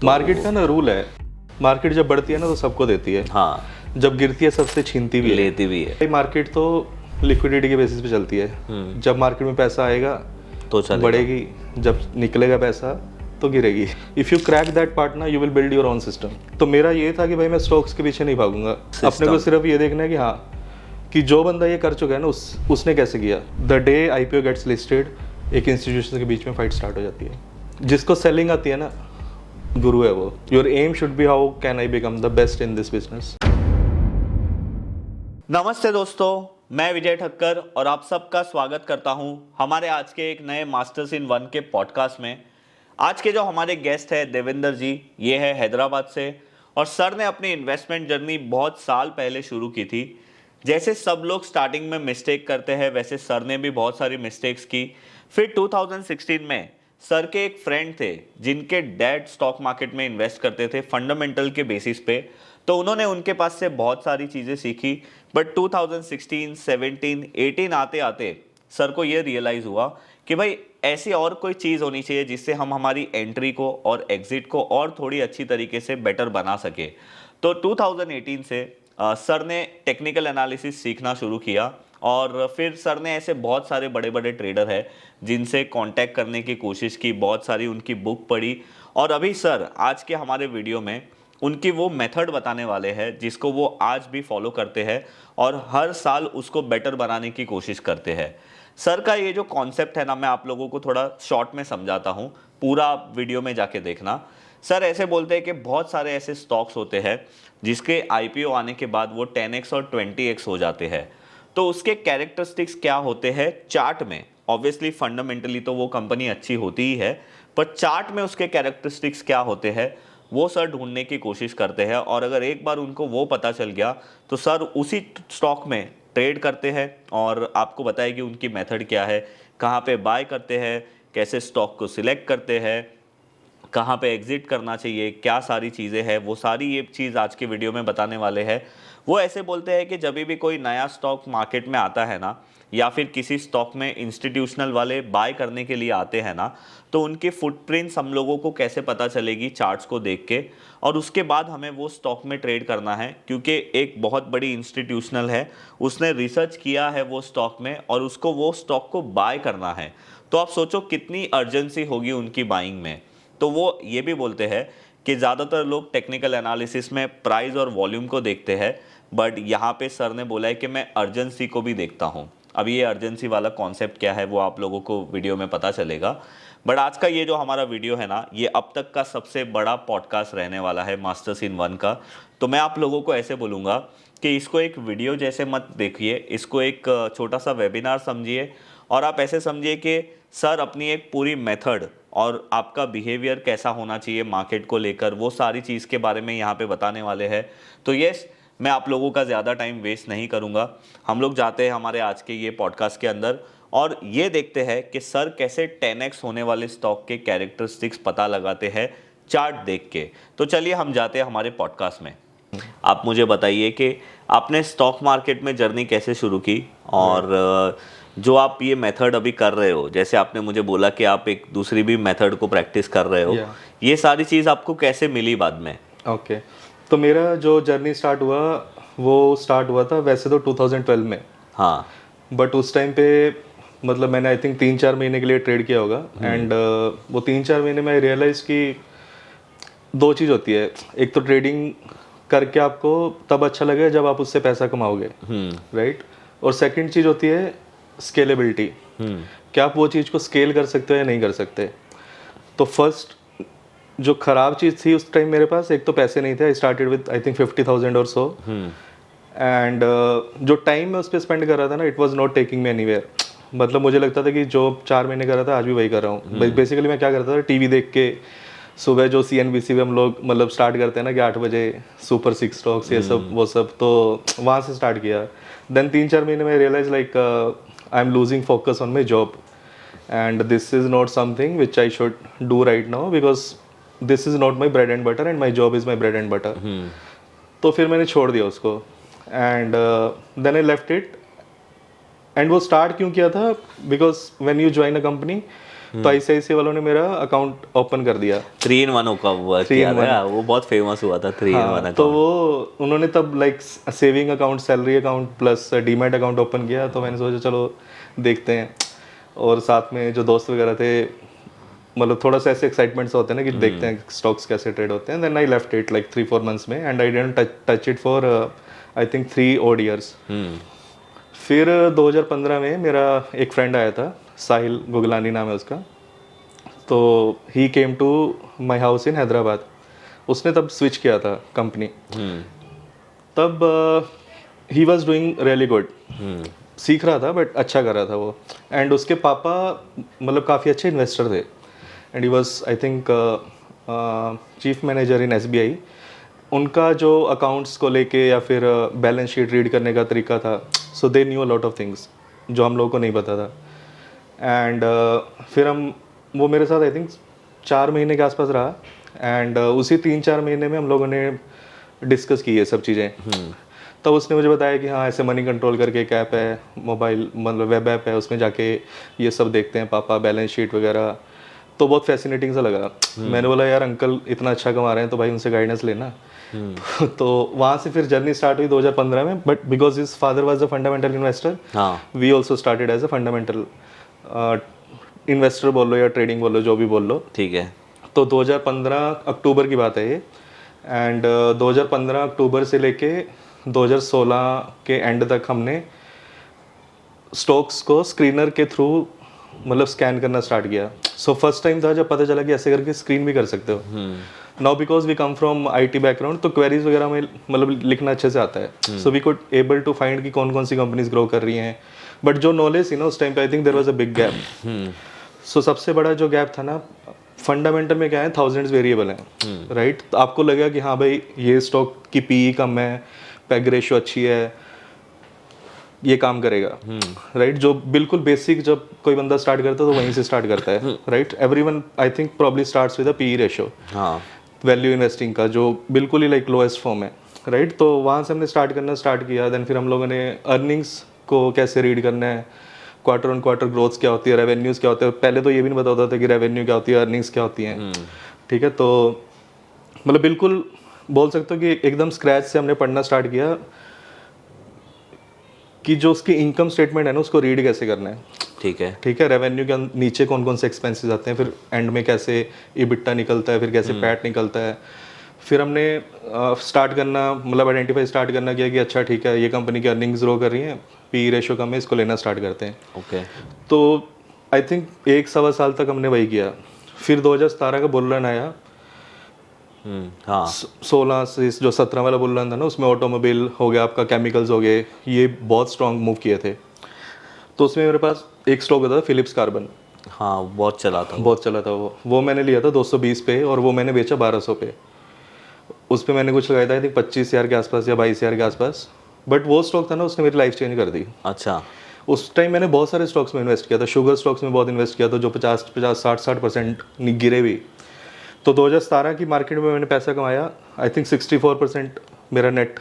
Market का ना rule है, मार्केट जब बढ़ती है ना तो सबको देती है, हाँ, जब गिरती है सबसे छीनती भी है। लेती भी है। मार्केट तो लिक्विडिटी के बेसिस पे चलती है। जब मार्केट में पैसा आएगा तो चलेगा। बढ़ेगी, जब निकलेगा पैसा तो गिरेगी। If you crack that part ना, you will build your own system. तो मेरा ये था कि भाई मैं स्टॉक्स के पीछे नहीं भागूंगा, अपने को सिर्फ ये देखना है कि हाँ, कि जो बंदा ये कर चुका है ना उसने कैसे किया। The day IPO gets listed, एक इंस्टीट्यूशन के बीच में फाइट स्टार्ट हो जाती है। जिसको सेलिंग आती है ना, गुरु है वो। Your aim should be how can I become the best in this business. नमस्ते दोस्तों, मैं विजय ठक्कर और आप सबका स्वागत करता हूं हमारे आज के एक नए मास्टर्स इन वन के पॉडकास्ट में। आज के जो हमारे गेस्ट हैं देवेंद्र जी, ये है हैदराबाद से और सर ने अपनी इन्वेस्टमेंट जर्नी बहुत साल पहले शुरू की थी। जैसे सब लोग स्टार्टिंग में मिस्टेक करते हैं, वैसे सर ने भी बहुत सारी मिस्टेक्स की। फिर 2016 में सर के एक फ्रेंड थे जिनके डैड स्टॉक मार्केट में इन्वेस्ट करते थे फंडामेंटल के बेसिस पे, तो उन्होंने उनके पास से बहुत सारी चीज़ें सीखी। बट 2016, 17, 18 आते आते सर को ये रियलाइज़ हुआ कि भाई ऐसी और कोई चीज़ होनी चाहिए जिससे हम हमारी एंट्री को और एग्जिट को और थोड़ी अच्छी तरीके से बेटर बना सके। तो 2018 से सर ने टेक्निकल एनालिसिस सीखना शुरू किया और फिर सर ने ऐसे बहुत सारे बड़े बड़े ट्रेडर हैं जिनसे कांटेक्ट करने की कोशिश की, बहुत सारी उनकी बुक पढ़ी और अभी सर आज के हमारे वीडियो में उनकी वो मेथड बताने वाले हैं जिसको वो आज भी फॉलो करते हैं और हर साल उसको बेटर बनाने की कोशिश करते हैं। सर का ये जो कॉन्सेप्ट है ना, मैं आप लोगों को थोड़ा शॉर्ट में समझाता हूँ, पूरा वीडियो में जाके देखना। सर ऐसे बोलते हैं कि बहुत सारे ऐसे स्टॉक्स होते हैं जिसके आईपीओ आने के बाद वो 10x और 20x हो जाते हैं। तो उसके कैरेक्टरिस्टिक्स क्या होते हैं चार्ट में? ऑब्वियसली फंडामेंटली तो वो कंपनी अच्छी होती ही है, पर चार्ट में उसके कैरेक्टरिस्टिक्स क्या होते हैं वो सर ढूंढने की कोशिश करते हैं। और अगर एक बार उनको वो पता चल गया तो सर उसी स्टॉक में ट्रेड करते हैं और आपको बताएगी उनकी मेथड क्या है, कहाँ पे बाय करते हैं, कैसे स्टॉक को सिलेक्ट करते हैं, कहाँ पे एग्जिट करना चाहिए, क्या सारी चीज़ें हैं, वो सारी ये चीज़ आज के वीडियो में बताने वाले हैं। वो ऐसे बोलते हैं कि जब भी कोई नया स्टॉक मार्केट में आता है ना, या फिर किसी स्टॉक में इंस्टीट्यूशनल वाले बाय करने के लिए आते हैं ना, तो उनकी फुटप्रिंट्स हम लोगों को कैसे पता चलेगी चार्ट्स को देख के, और उसके बाद हमें वो स्टॉक में ट्रेड करना है क्योंकि एक बहुत बड़ी इंस्टीट्यूशनल है, उसने रिसर्च किया है वो स्टॉक में और उसको वो स्टॉक को बाय करना है। तो आप सोचो कितनी अर्जेंसी होगी उनकी बाइंग में। तो वो ये भी बोलते हैं कि ज़्यादातर लोग टेक्निकल एनालिसिस में प्राइस और वॉल्यूम को देखते हैं, बट यहाँ पे सर ने बोला है कि मैं अर्जेंसी को भी देखता हूँ। अब ये अर्जेंसी वाला कॉन्सेप्ट क्या है वो आप लोगों को वीडियो में पता चलेगा। बट आज का ये जो हमारा वीडियो है ना, ये अब तक का सबसे बड़ा पॉडकास्ट रहने वाला है मास्टर्स इन वन का। तो मैं आप लोगों को ऐसे बोलूँगा कि इसको एक वीडियो जैसे मत देखिए, इसको एक छोटा सा वेबिनार समझिए और आप ऐसे समझिए कि सर अपनी एक पूरी मेथड और आपका बिहेवियर कैसा होना चाहिए मार्केट को लेकर, वो सारी चीज़ के बारे में यहाँ पे बताने वाले हैं। तो यस, मैं आप लोगों का ज़्यादा टाइम वेस्ट नहीं करूँगा, हम लोग जाते हैं हमारे आज के ये पॉडकास्ट के अंदर और ये देखते हैं कि सर कैसे 10x होने वाले स्टॉक के कैरेक्टरिस्टिक्स पता लगाते हैं चार्ट देख के। तो चलिए हम जाते हैं हमारे पॉडकास्ट में। आप मुझे बताइए कि आपने स्टॉक मार्केट में जर्नी कैसे शुरू की और जो आप ये मेथड अभी कर रहे हो, जैसे आपने मुझे बोला कि आप एक दूसरी भी मेथड को प्रैक्टिस कर रहे हो, ये सारी चीज़ आपको कैसे मिली बाद में? ओके, तो मेरा जो जर्नी स्टार्ट हुआ वो स्टार्ट हुआ था वैसे तो 2012 में। हाँ, बट उस टाइम पे मतलब मैंने आई थिंक 3-4 महीने के लिए ट्रेड किया होगा एंड वो 3-4 महीने में रियलाइज़ कि दो चीज़ होती है। एक तो ट्रेडिंग करके आपको तब अच्छा लगेगा जब आप उससे पैसा कमाओगे, राइट। और सेकंड चीज़ होती है स्केलेबिलिटी, क्या आप वो चीज़ को स्केल कर सकते हो या नहीं कर सकते। तो फर्स्ट जो ख़राब चीज़ थी उस टाइम मेरे पास, एक तो पैसे नहीं थे। I started with I think 50,000 और सो, एंड जो टाइम मैं उस पर स्पेंड कर रहा था ना, it was not taking me anywhere. मतलब मुझे लगता था कि जो 4 महीने कर रहा था आज भी वही कर रहा हूँ। बेसिकली मैं क्या करता था, टीवी देख के सुबह जो CNBC पे हम लोग मतलब स्टार्ट करते हैं ना कि 8 बजे सुपर 6 स्टॉक्स ये सब वो सब, तो वहाँ से स्टार्ट किया। देन 3-4 महीने में realise like I am losing focus on my job and this is not something which I should do right now because this is not my bread and butter and my job is my bread and butter. तो फिर मैंने छोड़ दिया उसको and then I left it. And वो start क्यों किया था, because when you join a company तो ICICI वालों ने मेरा अकाउंट ओपन कर दिया। 3-in-1 का हुआ किया था, वो बहुत फेमस हुआ था 3-in-1 तो अकाउंट। वो उन्होंने तब like saving account, salary account plus demat account open किया। तो मैंने सोचा चलो देखते हैं, और साथ में जो दोस्त वगैरह थे, मतलब थोड़ा सा ऐसे एक्साइटमेंट्स होते हैं ना कि देखते हैं स्टॉक्स कैसे ट्रेड होते हैं। Then I left it like 3-4 months में, and I didn't touch it for I think 3 odd years। फिर 2015 में मेरा एक फ्रेंड आया था, साहिल गुगलानी नाम है उसका। तो he came to my house in Hyderabad. उसने तब स्विच किया था कंपनी। तब he was doing really good, सीख रहा था बट अच्छा कर रहा था वो। एंड उसके पापा मतलब काफ़ी अच्छे इन्वेस्टर थे, and he was I think chief manager in SBI। उनका जो अकाउंट्स को लेके या फिर बैलेंस शीट रीड करने का तरीका था, so they knew a lot of things जो हम लोगों को नहीं पता था। एंड फिर वो मेरे साथ आई थिंक 4 महीने के आसपास रहा, एंड उसी 3-4 महीने में हम लोगों ने डिस्कस की ये सब चीज़ें। तब उसने मुझे बताया कि हाँ ऐसे मनी कंट्रोल करके एक ऐप है, मोबाइल मतलब वेब ऐप है, उसमें जाके ये सब देखते हैं पापा, बैलेंस शीट वगैरह। तो बहुत फैसिनेटिंग सा लगा। मैंने बोला यार अंकल इतना अच्छा कमा रहे हैं तो भाई उनसे गाइडेंस लेना। तो वहाँ से फिर जर्नी स्टार्ट हुई 2015 में। But because his father was a fundamental investor, we also started as a fundamental investor बोल लो या ट्रेडिंग बोल लो, जो भी बोल लो। ठीक है। तो 2015 अक्टूबर की बात है ये। एंड 2015 अक्टूबर से लेके 2016 के एंड तक हमने स्टॉक्स को स्क्रीनर के थ्रू मतलब स्कैन करना स्टार्ट किया। सो फर्स्ट टाइम था जब पता चला कि ऐसे करके स्क्रीन भी कर सकते हो। Now because we come from IT background, तो क्वेरीज वगैरह में मतलब लिखना अच्छे से आता है। So we could able to find कि कौन कौन सी कंपनीज ग्रो कर रही हैं। बट जो नॉलेज थी ना उस टाइम पे, I think there was a big gap. So सबसे बड़ा जो गैप था ना, फंडामेंटल में क्या है, थाउजेंड्स वेरिएबल हैं, राइट। तो आपको लगा कि हाँ भाई ये स्टॉक की PE कम है, पैग रेशियो अच्छी है, ये काम करेगा, राइट। जो बिल्कुल बेसिक जब कोई बंदा स्टार्ट करता है तो वहीं से स्टार्ट करता है, right. Everyone I think probably starts with a PE ratio, value investing का जो बिल्कुल ही लाइक लोएस्ट फॉर्म है, राइट। तो वहाँ से हमने स्टार्ट किया। देन फिर हम लोगों ने अर्निंग्स को कैसे रीड करना है, क्वार्टर ऑन क्वार्टर ग्रोथ क्या होती है, रेवेन्यूज़ क्या होते हैं। पहले तो ये भी नहीं पता होता था कि रेवेन्यू क्या होती है, अर्निंग्स क्या होती हैं, ठीक है। तो मतलब बिल्कुल बोल सकते हो कि एकदम स्क्रैच से हमने पढ़ना स्टार्ट किया कि जो उसकी इनकम स्टेटमेंट है ना उसको रीड कैसे करना है, ठीक है। रेवेन्यू के नीचे कौन कौन से एक्सपेंसेस आते हैं, फिर एंड में कैसे EBITDA निकलता है, फिर कैसे पैट निकलता है। फिर हमने स्टार्ट करना मतलब आइडेंटिफाई स्टार्ट करना किया कि अच्छा ठीक है ये कंपनी की अर्निंग्स ग्रो कर रही हैं, PE रेशियो कम है, इसको लेना स्टार्ट करते हैं। ओके। तो आई थिंक 1-1.25 साल तक हमने वही किया। फिर 2017 का बुल रन आया। 16 से जो 17 वाला बुल रन था ना, उसमें ऑटोमोबाइल हो गया, आपका केमिकल्स हो गए, ये बहुत स्ट्रॉन्ग मूव किए थे। तो उसमें मेरे पास एक स्टॉक होता था फिलिप्स कार्बन। हाँ बहुत चला था वो मैंने लिया था 220 पे, और वो मैंने बेचा 1200 पे। उस पर मैंने कुछ लगाया था आई थिंक 25,000 के आसपास या 22,000 के आसपास। बट वो स्टॉक था ना, उसने मेरी लाइफ चेंज कर दी। अच्छा। उस टाइम मैंने बहुत सारे स्टॉक्स में इन्वेस्ट किया था, शुगर स्टॉक्स में बहुत इन्वेस्ट किया था जो 50-60% गिरे भी। तो 2017 की मार्केट में मैंने पैसा कमाया, आई थिंक 64% मेरा नेट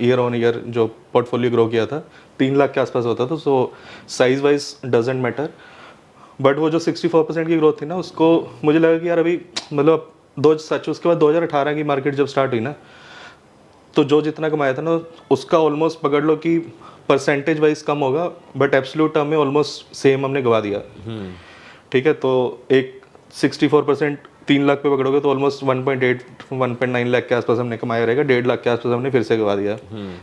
ईयर ऑन ईयर जो पोर्टफोलियो ग्रो किया था 3 लाख के आसपास होता था। So size wise doesn't matter, but वो जो 64% की ग्रोथ थी ना, उसको मुझे लगा कि यार अभी मतलब उसके बाद 2018 की मार्केट जब स्टार्ट हुई ना, तो जो जितना कमाया था ना उसका ऑलमोस्ट पकड़ लो कि परसेंटेज वाइज कम होगा, बट एब्सोल्यूट टर्म में ऑलमोस्ट सेम हमने गवा दिया, ठीक है। तो एक 64% 3 लाख पे पकड़ोगे तो ऑलमोस्ट 1.9 लाख के आसपास हमने कमाया रहेगा, 1.5 लाख के आसपास हमने फिर से गवा दिया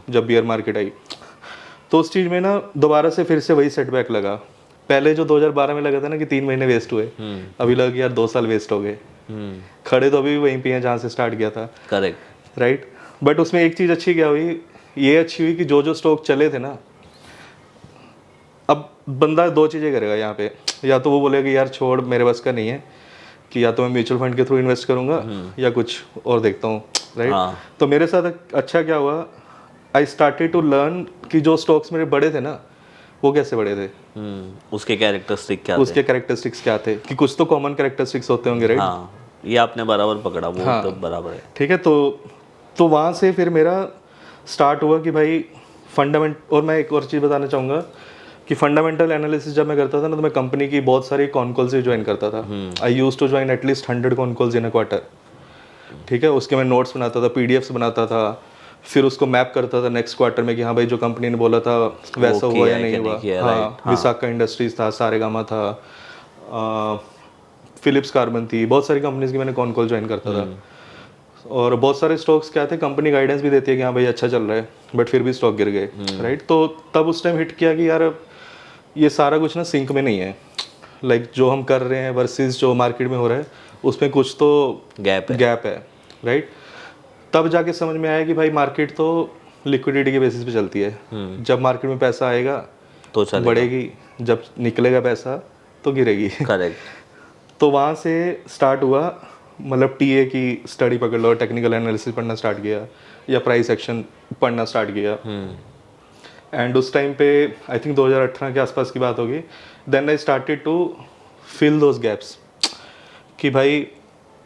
जब बियर मार्केट आई। तो उस चीज़ में ना दोबारा से फिर से वही सेटबैक लगा। पहले जो 2012 में लगा था ना कि 3 महीने वेस्ट हुए, अभी लगा कि यार 2 साल वेस्ट हो गए। खड़े तो अभी भी वहीं पे हैं जहाँ से स्टार्ट किया था, करेक्ट, राइट। बट उसमें एक चीज़ अच्छी क्या हुई, ये अच्छी हुई कि जो स्टॉक चले थे ना, अब बंदा 2 चीज़ें करेगा यहाँ पे, या तो वो बोलेगा कि यार छोड़ मेरे बस का नहीं है, कि या तो मैं म्यूचुअल फंड के थ्रू इन्वेस्ट करूँगा या कुछ और देखता हूँ, राइट। तो मेरे साथ अच्छा क्या हुआ, आई स्टार्टेड टू लर्न कि जो स्टॉक्स मेरे बड़े थे ना वो कैसे बड़े थे, उसके कैरेक्टरिस्टिक्स क्या थे, कि कुछ तो कॉमन कैरेक्टरिस्टिक्स होते होंगे, राइट। हाँ, ये आपने बराबर पकड़ा, वो तो बराबर है, ठीक है। तो वहाँ से फिर मेरा स्टार्ट हुआ कि भाई फंडामेंट। और मैं एक और चीज़ बताना चाहूँगा कि फंडामेंटल एनालिसिस जब मैं करता था ना, तो मैं कंपनी की बहुत सारी कॉन कॉल से ज्वाइन करता था। I used to join at least 100 con calls in a quarter. ठीक है, उसके मैं नोट्स बनाता था, पीडीएफ्स बनाता था, फिर उसको मैप करता था नेक्स्ट क्वार्टर में कि हाँ भाई जो कंपनी ने बोला था वैसा हुआ या नहीं हुआ। हाँ, विसाका इंडस्ट्रीज था, सारेगामा था, फिलिप्स कार्बन थी, बहुत सारी कंपनीज की मैंने कॉन कॉल ज्वाइन करता था। और बहुत सारे स्टॉक्स क्या थे, कंपनी गाइडेंस भी देती है कि हाँ भाई अच्छा चल रहा है, बट फिर भी स्टॉक गिर गए। राइट, तो तब उस टाइम हिट किया कि यार ये सारा कुछ ना सिंक में नहीं है। लाइक जो हम कर रहे हैं वर्सेस जो मार्केट में हो रहा है, उसमें कुछ तो गैप है। राइट, तब जाके समझ में आया कि भाई मार्केट तो लिक्विडिटी के बेसिस पे चलती है। जब मार्केट में पैसा आएगा तो बढ़ेगी, जब निकलेगा पैसा तो गिरेगी। करेक्ट। तो वहाँ से स्टार्ट हुआ, मतलब टीए की स्टडी पकड़ लो, टेक्निकल एनालिसिस पढ़ना स्टार्ट किया, या प्राइस एक्शन पढ़ना स्टार्ट किया। एंड उस टाइम पे आई थिंक 2018 के आसपास की बात होगी। Then I started to fill those gaps कि भाई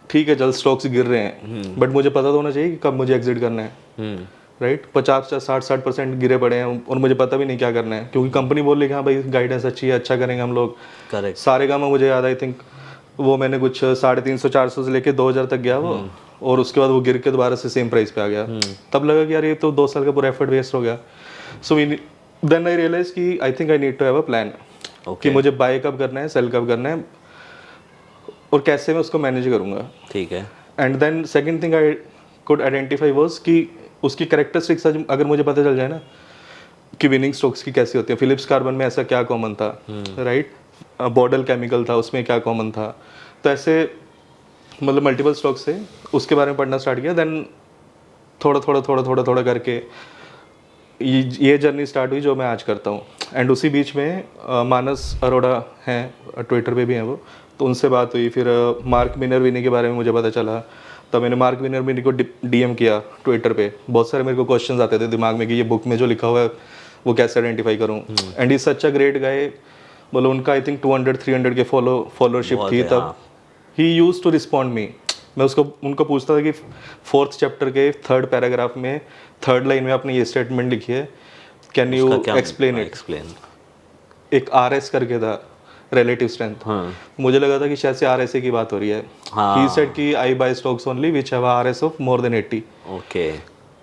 ठीक है चल स्टॉक्स गिर रहे हैं, बट मुझे पता तो होना चाहिए कि कब मुझे एग्जिट करना है। राइट, 50-60% गिरे पड़े हैं और मुझे पता भी नहीं क्या करना है, क्योंकि कंपनी बोल रही है कि हाँ भाई गाइडेंस अच्छी है, अच्छा करेंगे हम लोग। करेक्ट। सारेगामा मुझे याद आई थिंक वो मैंने कुछ 350-400 से लेके 2000 तक गया वो, और उसके बाद वो गिर के दोबारा से सेम प्राइस पे आ गया। तब लगा कि यार ये तो 2 साल का पूरा एफर्ट वेस्ट हो गया। सो देन आई रियलाइज कि I think I need to have a plan कि मुझे बाय कब करना है, सेल कब करना है, और कैसे मैं उसको मैनेज करूँगा। ठीक है। And then second thing I could identify was कि उसकी कैरेक्टरिस्टिक्स अगर मुझे पता चल जाए ना कि विनिंग स्टॉक्स की कैसी होती है। फिलिप्स कार्बन में ऐसा क्या कॉमन था, राइट, बॉडल केमिकल था, उसमें क्या कॉमन था, तो ऐसे मतलब मल्टीपल स्टॉक्स थे, उसके बारे में पढ़ना स्टार्ट किया। देन थोड़ा करके ये जर्नी स्टार्ट हुई जो मैं आज करता हूँ। एंड उसी बीच में मानस अरोड़ा हैं, ट्विटर पे भी हैं वो, तो उनसे बात हुई। फिर मार्क मिनर्विनी के बारे में मुझे पता चला, तब मैंने मार्क मिनर्विनी को डीएम किया ट्विटर पे। बहुत सारे मेरे को क्वेश्चंस आते थे दिमाग में कि ये बुक में जो लिखा हुआ है वो कैसे आइडेंटिफाई करूँ। And is such a great guy, मतलब उनका आई थिंक 200-300 के फॉलोअरशिप थी तब। ही यूज टू रिस्पॉन्ड मी। मैं उनको पूछता था कि 4th चैप्टर के 3rd पैराग्राफ में 3rd लाइन में आपने ये स्टेटमेंट लिखी है, कैन यू एक्सप्लेन इट। एक RS करके था, रिलेटिव स्ट्रेंथ। मुझे लगा था कि शायद से RSA की बात हो रही है। ही सेड कि I buy stocks only which have RS of more than 80। Okay.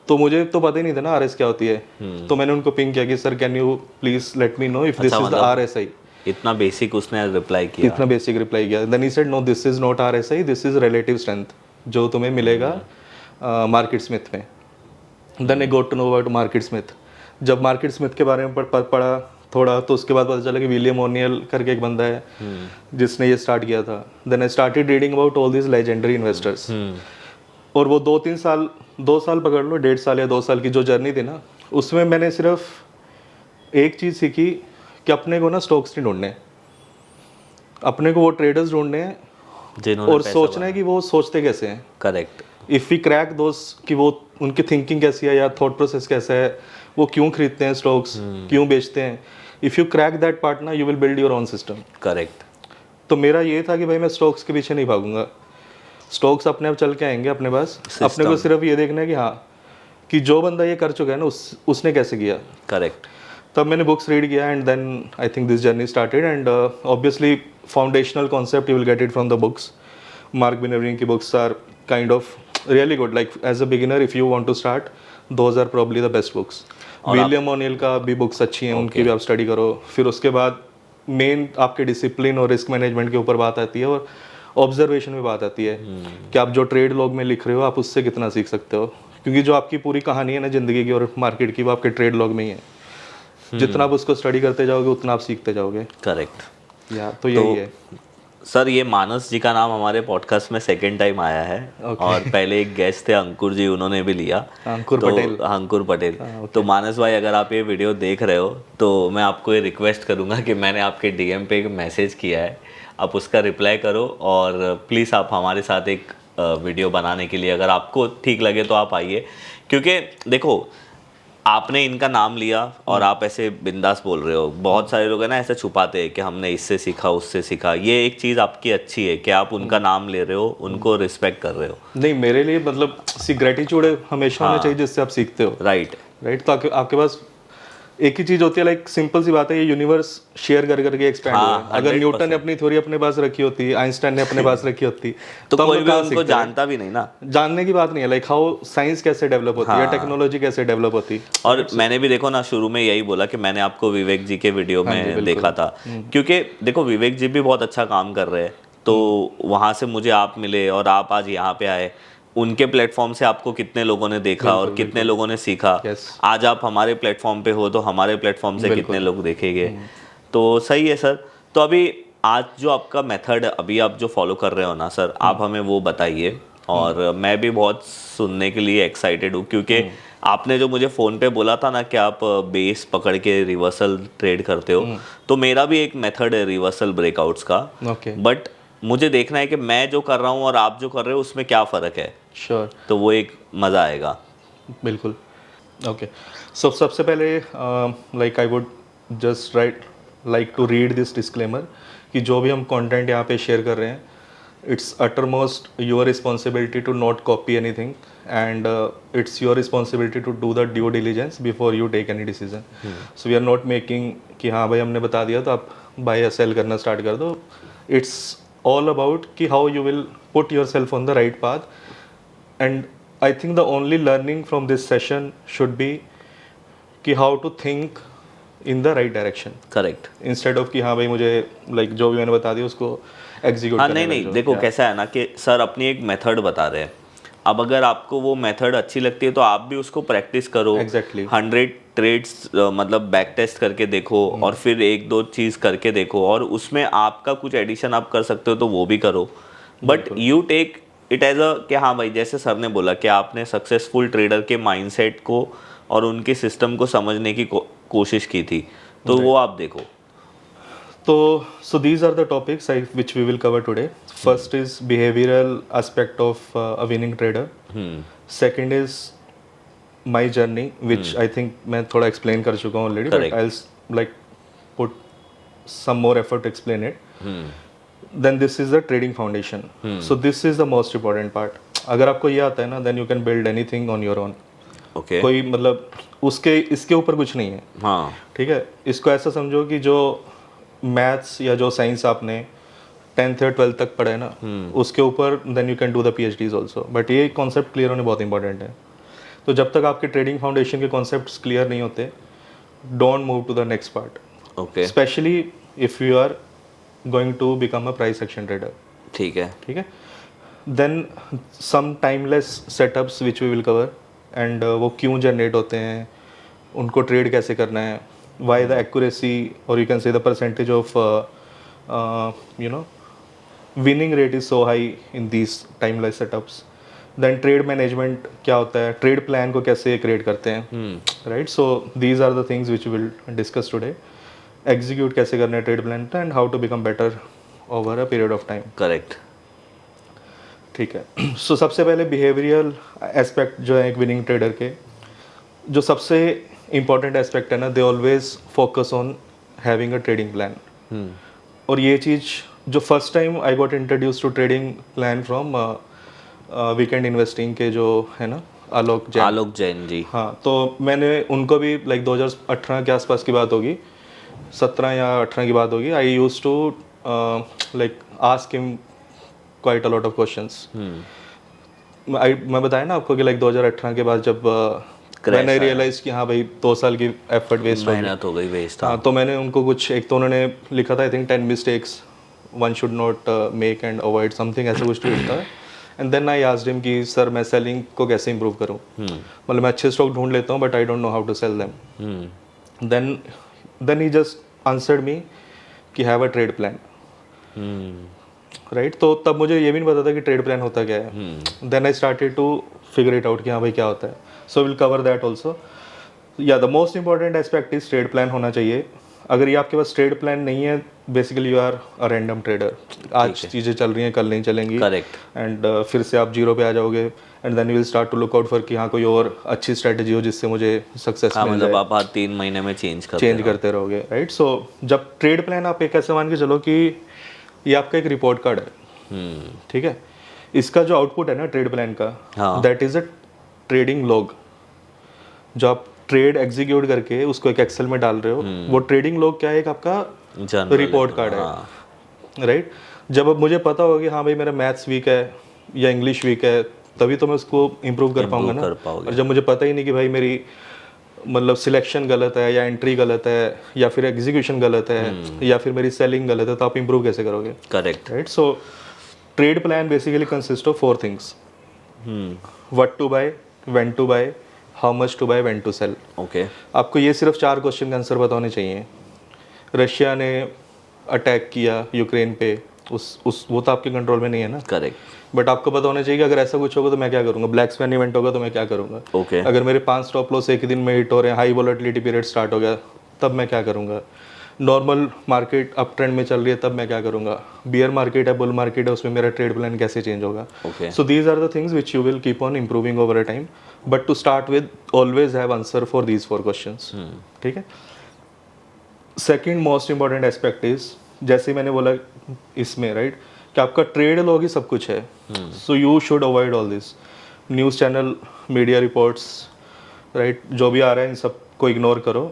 तो मुझे तो पता ही नहीं था ना RS क्या होती है। तो मैंने उनको पिंग किया कि sir can you please let me know if this is the RSI। इतना बेसिक उसने रिप्लाई किया। इतना बेसिक रिप्लाई किया। Then he said no this is not RSI, this is relative strength जो तुम्हें मिलेगा मार्केट स्मिथ में। Then I got to know about market Smith. जब मार्केट स्मिथ के बारे में पढ़ा थोड़ा, तो उसके बाद पता चला कि विलियम ओनियल करके एक बंदा है जिसने ये स्टार्ट किया था। Then I started reading about all this legendary investors. और वो 2 साल पकड़ लो, 1.5 साल या 2 साल की जो जर्नी थी ना, उसमें मैंने सिर्फ एक चीज़ सीखी कि अपने को ना स्टॉक्स नहीं ढूंढने, अपने को वो ट्रेडर्स ढूंढने हैं और सोचना है कि वो सोचते कैसे हैं। करेक्ट। इफ़ वी क्रैक दोस कि वो उनकी थिंकिंग कैसी है या थॉट प्रोसेस कैसा है, वो क्यों खरीदते हैं स्टॉक्स, क्यों बेचते हैं। If you crack that part ना, you will build your own system. Correct. तो मेरा ये था कि भाई मैं स्टॉक्स के पीछे नहीं भागूंगा, स्टॉक्स अपने आप चल के आएंगे अपने पास। अपने को सिर्फ ये देखना है कि हाँ कि जो बंदा ये कर चुका है ना उसने कैसे किया। करेक्ट। तब मैंने बुक्स रीड किया and then I think this journey started. And obviously foundational concept you will get it from the books. Mark Minervini की books are kind of really good. Like as a beginner if you want to start, those are probably the best books. William O'Neil का भी books अच्छी हैं, उनकी भी आप study करो। फिर उसके बाद मेन आपके डिसिप्लिन और रिस्क मैनेजमेंट के ऊपर बात आती है, और ऑब्जर्वेशन में बात आती है कि आप जो ट्रेड लॉग में लिख रहे हो आप उससे कितना सीख सकते हो। क्योंकि जो आपकी पूरी कहानी है ना ज़िंदगी की और मार्केट की, वो आपके ट्रेड लॉग में ही है। जितना आप उसको स्टडी करते जाओगे उतना आप सीखते जाओगे। करेक्ट। या तो यही है सर। ये मानस जी का नाम हमारे पॉडकास्ट में सेकंड टाइम आया है। और पहले एक गेस्ट थे अंकुर जी, उन्होंने भी लिया, अंकुर पटेल। तो मानस भाई अगर आप ये वीडियो देख रहे हो तो मैं आपको ये रिक्वेस्ट करूँगा कि मैंने आपके DM पे एक मैसेज किया है, आप उसका रिप्लाई करो और प्लीज़ आप हमारे साथ एक वीडियो बनाने के लिए, अगर आपको ठीक लगे तो आप आइए। क्योंकि देखो आपने इनका नाम लिया और आप ऐसे बिंदास बोल रहे हो। बहुत सारे लोग हैं ना ऐसे छुपाते हैं कि हमने इससे सीखा उससे सीखा। ये एक चीज़ आपकी अच्छी है कि आप उनका नाम ले रहे हो, उनको रिस्पेक्ट कर रहे हो। नहीं, मेरे लिए मतलब ग्रेटिट्यूड हमेशा होना चाहिए जिससे आप सीखते हो। राइट। तो आपके पास एक ही चीज होती है, लाइक सिंपल सी बात है, ये यूनिवर्स शेयर कर करके एक्सपैंड हुआ है। अगर न्यूटन ने अपनी थ्योरी अपने पास रखी होती, आइंस्टाइन ने अपने पास रखी होती, तो हम कोई लोग भी कहाँ उनको सीखते हैं? जानता भी नहीं ना। जानने की बात नहीं है, लाइक हाउ साइंस कैसे डेवलप होती है, टेक्नोलॉजी कैसे डेवलप होती है। और मैंने भी देखो ना शुरू में यही बोला कि मैंने आपको विवेक जी के वीडियो में देखा था, क्योंकि देखो विवेक जी भी बहुत अच्छा काम कर रहे हैं, तो वहां से मुझे आप मिले और आप आज यहाँ पे आए, उनके प्लेटफॉर्म से आपको कितने लोगों ने देखा और कितने लोगों ने सीखा। Yes. आज आप हमारे प्लेटफॉर्म पे हो तो हमारे प्लेटफॉर्म से कितने लोग देखेंगे। तो सही है सर। तो अभी आज जो आपका मेथड अभी आप जो फॉलो कर रहे हो ना सर, आप हमें वो बताइए। और मैं भी बहुत सुनने के लिए एक्साइटेड हूँ, क्योंकि आपने जो मुझे फ़ोन पे बोला था ना कि आप बेस पकड़ के रिवर्सल ट्रेड करते हो, तो मेरा भी एक मेथड है रिवर्सल ब्रेकआउट्स का। ओके, बट मुझे देखना है कि मैं जो कर रहा हूँ और आप जो कर रहे हो उसमें क्या फ़र्क है, श्योर, तो वो एक मज़ा आएगा। बिल्कुल। ओके, सो सबसे पहले like I would just like to read this disclaimer कि जो भी हम कंटेंट यहाँ पे शेयर कर रहे हैं, it's uttermost your responsibility to not copy anything, and it's your responsibility to do the due diligence before you take any decision. So we are not making कि हाँ भाई हमने बता दिया तो आप बाय या सेल करना स्टार्ट कर दो। इट्स ऑल अबाउट कि how you will put your self on the right path, and I think the only learning from this session should be कि how to think in the right direction correct. instead of कि हाँ भाई मुझे like जो भी मैंने बता दिया उसको execute हाँ करने नहीं लग जाओ। देखो Yeah. कैसा है ना कि सर अपनी एक मेथड बता रहे हैं, अब अगर आपको वो मेथड अच्छी लगती है तो आप भी उसको प्रैक्टिस करो। Exactly. 100 ट्रेड्स मतलब बैक टेस्ट करके देखो और फिर एक दो चीज़ करके देखो, और उसमें आपका कुछ एडिशन आप कर सकते हो तो वो भी करो। But you take it as a कि हाँ भाई, जैसे सर ने बोला कि आपने सक्सेसफुल ट्रेडर के माइंडसेट को और उनके सिस्टम को समझने की कोशिश की थी, तो वो आप देखो। So these are the topics which we will cover today. First is behavioral aspect of a winning trader. Second is my journey, which I think मैं थोड़ा explain कर चुका हूँ already, Correct. but I'll like put some more effort to explain it. Then this is the trading foundation. So this is the most important part. अगर आपको ये आता है ना, then you can build anything on your own. Okay. कोई मतलब उसके इसके ऊपर कुछ नहीं है। हाँ ठीक है, इसको ऐसा समझो कि जो मैथ्स या जो साइंस आपने 10th या 12th तक पढ़ा है ना, उसके ऊपर then you can do the PhDs also. But ये कॉन्सेप्ट क्लियर होने बहुत इंपॉर्टेंट है। तो जब तक आपके ट्रेडिंग फाउंडेशन के कॉन्सेप्ट्स क्लियर नहीं होते, don't move to the next part, okay specially if you are going to become a price action trader. ठीक है। ठीक है, then some timeless setups which we will cover, and वो क्यों generate होते हैं, उनको ट्रेड कैसे करना है, वाई द एक्यूरेसी और you can say the percentage of you know winning rate is so high in these timeless setups. Then trade management क्या होता है, ट्रेड प्लान को कैसे क्रिएट करते हैं, right. So these are the things which will discuss today. Execute कैसे करना है trade plan and how to become better over a period of time. Correct. ठीक है, सो सबसे पहले बिहेवियरल एस्पेक्ट जो है एक विनिंग ट्रेडर के, जो सबसे इम्पॉर्टेंट एस्पेक्ट है ना, they always focus on having a trading plan. और ये चीज़ जो first time I got introduce to trading plan from Weekend Investing के जो है ना आलोक जैन जी। हाँ, तो मैंने उनको भी लाइक 2018 के आसपास की बात होगी, 17 या 18 की बात होगी। I used to like ask him quite a lot of questions. मैं बताया ना आपको कि लाइक 2018 के बाद जब मैंने रियलाइज कि हाँ भाई 2 साल की एफर्ट वेस्ट हो गई, मेहनत हो गई वेस्ट। हाँ, तो मैंने उनको कुछ एक तो उन्होंने लिखा था I think 10 mistakes one should not make and avoid something, ऐसा कुछ लिखा था। And then I asked him कि सर मैं सेलिंग को कैसे इंप्रूव करूँ, मतलब मैं अच्छे स्टॉक ढूंढ लेता हूँ but I don't know how to sell them. Then he just answered me कि have a trade plan, right. तो तब मुझे ये भी नहीं पता था कि ट्रेड प्लान होता क्या है। Then I started to figure it out कि हाँ भाई क्या होता है। So will cover that also. या the most important aspect is trade plan होना चाहिए। अगर ये आपके पास ट्रेड प्लान नहीं है, basically you are a random trader. आज चीज़ें चल रही हैं, कल नहीं चलेंगी, करेक्ट। एंड फिर से आप जीरो पे आ जाओगे, and then you will start to look out for कि हाँ कोई और अच्छी स्ट्रेटजी हो जिससे मुझे सक्सेस मिल मतलब जाए। आप हर 3 महीने में चेंज करते रहोगे, राइट। सो जब ट्रेड प्लान आप एक ऐसे मान के चलो कि ये आपका एक रिपोर्ट कार्ड है, ठीक है। इसका जो आउटपुट है ना ट्रेड प्लान का, that is a trading log. जो आप ट्रेड एग्जीक्यूट करके उसको एक एक्सेल में डाल रहे हो, वो ट्रेडिंग लॉग क्या है, एक आपका रिपोर्ट कार्ड है, राइट। जब अब मुझे पता होगा कि हाँ भाई मेरा मैथ्स वीक है या इंग्लिश वीक है, तभी तो मैं उसको इम्प्रूव कर पाऊंगा ना। और जब मुझे पता ही नहीं कि भाई मेरी मतलब सिलेक्शन गलत है या एंट्री गलत है या फिर एग्जीक्यूशन गलत है या फिर मेरी सेलिंग गलत है, तो आप इम्प्रूव कैसे करोगे? Correct, right. So trade plan basically consist of 4 things: what to buy, when to buy, how much to buy, when to sell. Okay. आपको ये सिर्फ 4 क्वेश्चन का आंसर पता होने चाहिए। रशिया ने अटैक किया यूक्रेन पे, उस वो तो आपके कंट्रोल में नहीं है ना। करेक्ट। बट आपको पता होना चाहिए कि अगर ऐसा कुछ होगा तो मैं क्या करूंगा, ब्लैक स्वैन इवेंट होगा तो मैं क्या करूंगा। ओके। अगर मेरे 5 स्टॉप लॉस एक ही दिन में हिट हो रहे हैं, हाई वोलेटिलिटी पीरियड स्टार्ट हो गया, तब मैं क्या करूंगा। नॉर्मल मार्केट अप ट्रेंड में चल रही है, तब मैं क्या करूंगा। बियर मार्केट है, बुल मार्केट है, उसमें मेरा ट्रेड प्लान कैसे चेंज होगा। Okay. So these are the things which you will keep on improving over a time, but to start with always have answer for these 4 questions. ठीक है। Second most important aspect is, जैसे मैंने बोला इसमें, right, कि आपका trade log ही सब कुछ है। So you should avoid all this news channel, media reports, right, जो भी आ रहा है इन सब को इग्नोर करो।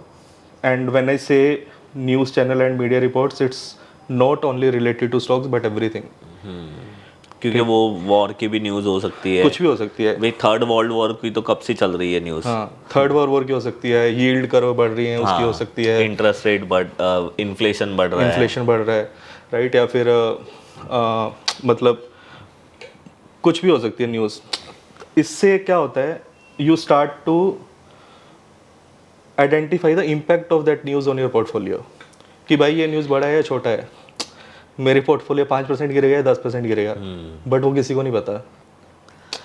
And when I say news channel and media reports, it's not only related to stocks but everything. क्योंकि वो वॉर की भी न्यूज़ हो सकती है, कुछ भी हो सकती है भाई। थर्ड वर्ल्ड वॉर की तो कब से चल रही है न्यूज़। हाँ, थर्ड वॉर की हो सकती है, यील्ड कर्व बढ़ रही है उसकी हो सकती है, इंटरेस्ट रेट इन्फ्लेशन बढ़ रहा है, इन्फ्लेशन बढ़ रहा है, राइट, या फिर मतलब कुछ भी हो सकती है न्यूज़। इससे क्या होता है, you start to identify the impact of that news on your portfolio, कि भाई ये न्यूज़ बड़ा है या छोटा है। मेरे पोर्टफोलियो 5% गिरेगा या 10% गिरेगा, बट वो किसी को नहीं पता,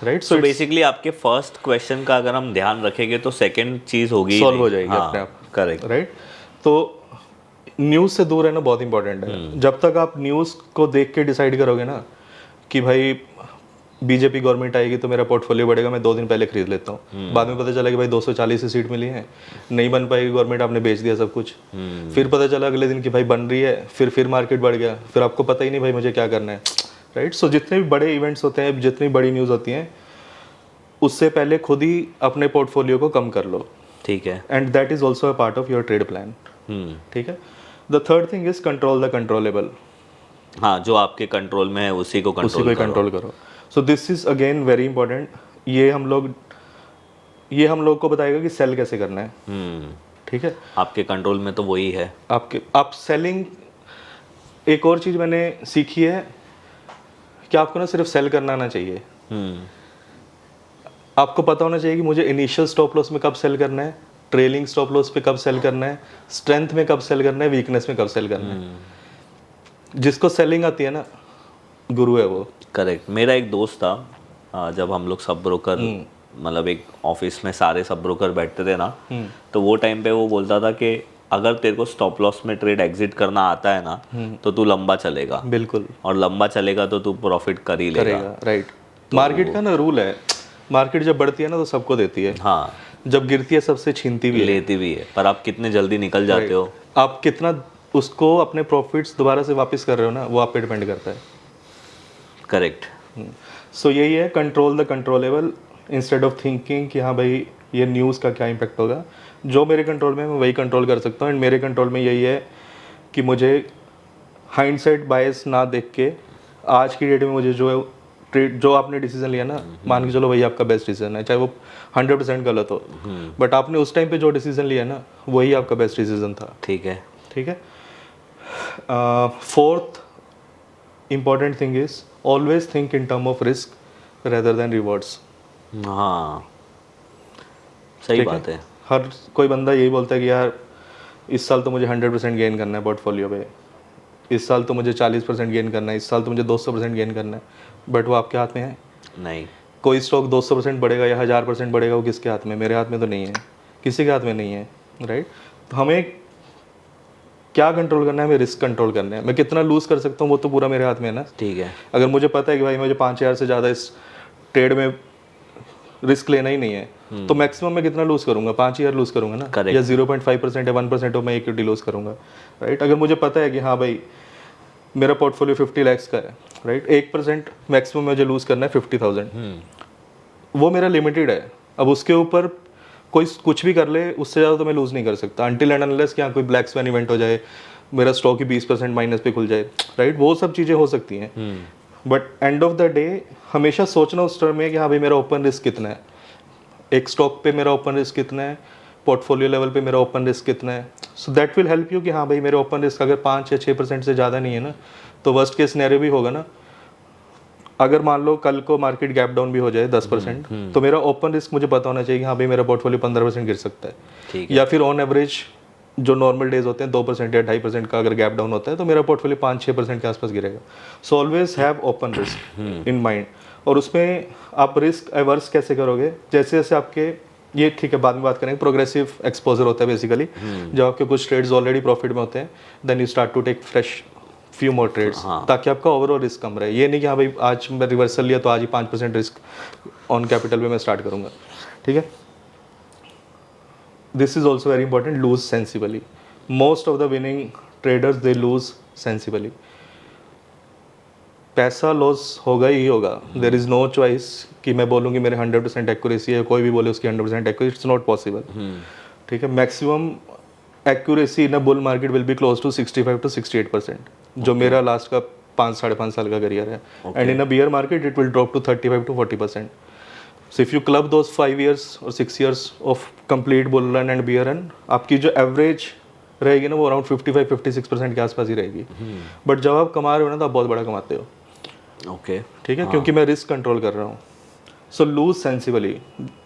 राइट। सो बेसिकली आपके फर्स्ट क्वेश्चन का अगर हम ध्यान रखेंगे तो सेकंड चीज होगी, सॉल्व हो जाएगी अपने आप। Correct, right. तो न्यूज़ से दूर रहना बहुत इंपॉर्टेंट है। जब तक आप न्यूज़ को देख के डिसाइड करोगे ना कि भाई बीजेपी गवर्नमेंट आएगी तो मेरा पोर्टफोलियो बढ़ेगा, मैं 2 दिन पहले खरीद लेता हूँ, बाद में पता चला कि भाई 240 से सीट मिली है, नहीं बन पाएगी गवर्नमेंट, आपने बेच दिया सब कुछ। फिर पता चला अगले दिन कि भाई बन रही है, फिर मार्केट बढ़ गया, फिर आपको पता ही नहीं भाई मुझे क्या करना है, राइट। सो जितने भी बड़े इवेंट्स होते हैं, जितनी बड़ी न्यूज़ होती हैं, उससे पहले खुद ही अपने पोर्टफोलियो को कम कर लो। ठीक है। And that is also a part of your trade plan. ठीक है। The third thing is control the controllable. हाँ, जो आपके कंट्रोल में है उसी को कंट्रोल करो। सो this is again very important. ये हम लोग को बताएगा कि सेल कैसे करना है। ठीक है। आपके कंट्रोल में तो वही है। आप सेलिंग, एक और चीज मैंने सीखी है कि आपको ना सिर्फ सेल करना आना चाहिए। आपको पता होना चाहिए कि मुझे इनिशियल स्टॉप लॉस में कब सेल करना है, ट्रेलिंग स्टॉप लॉस पे कब सेल करना है, स्ट्रेंथ में कब सेल करना है, वीकनेस में कब सेल करना है। जिसको सेलिंग आती है ना, गुरु है वो। करेक्ट। मेरा एक दोस्त था, जब हम लोग सब ब्रोकर मतलब एक ऑफिस में सारे सब ब्रोकर बैठते थे ना, तो वो टाइम पे वो बोलता था कि अगर तेरे को स्टॉप लॉस में ट्रेड एग्जिट करना आता है ना, तो तू लंबा चलेगा। बिल्कुल। और लंबा चलेगा तो तू प्रॉफिट कर ही लेगा। राइट। मार्केट का ना रूल है, मार्केट जब बढ़ती है ना तो सबको देती है, हाँ, जब गिरती है सबसे छीनती भी है, लेती भी है। पर आप कितने जल्दी निकल जाते हो, आप कितना उसको अपने प्रॉफिट्स दोबारा से वापस कर रहे हो ना, वो आप पे डिपेंड करता है। करेक्ट। सो यही है, control the controllable instead of thinking कि हाँ भाई ये न्यूज़ का क्या इम्पैक्ट होगा। जो मेरे कंट्रोल में है मैं वही कंट्रोल कर सकता हूँ। एंड मेरे कंट्रोल में यही है कि मुझे हाइंडसाइट बायस ना देख के आज की डेट में मुझे जो आपने डिसीजन लिया ना, मान के चलो वही आपका बेस्ट डिसीजन है, चाहे वो 100% गलत हो, बट आपने उस टाइम पे जो डिसीजन लिया ना वही आपका बेस्ट डिसीजन था। ठीक है। ठीक है। Fourth important thing is always think in term of risk rather than rewards. हाँ, सही बात है। हर कोई बंदा यही बोलता है कि यार इस साल तो मुझे 100% गेन करना है पोर्टफोलियो पे, इस साल तो मुझे 40% गेन करना है, इस साल तो मुझे 200% गेन करना है, बट वो आपके हाथ में है नहीं। कोई स्टॉक 200% बढ़ेगा या 1000% बढ़ेगा, वो किसके हाथ में? मेरे हाथ में तो नहीं है, किसी के हाथ में नहीं है, राइट। तो हमें क्या कंट्रोल करना है? हमें रिस्क कंट्रोल करना है। मैं कितना लूज कर सकता हूँ वो तो पूरा मेरे हाथ में है ना। ठीक है। अगर मुझे पता है कि भाई मुझे 5000 से ज़्यादा इस ट्रेड में रिस्क लेना ही नहीं है, तो मैक्सिमम मैं कितना लूज करूंगा? 5000 लूज करूंगा ना, या 0.5% या 1% ऑफ मैं इक्विटी लूज करूंगा, राइट। अगर मुझे पता है कि हाँ भाई मेरा पोर्टफोलियो 50 लाख का है, राइट, 1% मैक्सिमम मुझे लूज करना है 50,000, वो मेरा लिमिटेड है। अब उसके ऊपर कोई कुछ भी कर ले उससे ज़्यादा तो मैं लूज़ नहीं कर सकता अनटिल एंड अनलेस कि हाँ कोई ब्लैक स्वैन इवेंट हो जाए, मेरा स्टॉक ही 20% माइनस पे खुल जाए, राइट, वो सब चीज़ें हो सकती हैं। But end of the day हमेशा सोचना उस टर्म में कि हाँ भाई मेरा ओपन रिस्क कितना है, एक स्टॉक पे मेरा ओपन रिस्क कितना है, पोर्टफोलियो लेवल पे मेरा ओपन रिस्क कितना है। So that will help you कि हाँ भाई मेरा ओपन रिस्क अगर 5 या 6% से ज़्यादा नहीं है ना, तो वर्स्ट केस सिनेरियो भी होगा ना, अगर मान लो कल को मार्केट गैप डाउन भी हो जाए 10%, तो मेरा ओपन रिस्क मुझे पता होना चाहिए कि हाँ भाई मेरा पोर्टफोलियो 15% गिर सकता है, ठीक है। या फिर ऑन एवरेज जो नॉर्मल डेज होते हैं 2% या 2.5% का अगर गैप डाउन होता है तो मेरा पोर्टफोलियो 5-6% के आसपास गिरेगा। So always have open risk in mind. और उसमें आप रिस्क एवर्स कैसे करोगे, जैसे जैसे आपके ये ठीक है बाद में बात करेंगे, प्रोग्रेसिव एक्सपोजर होता है बेसिकली, जब आपके कुछ ट्रेड्स ऑलरेडी प्रॉफिट में होते हैं then you start to take fresh few more trades, ताकि आपका ओवरऑल रिस्क कम रहे। ये नहीं कि हाँ भाई आज मैं रिवर्सल लिया तो आज ही 5% रिस्क ऑन कैपिटल पे मैं स्टार्ट करूंगा, ठीक है। This is also very important, lose sensibly. Most of the winning traders they lose sensibly. पैसा लॉस होगा ही होगा, देर इज़ नो चॉइस कि मैं बोलूँ कि मेरे 100% एक्यूरेसी है, कोई भी बोले उसकी 100% एक्यूरेसी, इट्स नॉट पॉसिबल, ठीक है। Maximum accuracy in a bull market will be close to 65 to 68%, जो मेरा लास्ट का 5-5.5 साल का करियर है। And in a bear market it will drop to 35 to 40%. So if you club those 5 years और 6 years of complete bull run and bear run, आपकी जो average रहेगी ना वो अराउंड 55-56% के आसपास ही रहेगी। बट जब आप कमा रहे हो ना तो आप बहुत बड़ा कमाते हो, ओके, ठीक है, क्योंकि मैं रिस्क कंट्रोल कर रहा हूँ। सो लूज सेंसिबली,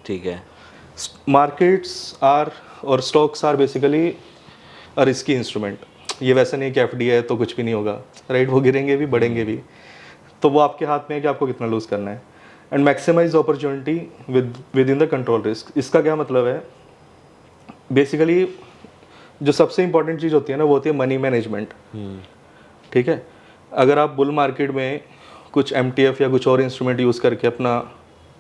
ठीक है। मार्केट्स आर और stocks are basically a risky instrument. ये वैसा नहीं कि एफडी है तो कुछ भी नहीं होगा, राइट, वो गिरेंगे भी बढ़ेंगे भी, तो वो आपके हाथ में है कि आपको कितना लूज करना है। And maximize opportunity within the control risk. इसका क्या मतलब है, बेसिकली जो सबसे इंपॉर्टेंट चीज़ होती है ना वो होती है मनी मैनेजमेंट, ठीक है। अगर आप बुल मार्केट में कुछ MTF या कुछ और इंस्ट्रूमेंट यूज़ करके अपना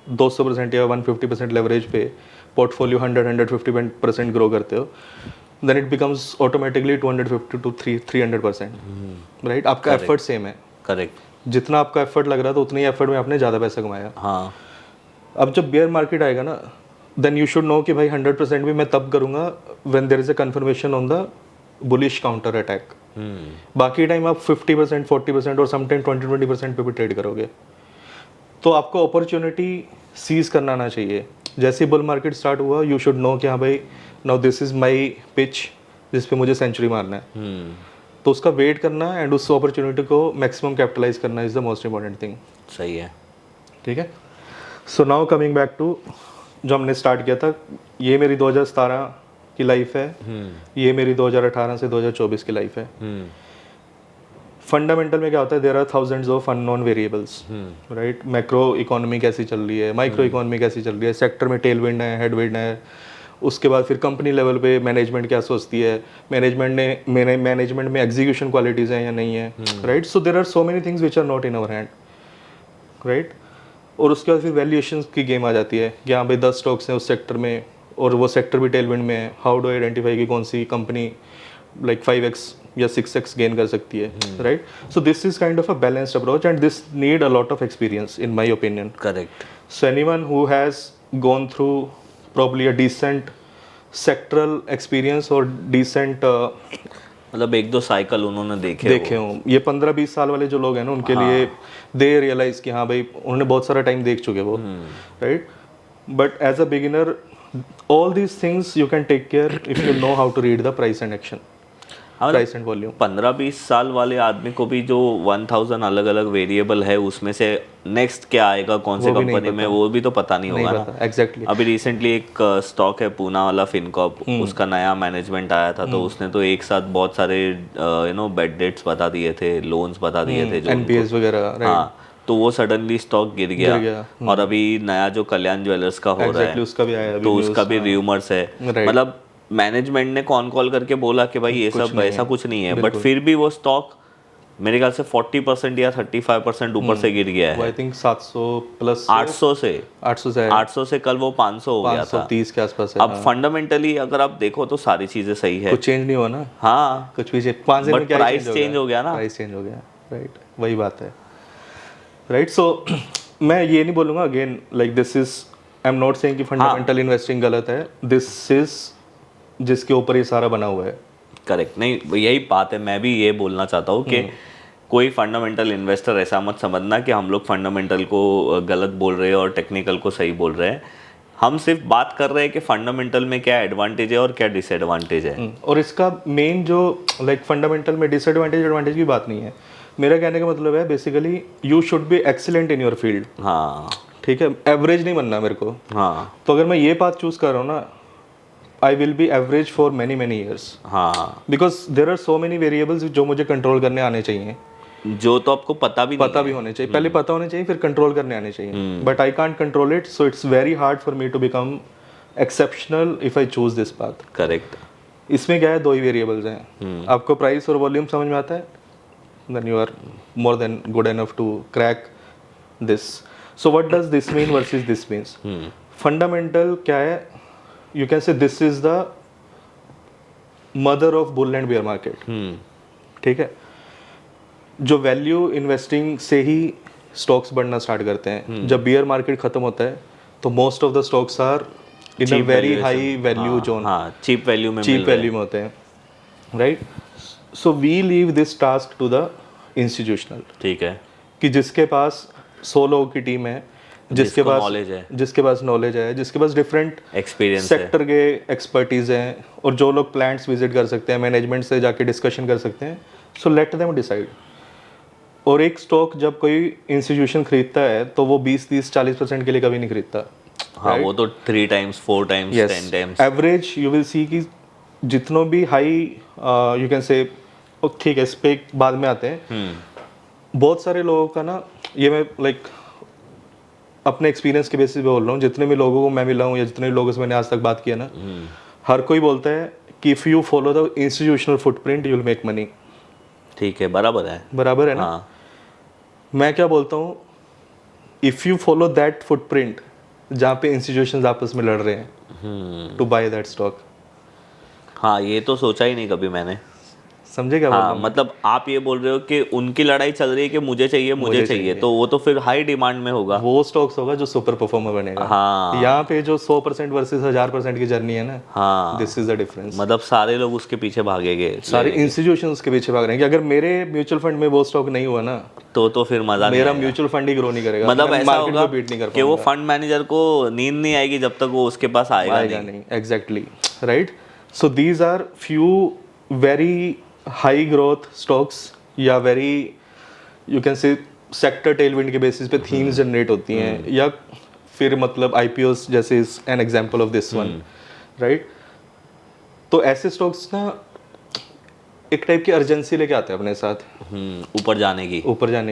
200% या 150% लेवरेज पे पोर्टफोलियो 100-150% ग्रो करते हो, then it becomes automatically 250 to 300%, right. आपका एफर्ट सेम है, करेक्ट। जितना आपका एफर्ट लग रहा था उतनी एफर्ट में आपने ज़्यादा पैसा कमाया। हाँ, अब जब बेयर मार्केट आएगा ना, देन यू शुड नो कि भाई 100% भी मैं तब करूँगा when there is a confirmation on the bullish counter attack. बाकी टाइम आप 50%, 40% और समटाइम 20% पे भी ट्रेड करोगे। तो आपको अपॉर्चुनिटी सीज करना आना चाहिए। जैसे ही बुल मार्केट स्टार्ट हुआ यू शुड नो कि हाँ भाई now this is my pitch जिस पे मुझे सेंचुरी मारना है। तो उसका वेट करना एंड उस अपॉर्चुनिटी को मैक्सिमम कैपिटलाइज करना is the most important thing, सही है। ठीक है। So now coming back to जो हमने स्टार्ट किया था, ये मेरी 2017 की लाइफ है, ये मेरी 2018 से 2024 की लाइफ है। फंडामेंटल में क्या होता है, there are thousands of unknown variables, right. Macro economy कैसी चल रही है, माइक्रो इकोनॉमी कैसी चल रही है, सेक्टर में टेल विंड है, हेड विंड है। उसके बाद फिर कंपनी लेवल पे मैनेजमेंट क्या सोचती है, मैनेजमेंट में एग्जीक्यूशन क्वालिटीज़ हैं या नहीं है, right. So there are so many things which are not in our hand, right. और उसके बाद फिर वैल्यूएशन की गेम आ जाती है कि हाँ भाई 10 स्टॉक्स हैं उस सेक्टर में और वो सेक्टर भी टेलविंड में है। हाउ डू आइडेंटिफाई कि कौन सी कंपनी लाइक 5x या 6x गेन कर सकती है, right. So this is kind of a balanced approach and this need a lot of experience in my opinion. Correct. So anyone who has gone through probably a decent sectoral experience और decent मतलब 1-2 cycle उन्होंने देखे हो, ये 15-20 साल वाले जो लोग हैं ना उनके लिए दे रियलाइज कि हाँ भाई उन्होंने बहुत सारा टाइम देख चुके वो, right. But as a beginner all these things you can take care if you know how to read the price and action, price and volume. 15-20 साल वाले आदमी को भी जो 1000 अलग अलग वेरिएबल है उसमें से नेक्स्ट क्या आएगा कौन से कंपनी में वो भी तो पता नहीं होगा ना। एग्जैक्टली। अभी रिसेंटली एक स्टॉक है पूना वाला फिनकॉर्प, उसका नया मैनेजमेंट आया था तो उसने तो एक साथ बहुत सारे बैड डेट्स बता दिए थे, लोन्स बता दिए थे जो NPAs वगैरह, हाँ, तो वो सडनली स्टॉक गिर गया। और अभी नया जो कल्याण ज्वेलर्स का हो रहा है उसका भी आया, तो उसका भी र्यूमर्स है। मतलब मैनेजमेंट ने कॉल करके बोला कि भाई ये सब ऐसा कुछ नहीं है, बट फिर भी वो स्टॉक मेरे ख्याल से 40% या 35% ऊपर से गिर गया है। आई थिंक 700 प्लस 800 से कल वो 500 हो गया था, 530 के आसपास है। अब फंडामेंटली अगर आप देखो तो सारी चीजें सही है, कुछ चेंज नहीं हुआ ना। हाँ, कुछ भी 5 दिन में क्या प्राइस चेंज हो गया ना, प्राइस चेंज हो गया, राइट, वही बात है, राइट। सो मैं ये नहीं बोलूँगा again like this is I am not saying कि फंडामेंटल इन्वेस्टिंग गलत है, दिस इज जिसके ऊपर ये सारा बना हुआ है। करेक्ट, नहीं यही बात है, मैं भी ये बोलना चाहता हूँ कि कोई फंडामेंटल इन्वेस्टर ऐसा मत समझना कि हम लोग फंडामेंटल को गलत बोल रहे हैं और टेक्निकल को सही बोल रहे हैं। हम सिर्फ बात कर रहे हैं कि फंडामेंटल में क्या एडवांटेज है और क्या डिसएडवांटेज है। और इसका मेन जो लाइक फंडामेंटल में डिसएडवांटेज एडवांटेज की बात नहीं है, मेरा कहने का मतलब है basically you should B excellent in your field. हाँ ठीक है, एवरेज नहीं बनना मेरे को। हाँ तो अगर मैं ये बात चूज कर रहा हूँ ना, I will be average for many many years, हाँ, because there are so many variables जो मुझे कंट्रोल करने आने चाहिए, जो तो आपको पता भी होने चाहिए। पहले पता होने चाहिए, फिर कंट्रोल करने आने चाहिए। But I can't control it, so it's very hard for me to become exceptional if I choose this path. Correct. इसमें क्या है, दो ही वेरिएबल्स हैं। आपको प्राइस और वॉल्यूम समझ में आता है, then you are more than good enough to crack this. So what does this mean versus this means? Fundamental क्या है, you can say this is the mother of bull and bear market. ठीक है, जो value investing से ही stocks बढ़ना start करते हैं। जब बियर मार्केट खत्म होता है तो most of the stocks are in a very high value zone, cheap value में होते हैं, right? So we leave this task to the institutional. ठीक है, कि जिसके पास 100 लोगों की टीम है, जिसके पास नॉलेज है, जिसके पास डिफरेंट एक्सपीरियंस सेक्टर के एक्सपर्टीज हैं, और जो लोग प्लांट्स विजिट कर सकते हैं, मैनेजमेंट से जाके डिस्कशन कर सकते हैं, सो लेट देम डिसाइड। और एक स्टॉक जब कोई इंस्टीट्यूशन खरीदता है तो वो 20-30-40% के लिए कभी नहीं खरीदता। हाँ, वो तो 3 times 4 times 10 times average you will सी कि जितनों भी हाई यू कैन से, ठीक है इस पे बाद में आते हैं। बहुत सारे लोगों का ना, ये मैं लाइक अपने एक्सपीरियंस के बेसिस पे बोल रहा हूँ, जितने भी लोगों को मैं मिला हूँ या जितने भी लोगों से मैंने आज तक बात किया ना, हर कोई बोलता है कि if you follow the institutional footprint you will make money. ठीक है, बराबर है ना? हाँ। मैं क्या बोलता हूँ, if you follow that footprint जहाँ पे इंस्टीट्यूशंस आपस में लड़ रहे हैं टू बाय दैट स्टॉक। हाँ, ये तो सोचा ही नहीं कभी मैंने। समझे क्या? हाँ, मतलब आप ये बोल रहे हो कि उनकी लड़ाई चल रही है कि मुझे चाहिए, तो वो तो फिर हाई डिमांड में होगा, वो स्टॉक्स होगा जो सुपर परफॉर्मर बनेगा। हाँ, यहाँ पे जो 100% वर्सेस 1000% की जर्नी है ना, हाँ, दिस इज द डिफरेंस। मतलब सारे लोग उसके पीछे भागेंगे, सारे इंस्टीट्यूशन उसके पीछे भाग रहे हैं कि अगर मेरे म्यूचुअल फंड में वो स्टॉक नहीं हुआ ना, तो फिर मजा नहीं मेरा आएगा। म्यूचुअल फंड ही ग्रो नहीं करेगा, मतलब ऐसा होगा नहीं कर कि वो फंड मैनेजर को नींद नहीं आएगी जब तक वो उसके पास आएगा नहीं। Exactly, right? So these are few very high growth stocks या very you can say sector tailwind के बेसिस पे थीम्स जनरेट होती हैं, या फिर मतलब आईपीओस जैसे is an example of this one, right? तो ऐसे स्टॉक्स ना एक टाइप की अर्जेंसी लेके आते हैं अपने साथ, ऊपर जाने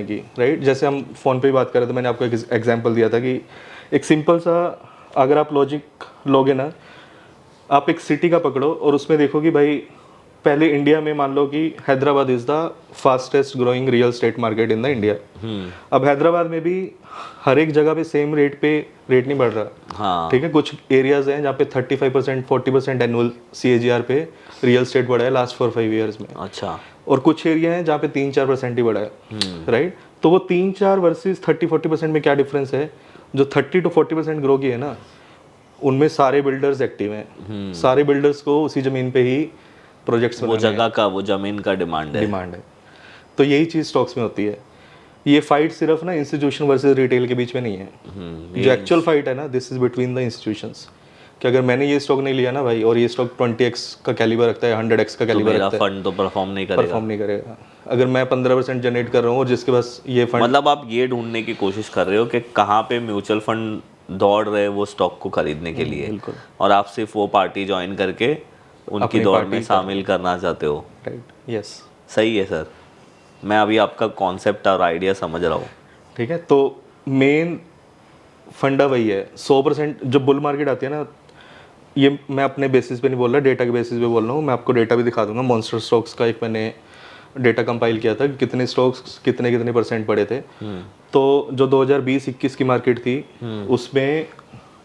की, राइट? जैसे हम फोन पे ही बात कर रहे थे, मैंने आपको एक एग्जांपल दिया था कि एक सिंपल सा अगर आप लॉजिक लोगे ना, आप एक सिटी का पकड़ो और उसमें देखो कि भाई पहले इंडिया में मान लो कि Hyderabad is the fastest growing real estate market in the India. अब हैदराबाद में भी हर एक जगह पे सेम रेट नहीं बढ़ रहा। हाँ, ठीक है, कुछ एरियाज हैं जहाँ पे 35% 40% एनुअल CAGR पे रियल स्टेट बढ़ा है लास्ट 4-5 ईयर्स में। अच्छा, और कुछ एरिया हैं जहाँ पे 3-4% ही बढ़ा है, राइट? तो वो 3-4 वर्सेस 30-40% में क्या डिफरेंस है? जो 30-40% ग्रो की है ना, उनमें सारे बिल्डर्स एक्टिव हैं। सारे बिल्डर्स को उसी जमीन पे ही प्रोजेक्ट्स वो जगह का, वो जमीन का डिमांड है। तो यही चीज़ स्टॉक्स में होती है। ये फाइट सिर्फ ना इंस्टीट्यूशन वर्सेस रिटेल के बीच में नहीं है। जो एक्चुअल फाइट है ना, this is between the institutions, कि अगर मैंने ये स्टॉक नहीं लिया ना भाई, और ये स्टॉक 20x का कैलिबर रखता है, 100x का कैलिबर रखता है, मेरा फंड तो परफॉर्म नहीं करेगा। अगर मैं 15% जनरेट कर रहा हूँ और जिसके पास ये फंड, मतलब आप ये ढूंढने की कोशिश कर रहे हो कि कहाँ पे म्यूचुअल फंड दौड़ रहे वो स्टॉक को खरीदने के लिए, और आप सिर्फ वो पार्टी ज्वाइन करके उनकी दौड़ में शामिल करना चाहते हो, राइट? यस, सही है सर, मैं अभी आपका कॉन्सेप्ट और आइडिया समझ रहा हूँ। ठीक है, तो मेन फंडा वही है। 100% जब बुल मार्केट आती है ना, ये मैं अपने बेसिस पे नहीं बोल रहा, डेटा के बेसिस पे बोल रहा हूँ। मैं आपको डेटा भी दिखा दूंगा। मॉन्स्टर स्टॉक्स का एक मैंने डेटा कंपाइल किया था कि कितने स्टॉक्स कितने परसेंट पड़े थे। तो जो 2020-21 की मार्केट थी, उसमें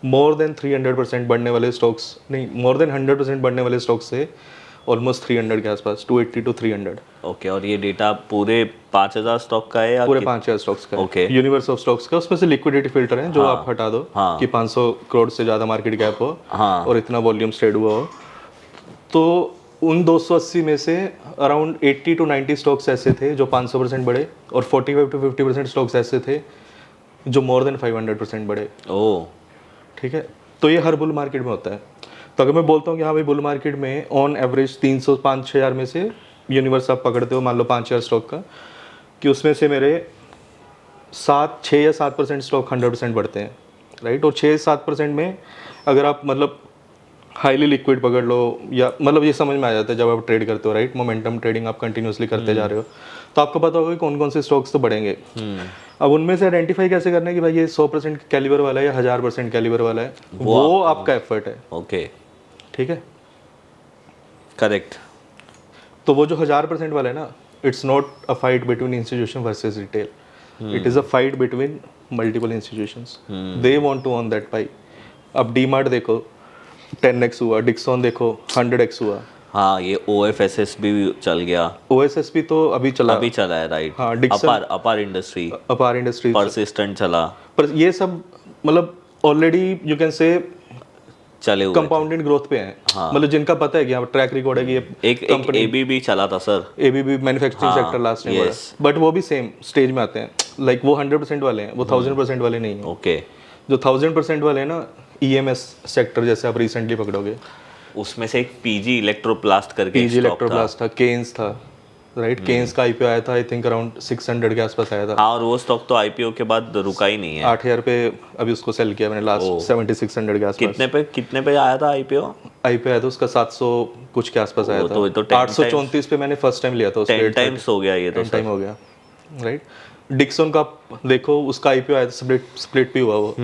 मोर देन 300% बढ़ने वाले स्टॉक्स नहीं, मोर देन 100% बढ़ने वाले स्टॉक्स थे, ऑलमोस्ट 300 के आसपास, 280 to 300। ओके, और ये डेटा पूरे 5,000 स्टॉक का है या पूरे 5,000 स्टॉक्स का ओके। यूनिवर्स ऑफ स्टॉक्स का। उसमें से लिक्विडिटी फिल्टर है जो आप हटा दो हाँ। कि 500 करोड़ से ज़्यादा मार्केट गैप हो हाँ। और इतना वॉल्यूम ट्रेड हुआ हो। तो उन 280 में से अराउंड 80 to 90 स्टॉक्स ऐसे थे जो 500% बढ़े, और 45 to 50% स्टॉक्स ऐसे थे जो मोर देन 500% बढ़े। ओ, ठीक है, तो ये हर बुल मार्केट में होता है। तो अगर मैं बोलता हूँ कि हाँ भाई बुल मार्केट में ऑन एवरेज 305-6 हज़ार में से यूनिवर्स आप पकड़ते हो, मान लो 5,000 स्टॉक का, कि उसमें से मेरे 6 या 7% स्टॉक 100% बढ़ते हैं, राइट। और 6-7% में अगर आप मतलब हाईली लिक्विड पकड़ लो, या मतलब ये समझ में आ जाता है जब आप ट्रेड करते हो, राइट। मोमेंटम ट्रेडिंग आप कंटिन्यूसली करते जा रहे हो, तो आपको पता होगा कि कौन कौन से स्टॉक्स तो बढ़ेंगे। अब उनमें से आइडेंटिफाई कैसे करना है कि भाई ये 100% कैलिबर वाला है या 1000% कैलिबर वाला है, वो आपका एफर्ट है। ओके, ठीक है, करेक्ट। तो वो जो 1000% वाला है ना, it's not a fight between institution versus retail, it is a fight between multiple institutions. They want to own that pie. अब डीमार्ट देखो 10x हुआ, डिक्सॉन देखो 100x हुआ। हाँ, ये OFSS भी चल गया, OSSP तो अभी चला है, राइट। हाँ, डिक्सन अपार इंडस्ट्री, अपार इंडस्ट्रीज, परसिस्टेंट चला, पर ये सब मतलब ऑलरेडी यू कैन से चले हुए कंपाउंडेड ग्रोथ पे हैं। मतलब जिनका पता है कि यहाँ ट्रैक रिकॉर्ड है कि ये एक ABB चला था sir, ABB manufacturing sector last time बढ़ा, बट वो भी सेम स्टेज में आते हैं। लाइक वो 100% वाले हैं, वो 1000% वाले नहीं है। ओके। जो 1000% वाले हैं ना, EMS सेक्टर जैसे आप रिसेंटली पकड़ोगे, उसमें से एक PG इलेक्ट्रोप्लास्ट करके PG इलेक्ट्रोप्लास्ट था, केन्स था, राइट। केन्स का IPO आया था आई थिंक अराउंड 600 के आसपास आया था। हाँ, और वो स्टॉक तो IPO के बाद रुका ही नहीं है। 8,000 पे अभी उसको सेल किया मैंने लास्ट, 7600 के आसपास। कितने पे आया था IPO? IPO आया था उसका 700 कुछ के आसपास आया था। तो 834 पे मैंने फर्स्ट टाइम लिया था, 10 टाइम्स हो गया ये तो, 10 टाइम हो गया, राइट। डिक्सन का देखो, उसका IPO आया था, स्प्लिट भी हुआ वो।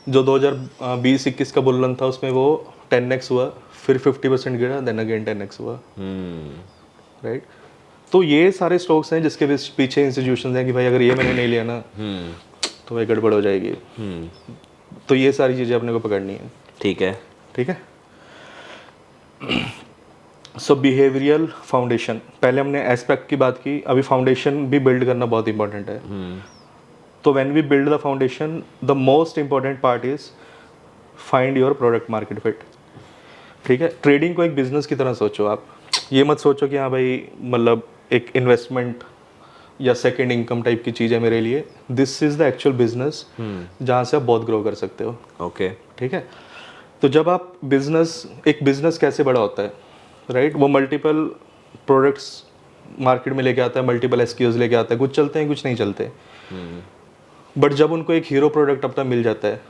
जो 2020-21 का बुल रन था उसमें वो 10x हुआ, फिर 50% गिरा, देन अगेन 10x हुआ, राइट। तो ये सारे स्टॉक्स हैं जिसके पीछे इंस्टीट्यूशंस हैं कि भाई अगर ये मैंने नहीं लिया ना तो भाई गड़बड़ हो जाएगी। तो ये सारी चीज़ें अपने को पकड़नी है। ठीक है, ठीक है। सो बिहेवियरल फाउंडेशन, पहले हमने एस्पेक्ट की बात की, अभी फाउंडेशन भी बिल्ड करना बहुत इंपॉर्टेंट है। तो when we build the foundation, the most important part is find your product market fit. ठीक है, ट्रेडिंग को एक बिजनेस की तरह सोचो आप। ये मत सोचो कि हाँ भाई मतलब एक इन्वेस्टमेंट या सेकेंड इनकम टाइप की चीज़ है मेरे लिए। This is the actual business जहाँ से आप बहुत ग्रो कर सकते हो। ओके, ठीक है। तो जब आप एक बिजनेस कैसे बड़ा होता है, राइट, वो मल्टीपल प्रोडक्ट्स मार्केट में लेके आता है, मल्टीपल SKUs लेके आता है, कुछ चलते हैं कुछ नहीं चलते। बट जब उनको एक हीरो प्रोडक्ट अपना मिल जाता है,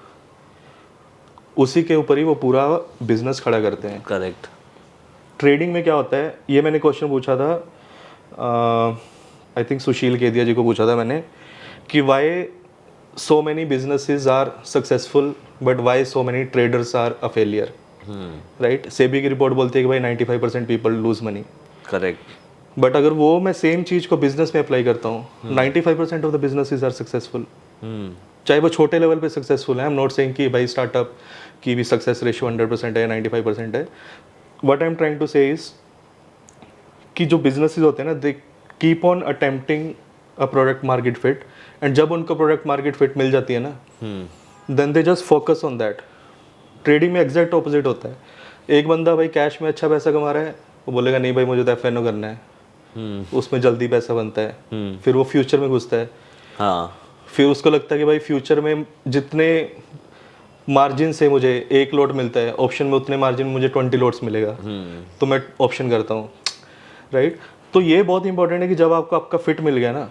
उसी के ऊपर ही वो पूरा बिजनेस खड़ा करते हैं। करेक्ट। ट्रेडिंग में क्या होता है, ये मैंने क्वेश्चन पूछा था, आई थिंक सुशील केदिया जी को पूछा था मैंने, कि why so many businesses are successful but why so many traders are a failure, right. SEBI की रिपोर्ट बोलती है कि भाई 95% people lose money. Correct. But अगर वो मैं सेम चीज़ को बिजनेस में अप्लाई करता हूँ, 95% of the businesses are successful, चाहे वो छोटे लेवल पे सक्सेसफुल है। आई एम नॉट सेइंग कि भाई स्टार्टअप की भी सक्सेस रेशियो 100% है, 95% है। What I am trying to say is कि जो बिजनेसेस होते हैं ना, they keep on attempting a product market fit, and जब उनको प्रोडक्ट मार्केट फिट मिल जाती है ना, then they just focus on that. Trading में एग्जैक्ट ऑपोजिट होता है। एक बंदा भाई कैश में अच्छा पैसा कमा रहा है, वो बोलेगा नहीं भाई मुझे तो FNO करना है, उसमें जल्दी पैसा बनता है, फिर वो फ्यूचर में घुसता है। हाँ, फिर उसको लगता है कि भाई फ्यूचर में जितने मार्जिन से मुझे 1 लॉट मिलता है, ऑप्शन में उतने मार्जिन में मुझे 20 लॉट्स मिलेगा, तो मैं ऑप्शन करता हूँ, राइट। तो ये बहुत इंपॉर्टेंट है कि जब आपको आपका फिट मिल गया ना,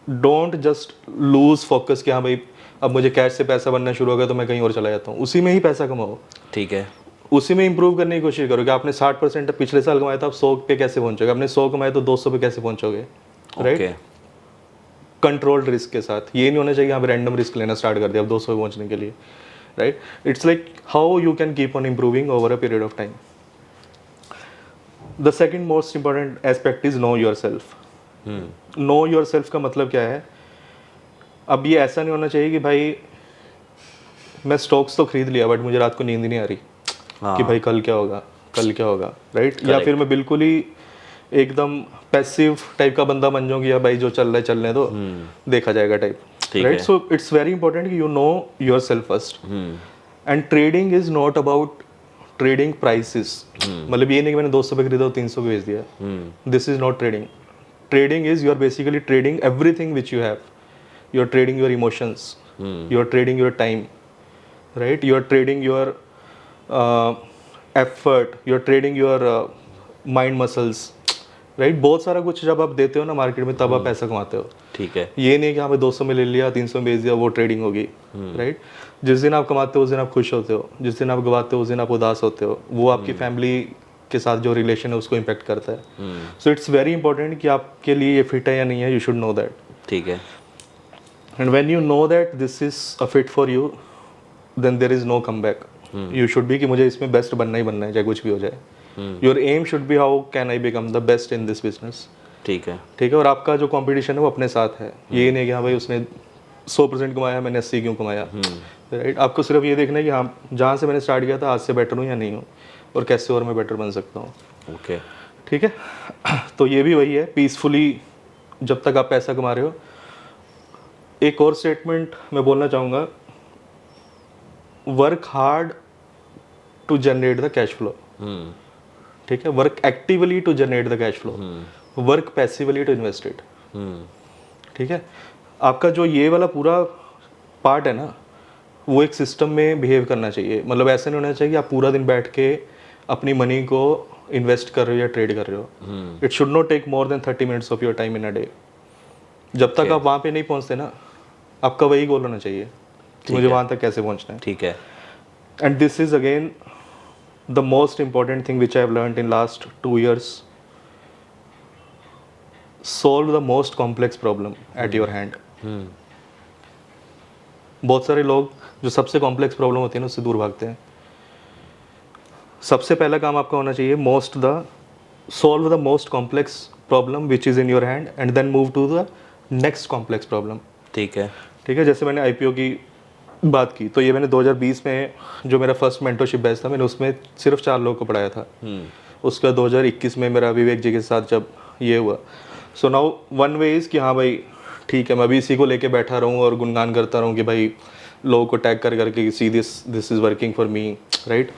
डोंट जस्ट लूज फोकस कि हाँ भाई अब मुझे कैश से पैसा बनना शुरू हो गया तो मैं कहीं और चला जाता हूँ। उसी में ही पैसा कमाओ, ठीक है। उसी में इंप्रूव करने की कोशिश करो कि आपने 60% पिछले साल कमाया था, आप 100 पे कैसे पहुंचोगे, आपने 100 कमाया तो 200 पे कैसे पहुंचोगे, राइट। कंट्रोल्ड रिस्क के साथ। ये नहीं होना चाहिए आप रैंडम रिस्क लेना स्टार्ट कर दिया अब 200 पे पहुंचने के लिए, right. It's like how you can keep on improving over a period of time. The second most important aspect is know your self. Know your self का मतलब क्या है, अब ये ऐसा नहीं होना चाहिए कि भाई मैं स्टॉक्स तो खरीद लिया बट मुझे रात को नींद नहीं आ रही कि भाई कल क्या होगा, कल क्या होगा, राइट? या फिर मैं बिल्कुल ही एकदम पैसिव टाइप का बंदा बन जाऊंगी, या भाई जो चल रहा है चलने दो, देखा जाएगा type, right? So it's very important कि you know yourself first. And trading is not about trading prices. मतलब ये नहीं कि मैंने 200 पे खरीदा और 300 पे बेच दिया. This is not trading. Trading is you are basically trading everything which you have. You are trading your emotions. You are trading your time, right? You are trading your effort. You are trading your mind muscles, right? बहुत सारा कुछ जब आप देते हो ना market में, तब आप पैसा कमाते हो. ठीक है. ये नहीं कि हाँ भाई 200 में ले लिया, 300 में बेच दिया, वो ट्रेडिंग होगी, राइट? जिस दिन आप कमाते हो उस दिन आप खुश होते हो, जिस दिन आप गवाते हो उस दिन आप उदास होते हो. वो आपकी फैमिली के साथ जो रिलेशन है उसको इम्पैक्ट करता है. सो इट्स वेरी इंपॉर्टेंट कि आपके लिए ये फिट है या नहीं है. You should know that. ठीक है. And when you know that this is a fit for you, then there is no come back. You should be कि मुझे इसमें बेस्ट बनना ही बनना है, चाहे कुछ भी हो जाए. Your aim should be how can I become the best in this business. ठीक है. ठीक है. और आपका जो कंपटीशन है वो अपने साथ है. ये नहीं कि हाँ भाई उसने 100% कमाया, मैंने 80 क्यों कमाया, राइट? आपको सिर्फ ये देखना है कि हाँ जहाँ से मैंने स्टार्ट किया था आज से बेटर हूँ या नहीं हूँ, और कैसे और मैं बेटर बन सकता हूँ. ओके. ठीक है. तो ये भी वही है, पीसफुली जब तक आप पैसा कमा रहे हो. एक और स्टेटमेंट मैं बोलना चाहूँगा, work hard to generate the cash flow. ठीक है. Work actively to generate the cash flow, work passively to invest it. ठीक है. आपका जो ये वाला पूरा पार्ट है ना, वो एक सिस्टम में बिहेव करना चाहिए. मतलब ऐसा नहीं होना चाहिए कि आप पूरा दिन बैठ के अपनी मनी को इन्वेस्ट कर रहे हो या ट्रेड कर रहे हो. It should not take more than 30 minutes of your time in a day. जब तक आप वहाँ पे नहीं पहुँचते ना, आपका वही गोल होना चाहिए कि मुझे वहाँ तक कैसे पहुँचना है. ठीक है. And this is again the most important thing which I have learned in last 2 years. Solve the most complex problem at your hand. बहुत सारे लोग जो सबसे कॉम्प्लेक्स प्रॉब्लम होती है ना उससे दूर भागते हैं. सबसे पहला काम आपका होना चाहिए solve the most complex problem which is in your hand, and then move to the next complex problem. ठीक है. ठीक है. जैसे मैंने IPO की बात की, तो ये मैंने 2020 में जो मेरा फर्स्ट मेंटरशिप बैच था, मैंने उसमें सिर्फ 4 लोगों को पढ़ाया था. उसके बाद 2021 में मेरा विवेक जी के साथ जब ये हुआ. So now one way is कि हाँ भाई ठीक है, मैं अभी इसी को लेके बैठा रहूँ और गुणगान करता रहूँ कि भाई लोगों को टैग कर करके see this is working for me, right?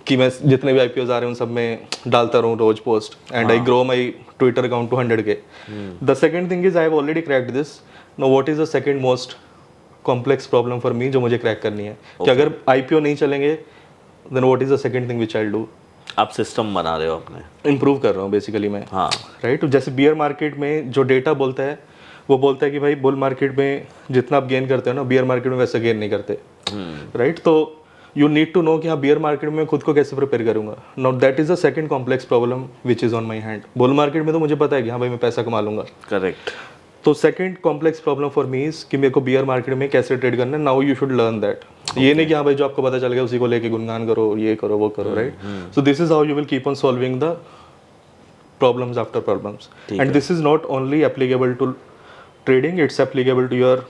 कि मैं जितने भी IPOs आ रहे हैं उन सब में डालता रहूँ रोज post, and I grow my Twitter account to 100K. The second thing is I have already cracked this. No what is the second most complex problem for me जो मुझे क्रैक करनी है. कि अगर IPO नहीं चलेंगे, then what is the second thing which I will do. आप system बना रहे हो अपने, इम्प्रूव कर रहा हूँ बेसिकली मैं. हाँ. राइट. जैसे बियर मार्केट में जो डेटा बोलता है वो बोलता है कि भाई बुल मार्केट में जितना आप गेन करते हो ना, बियर मार्केट में वैसे गेन नहीं करते, राइट? तो यू नीड टू नो कि हाँ बियर मार्केट में खुद को कैसे प्रिपेयर करूंगा. Now that is the second complex problem which is on my hand. Bull market में तो मुझे पता है कि हाँ भाई मैं पैसा कमा लूंगा. करेक्ट. तो second complex problem for me is कि मेरे को बियर मार्केट में कैसे ट्रेड करना है. Now you should learn that. ये नहीं कि हाँ भाई जो आपको पता चल गया उसी को लेके गुणगान करो, ये करो, वो करो, right? So this is how you will keep on solving the problems after problems. And this is not only applicable to trading, it's applicable to your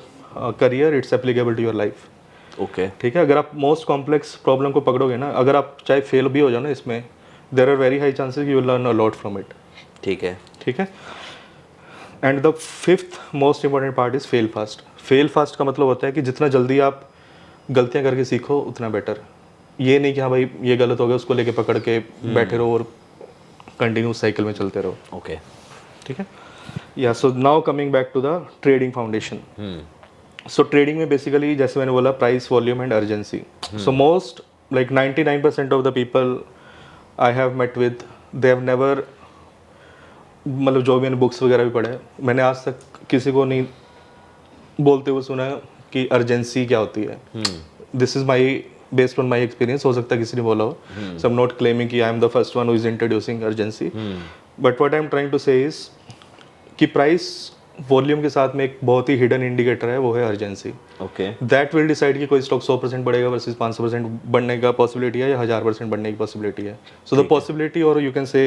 career, it's applicable to your life. Okay. ठीक है. अगर आप most complex problem को पकड़ोगे ना, अगर आप चाहे fail भी हो जाओ ना इसमें, there are very high chances you will learn a lot from it. ठीक है. ठीक है. And the fifth most important part is fail fast. Fail fast का मतलब होता है कि जितना जल्दी आप गलतियां करके सीखो उतना बेटर. ये नहीं कि हाँ भाई ये गलत हो गया उसको लेके पकड़ के बैठे रहो और कंटिन्यू साइकिल में चलते रहो. ओके. ठीक है. या so now coming back to the trading foundation. So trading में बेसिकली जैसे मैंने बोला price, volume and urgency. So most like 99% of the people I have met with, they have never, मतलब जो भी मैंने बुक्स वगैरह भी पढ़े, मैंने आज तक किसी को नहीं बोलते हुए सुना कि अर्जेंसी क्या होती है. This is my based on my experience. हो सकता है किसी ने बोला हो. So I am not claiming कि I am the first one who is introducing urgency, but what I am trying to say is कि प्राइस वॉल्यूम के साथ में एक बहुत ही हिडन इंडिकेटर है, वो है urgency. Okay. That will decide कि कोई स्टॉक 100% बढ़ेगा वर्सेस 500% बढ़ने का पॉसिबिलिटी है या 1000% बढ़ने की पॉसिबिलिटी है. सो द पॉसिबिलिटी, और यू कैन से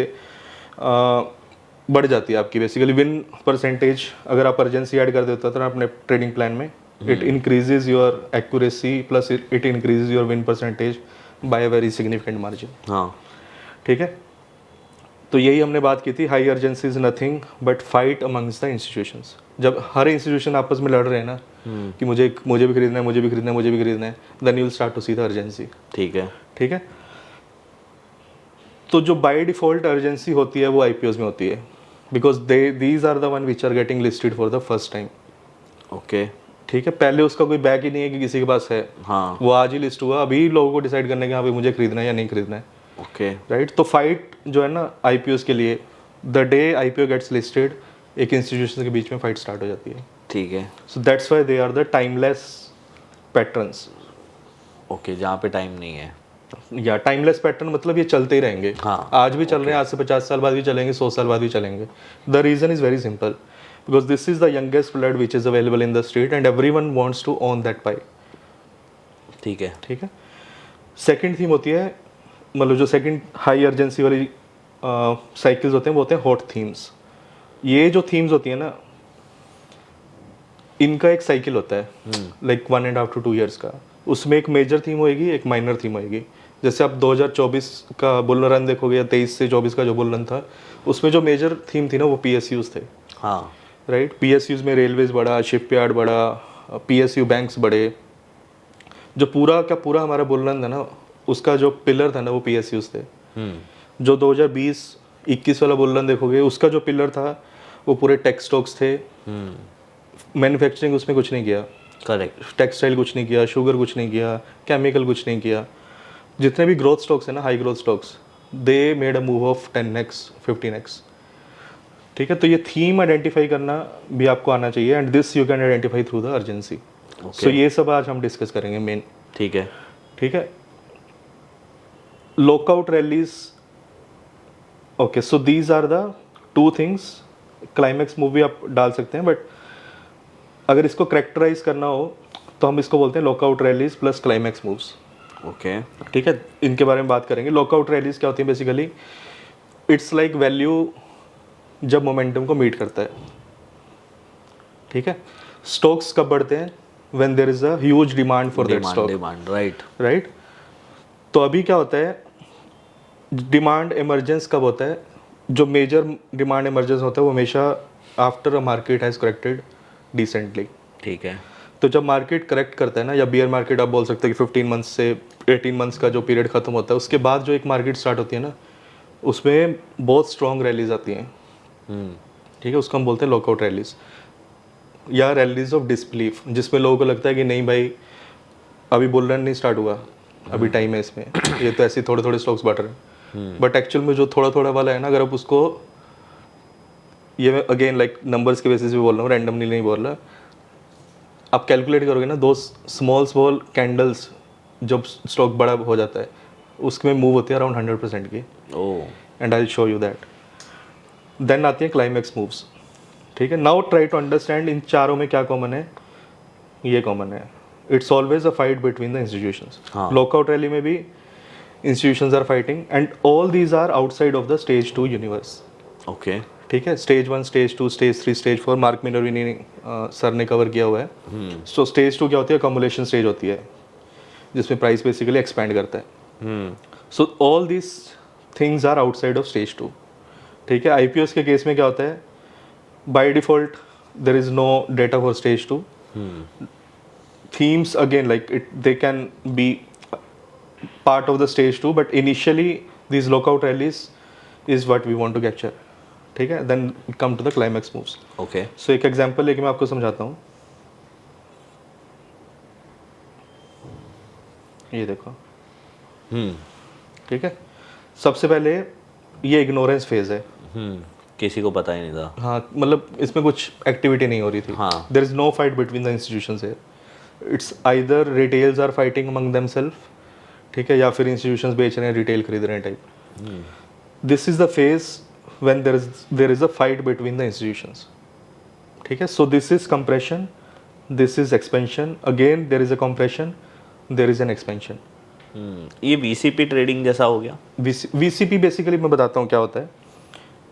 बढ़ जाती है आपकी बेसिकली विन परसेंटेज. अगर आप अर्जेंसी ऐड कर देते हो तो अपने ट्रेडिंग प्लान में, it increases your accuracy plus it increases your win percentage by a very significant margin. हाँ. ठीक है, तो यही हमने बात की थी, high urgency is nothing but fight amongst the institutions. जब हर इंस्टीट्यूशन आपस में लड़ रहे हैं ना कि मुझे भी खरीदना है, मुझे भी खरीदना है, मुझे भी खरीदना है, then you will start to see the urgency. ठीक है। ठीक है, तो जो बाय डिफॉल्ट अर्जेंसी होती है वो आईपीओज में होती है, because these are the one which are getting listed for the first time. Okay. ठीक है, पहले उसका कोई बैक ही नहीं है कि किसी के पास है, हाँ। वो आज ही लिस्ट हुआ, अभी लोगों को डिसाइड करने के हाँ भाई मुझे खरीदना है या नहीं खरीदना है। ओके। राइट, तो फाइट जो है ना आईपीओज के लिए, the day IPO gets listed एक इंस्टीट्यूशन के बीच में फाइट स्टार्ट हो जाती है। ठीक है। So that's why they are the timeless patterns. Okay, जहाँ पे टाइम नहीं है। या टाइमलेस पैटर्न मतलब ये चलते ही रहेंगे। हाँ, आज भी चल रहे हैं, आज से 50 साल बाद भी चलेंगे, 100 साल बाद भी चलेंगे। The reason is very simple, because this is the youngest blood which is available in the street and everyone wants to own that pie. ठीक है। ठीक है, सेकंड थीम होती है, मतलब जो सेकंड हाई अर्जेंसी वाली साइकिल्स होते हैं वो होते हैं हॉट थीम्स। ये जो थीम्स होती है ना, इनका एक साइकिल होता है लाइक 1.5 to 2 years का। उसमें एक मेजर थीम होएगी, एक माइनर थीम होएगी। जैसे आप 2024 का बुल रन देखोगे या 23 से 24 का जो बुल रन था, उसमें जो मेजर थीम थी ना वो पीएसयूज थे। हाँ। राइट, पीएसयूज में रेलवेज बढ़ा, शिपयार्ड बढ़ा, पीएसयू बैंक्स बढ़े। जो पूरा का पूरा हमारा बुल रन था ना, उसका जो पिलर था ना वो पीएसयूज थे। जो 2020-21 वाला बुल रन देखोगे, उसका जो पिलर था वो पूरे टेक स्टॉक्स थे। मैन्युफैक्चरिंग उसमें कुछ नहीं किया, करेक्ट। टेक्सटाइल कुछ नहीं किया, शुगर कुछ नहीं किया, केमिकल कुछ नहीं किया। जितने भी ग्रोथ स्टॉक्स है ना, high growth stocks, they made a move of 10x 15x। ठीक है, तो ये थीम आइडेंटिफाई करना भी आपको आना चाहिए, and this you can identify through the urgency. So ये सब आज हम डिस्कस करेंगे मेन। ठीक है। ठीक है, lockout rallies. Okay, so these are the two things. Climax move भी आप डाल सकते हैं, बट अगर इसको करेक्टराइज करना हो तो हम इसको बोलते हैं lockout rallies plus climax moves. Okay. ठीक है, इनके बारे में बात करेंगे। लॉकआउट रैलीज क्या होती है बेसिकली, इट्स लाइक वैल्यू जब मोमेंटम को मीट करता है। ठीक है, स्टॉक्स कब बढ़ते हैं, when there is a huge demand for that stock. Demand, right. Right, तो अभी क्या होता है, डिमांड इमरजेंस कब होता है, जो मेजर डिमांड इमरजेंस होता है वो हमेशा after a market has corrected decently. ठीक है। तो जब मार्केट करेक्ट करता है ना, या बियर मार्केट आप बोल सकते हैं कि 15 मंथ्स से 18 मंथ्स का जो पीरियड खत्म होता है, उसके बाद जो एक मार्केट स्टार्ट होती है ना, उसमें बहुत स्ट्रॉन्ग रैलीज आती हैं। ठीक है, उसको हम बोलते हैं लॉकआउट रैलीज या रैलीज ऑफ डिसबिलीफ, जिसमें लोगों को लगता है कि नहीं भाई अभी बुल रन नहीं स्टार्ट हुआ, अभी टाइम है इसमें, ये तो ऐसे थोड़े थोड़े स्टॉक्स बढ़ रहे हैं। बट एक्चुअल में जो थोड़ा थोड़ा वाला है ना, अगर आप उसको, ये मैं अगेन लाइक नंबर्स के बेसिस पे बोल रहा हूँ, रैंडमली नहीं बोल रहा, आप कैलकुलेट करोगे ना, दो स्मॉल कैंडल्स जब स्टॉक बड़ा हो जाता है, उसमें मूव होती है अराउंड 100% की। Oh. And I will show you that. Then आती है क्लाइमैक्स मूव्स। ठीक है, नाउ ट्राई टू अंडरस्टैंड इन चारों में क्या कॉमन है। ये कॉमन है, it's always a fight between the institutions. Lockout rally में भी institutions are fighting and all these are outside of the stage 2 universe. Okay. ठीक है, stage 1, stage 2, stage 3, stage 4 Mark Minervini sir ने cover किया हुआ है। सो stage 2 क्या होती है, अकोमुलेशन स्टेज होती है, जिसमें प्राइस बेसिकली एक्सपैंड करता है। So all this things are outside of stage 2। ठीक है, आईपीओस के केस में क्या होता है, by default there is no data for stage 2। themes again, like they can be part of the stage 2, but initially these lockout rallies is what we want to capture. ठीक है, then we come to the climax moves. Okay. So एक example लेके मैं आपको समझाता हूँ। ये देखो। ठीक है, सबसे पहले ये इग्नोरेंस फेज है। किसी को पता ही नहीं था। हाँ, मतलब इसमें कुछ एक्टिविटी नहीं हो रही थी। हाँ। There is no fight between the institutions here. It's either retails are fighting among themself, ठीक है, या फिर इंस्टीट्यूशंस बेच रहे हैं, रिटेल खरीद रहे हैं type. This is the phase when there is a fight between the institutions. ठीक है, so this is compression, this is expansion, again there is a compression, there is an expansion. ये VCP trading जैसा हो गया। VCP basically मैं बताता हूँ क्या होता है।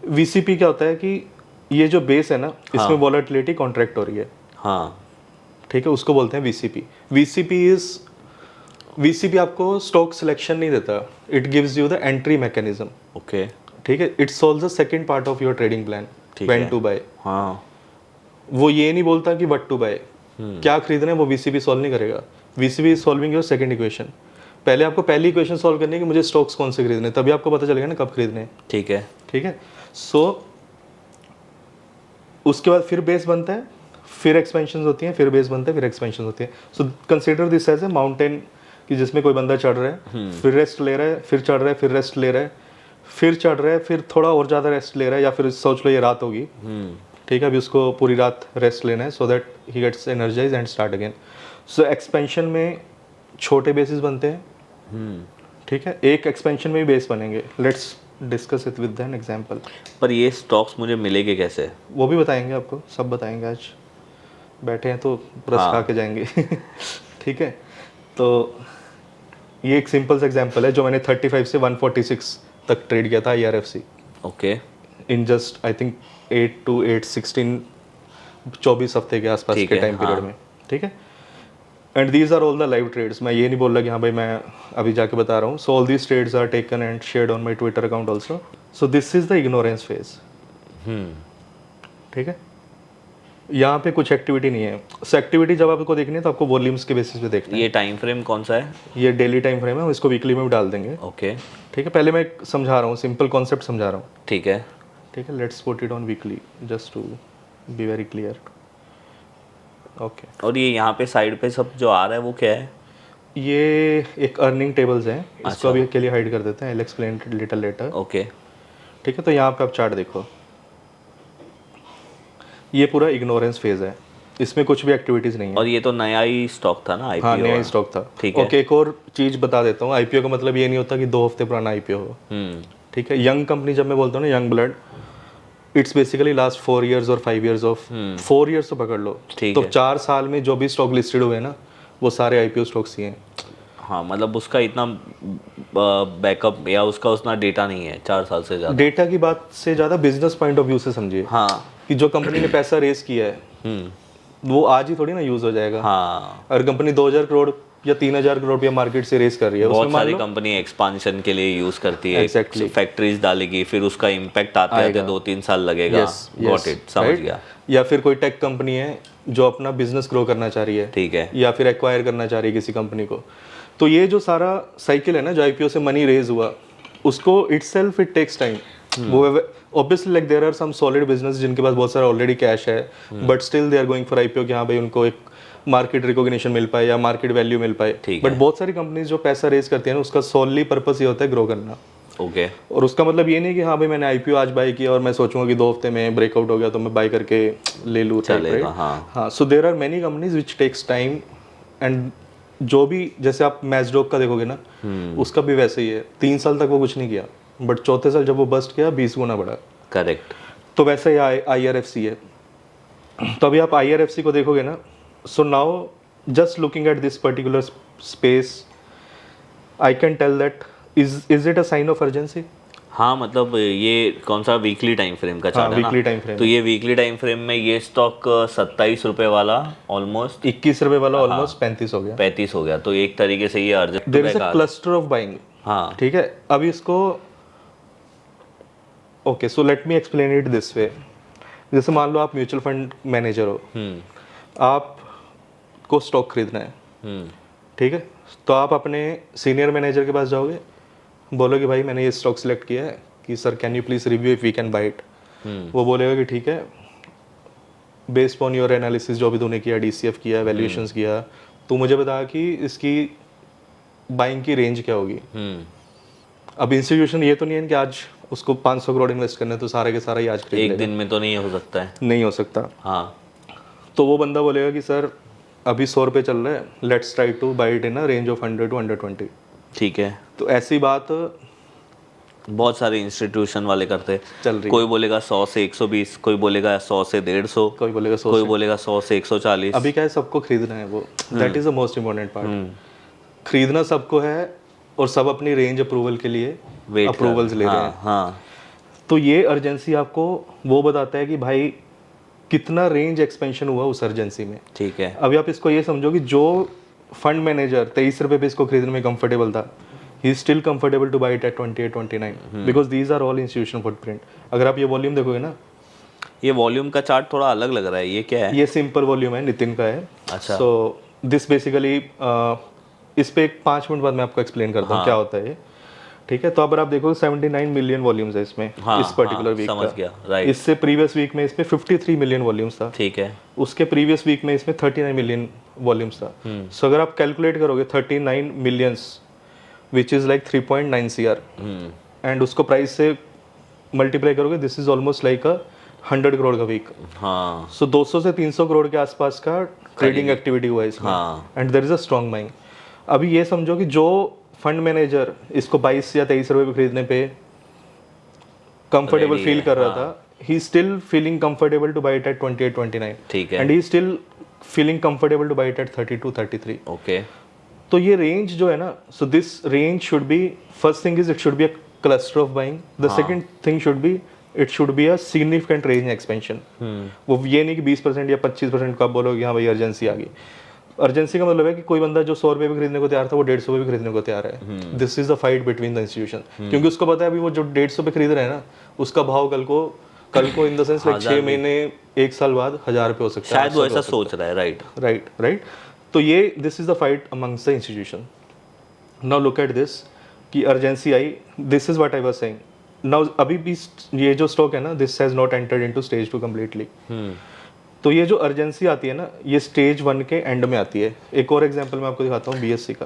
वीसीपी क्या होता है कि ये जो बेस है ना, इसमें वॉलेटिलिटी कॉन्ट्रैक्ट हो रही है। हाँ। ठीक है, उसको बोलते हैं वीसीपी। वीसीपी इज वीसीबी आपको स्टॉक सिलेक्शन नहीं देता, it gives you the entry mechanism. Okay. ठीक है, it solves the second part of your trading plan, ठीक व्हेन है। To buy. हाँ। वो ये नहीं बोलता कि व्हाट टू बाय, क्या खरीदना है, वो वीसीबी सॉल्व नहीं करेगा। VCB is solving your second equation. पहले आपको पहली इक्वेशन सॉल्व करनी है कि मुझे स्टॉक्स कौन से खरीदने हैं, तभी आपको पता चलेगा ना कब खरीदने हैं। ठीक है। ठीक है, सो उसके बाद फिर बेस बनता है, फिर एक्सपेंशन होती हैं, फिर बेस बनता है, फिर एक्सपेंशन होती है। So consider this as a mountain, कि जिसमें कोई बंदा चढ़ रहा है, फिर रेस्ट ले रहा है, फिर चढ़ रहा है, फिर रेस्ट ले रहा है, फिर चढ़ रहा है, फिर थोड़ा और ज़्यादा रेस्ट ले रहा है, या फिर सोच लो ये रात होगी। ठीक है, अभी उसको पूरी रात रेस्ट लेना है, so that he gets energize and start again. So expansion में छोटे बेसिस बनते हैं। ठीक है, एक एक्सपेंशन में भी बेस बनेंगे। Let's discuss it with an example. पर ये स्टॉक्स मुझे मिलेंगे कैसे? वो भी बताएंगे आपको, सब बताएंगे आज। बैठे हैं तो रस खा के जाएंगे। ठीक है, तो ये एक सिंपल सा एग्जांपल है जो मैंने 35 से 146 तक ट्रेड किया था IRFC okay. In just I think 8 to 8 16 24 हफ्ते के आसपास ठीक के है, टाइम पीरियड हाँ। में। ठीक है, and these are all the live trades. मैं ये नहीं बोल रहा कि हाँ भाई मैं अभी जाके बता रहा हूँ। So all these trades are taken and shared on my Twitter account also. So this is the ignorance phase. ठीक है, यहाँ पे कुछ एक्टिविटी नहीं है। सो एक्टिविटी जब आपको देखनी है तो आपको वॉल्यूम्स के बेसिस पे देखना है। ये टाइम फ्रेम कौन सा है? ये डेली टाइम फ्रेम है, हम इसको वीकली में भी डाल देंगे। ओके। ठीक है, पहले मैं एक समझा रहा हूँ, सिंपल कॉन्सेप्ट समझा रहा हूँ। ठीक है। ठीक है, let's put it on weekly just to be very clear. Okay, और ये यहाँ पे साइड पे सब जो आ रहा है वो क्या है? ये एक अर्निंग टेबल्स हैं, इसको अच्छा। अभी के लिए हाइड कर देते हैं, I explain little letter. Okay. ठीक है, तो यहाँ पे आप चार्ट देखो, ये पूरा इग्नोरेंस फेज है, इसमें कुछ भी एक्टिविटीज नहीं है। और ये तो नया ही स्टॉक था ना, आईपीओ? हाँ, नया स्टॉक था। ठीक है। ओके, एक और चीज बता देता हूँ, आईपीओ का मतलब ये नहीं होता कि 2 हफ्ते पुराना आईपीओ हो। ठीक है, यंग कंपनी जब मैं बोलता हूँ ना, young blood, it's basically last 4 years और 5 years ऑफ 4 years तो पकड़ लो। ठीक तो है। 4 साल में जो भी स्टॉक लिस्टेड हुए ना, वो सारे आईपीओ स्टॉक्स ही हैं। हाँ, मतलब उसका इतना बैकअप या उसका उतना डेटा नहीं है 4 साल से ज़्यादा। डेटा की बात से ज़्यादा बिजनेस पॉइंट ऑफ व्यू से समझिए हाँ। कि जो कंपनी ने पैसा रेस किया है वो आज ही थोड़ी ना यूज हो जाएगा। हाँ, अगर कंपनी 2000 करोड़ या 3000 करोड़ रुपया मार्केट से रेस कर रही है, बहुत उसमें मान सारी लो कंपनी एक्सपांशन के लिए यूज करती है। Exactly. फैक्ट्रीज डालेगी, फिर उसका इम्पैक्ट आते आते 2-3 साल लगेगा। गॉट इट, समझ right? गया। या फिर कोई टेक कंपनी है जो अपना बिजनेस ग्रो करना चाह रही है, ठीक है। या फिर एक्वायर करना चाह रही है किसी कंपनी को, तो ये जो सारा साइकिल है ना, जो आईपीओ से मनी रेज हुआ, उसको इटसेल्फ इट टेक्स टाइम। वो obviously like there are some solid business जिनके पास बहुत सारा ऑलरेडी कैश है, but still they are going for IPO कि हाँ भाई उनको एक मार्केट रिकॉग्निशन मिल पाए या मार्केट वैल्यू मिल पाए। ठीक बट बहुत सारी कंपनीज जो पैसा रेज करती है ना, उसका सोनली पर्पस ये होता है ग्रो करना। ओके। और उसका मतलब ये नहीं कि हाँ भाई मैंने आईपीओ आज बाय किया और मैं सोचूंगा कि 2 हफ्ते में ब्रेकआउट हो गया तो मैं बाय करके ले लूँ। चलेगा, हाँ। हाँ, so there are many companies which takes time. And जो भी, जैसे आप मैचडॉग का देखोगे ना, उसका भी वैसे ही है। 3 साल तक वो कुछ नहीं किया, बट चौथे साल जब वो बस्ट किया 20 गुना बढ़ा। करेक्ट। तो वैसे ही IRFC है। तो अभी आप IRFC को देखोगे ना, so now just looking at this particular space I can tell that is it a sign of urgency. हाँ, मतलब ये कौन सा वीकली टाइम फ्रेम का चार्ट है ना? Weekly time frame. तो ये वीकली टाइम फ्रेम में ये स्टॉक 27 रुपए वाला ऑलमोस्ट 21 रुपए वाला ऑलमोस्ट 35 हो गया। 35 हो गया। तो एक तरीके से ये urgent there is a cluster of buying. हाँ। ठीक है, अभी इसको okay, so let me explain it this way. जैसे मान लो आप म्यूचुअल फंड मैनेजर हो, आपको स्टॉक खरीदना है। ठीक है, तो आप अपने सीनियर मैनेजर के पास जाओगे, बोलोगे भाई मैंने ये स्टॉक सिलेक्ट किया है कि sir can you please review if we can buy it. वो बोलेगा कि ठीक है, बेस्ड ऑन योर एनालिसिस, जो भी तूने किया, DCF किया, वैल्यूएशंस किया, तू मुझे बता कि इसकी बाइंग की रेंज क्या होगी। अब इंस्टीट्यूशन ये तो नहीं है कि आज उसको 500 करोड़ इन्वेस्ट करना है तो सारे के सारा ही आज खरीद एक लेगा। दिन में तो नहीं हो सकता है। नहीं हो सकता। हाँ। तो वो बंदा बोलेगा कि सर अभी 100 रुपये चल रहा है, let's try to buy it in a range of 100 to 120। ठीक है। तो ऐसी बात बहुत सारे इंस्टीट्यूशन वाले करते हैं। चल रही है। कोई बोलेगा 100 से 120, कोई बोलेगा 100 से 150, कोई बोलेगा 100 कोई बोलेगा 100 से 140। अभी क्या है, सबको खरीदना है, वो that is the most important part. खरीदना सबको है और सब अपनी रेंज अप्रूवल के लिए अप्रूवल्स ले रहे हैं। हाँ। तो ये अर्जेंसी आपको वो बताता है कि भाई कितना रेंज एक्सपेंशन हुआ उस अर्जेंसी में। ठीक है। अभी आप इसको ये समझो कि जो फंड मैनेजर 23 रुपये पे इसको खरीदने में कंफर्टेबल था, he is still comfortable to buy it at 28-29 because these are all institutional footprint. अगर आप ये वॉल्यूम देखोगे ना, ये वॉल्यूम का चार्ट थोड़ा अलग लग रहा है, ये क्या है? ये सिंपल वॉल्यूम है, नितिन का है। अच्छा। सो दिस बेसिकली इस पे एक 5 मिनट बाद मैं आपको एक्सप्लेन करता हूँ क्या होता है ये, ठीक है। तो अब आप देखो 79 मिलियन वॉल्यूम्स है इसमें, इस पर्टिकुलर वीक समझ का। गया, राइट। इससे प्रीवियस वीक में इसमें 53 मिलियन वॉल्यूम्स था, ठीक है। उसके प्रीवियस वीक में इसमें 39 मिलियन वॉल्यूम्स था। सो अगर आप कैलकुलेट करोगे 39 millions which is like 3.9 CR and उसको प्राइस से मल्टीप्लाई करोगे, this is almost like 100 crore का वीक। हाँ, सो 200 से 300 करोड़ के आसपास का ट्रेडिंग एक्टिविटी हुआ है इसमें, and there is a strong buying. अभी ये समझो कि जो फंड मैनेजर इसको 22 या 23 रुपए पे खरीदने पे कंफर्टेबल फील कर रहा था, he still feeling comfortable to buy it at 28-29, ठीक है। And he still feeling comfortable to buy it at 32-33। Okay. तो ये रेंज जो है ना, so this range should be, first thing is it should be a cluster of buying, the second thing should be it should be a significant range expansion. वो ये नहीं कि 20% या 25% का आप बोलोगे हाँ भाई अर्जेंसी आ गई। अर्जेंसी का मतलब है कि कोई बंदा जो 100 रुपये पे खरीदने को तैयार था वो 150 रुपये पे खरीदने को तैयार है। This is the fight between the institution, क्योंकि उसको पता है अभी वो जो 150 पे खरीद रहे हैं ना, उसका भाव कल को इन द सेंस लाइक 6 महीने 1 साल बाद 1000 रुपये हो सकता है, शायद वो ऐसा सोच रहा है, राइट राइट। तो ये this is the fight amongst the institution. Now look at this कि urgency I, this is what I was saying. Now अभी भी ये जो स्टॉक है ना, this has not entered into stage 2 completely. तो ये जो अर्जेंसी आती है ना, ये स्टेज 1 के एंड में आती है। एक और एग्जांपल मैं आपको दिखाता हूँ BSC का।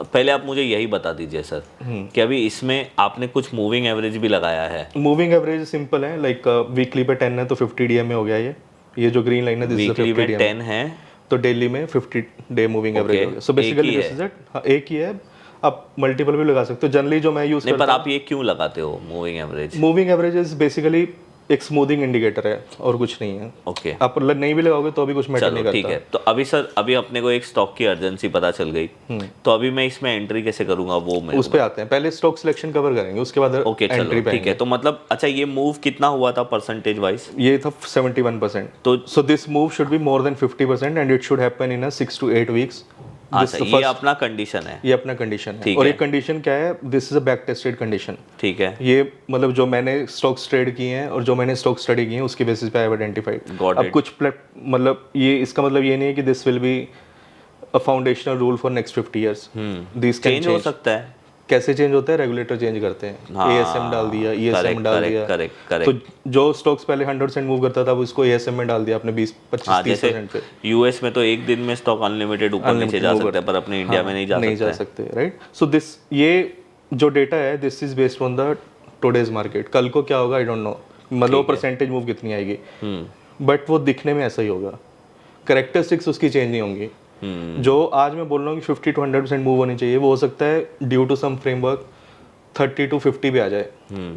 पहले आप मुझे यही बता दीजिए सर कि अभी इसमें आपने कुछ मूविंग एवरेज भी लगाया है। मूविंग एवरेज सिंपल है, लाइक वीकली पे 10 है तो 50 DM में हो गया ये जो ग्रीन लाइन है, दिस इज 50 DM। 10 है तो डेली में 50 डे मूविंग एवरेज हो गया। So basically this is it, एक ही है, आप मल्टीपल भी लगा सकते हो। जनरली जो मैं यूज नहीं, पर आप ये क्यों लगाते हो moving average? Moving average is basically एक स्मूथिंग इंडिकेटर है और कुछ नहीं है। ओके। आप नहीं भी लगाओगे तो भी कुछ मैटर नहीं करता। ठीक है। तो अभी सर, अभी अपने को एक स्टॉक की अर्जेंसी पता चल गई, तो अभी मैं इसमें एंट्री कैसे करूंगा वो मैं उस पे आते हैं। पहले स्टॉक सिलेक्शन कवर करेंगे, उसके बाद ओके एंट्री पे। ठीक है। तो मतलब अच्छा, ये मूव कितना हुआ था परसेंटेज वाइज? ये था 71%। तो so this move should be more than 50% and it should happen in 6 to 8 weeks. अच्छा, ये अपना कंडीशन है, ये अपना कंडीशन है। और एक कंडीशन क्या है, this is a back tested condition. ठीक है। ये मतलब जो मैंने स्टॉक्स ट्रेड किए हैं और जो मैंने स्टॉक स्टडी किए हैं उसके बेसिस पे आई हैव आइडेंटिफाइड। अब कुछ मतलब ये इसका मतलब ये नहीं है कि this will be a foundational rule for next 50 years. This can change हो सकता है। कैसे चेंज होता है? रेगुलेटर चेंज करते हैं। ASM डाल दिया, ESM डाल दिया। करेक्ट। तो जो स्टॉक्स पहले 100% मूव करता था, वो उसको ASM में डाल दिया आपने 20-25-30% पे। यूएस में तो एक दिन में स्टॉक अनलिमिटेड ऊपर नीचे जा सकता है, पर अपने इंडिया में नहीं जा सकते, राइट। सो दिस, ये जो डेटा है, this is based on the today's market. कल को क्या होगा आई डोंट नो, मतलब परसेंटेज मूव कितनी आएगी, बट वो दिखने में ऐसा ही होगा। कैरेक्टरिस्टिक्स उसकी चेंज नहीं होंगी। जो आज मैं बोल रहा हूँ कि 50 to 100% मूव होनी चाहिए, वो हो सकता है due to some framework 30 to 50 भी आ जाए,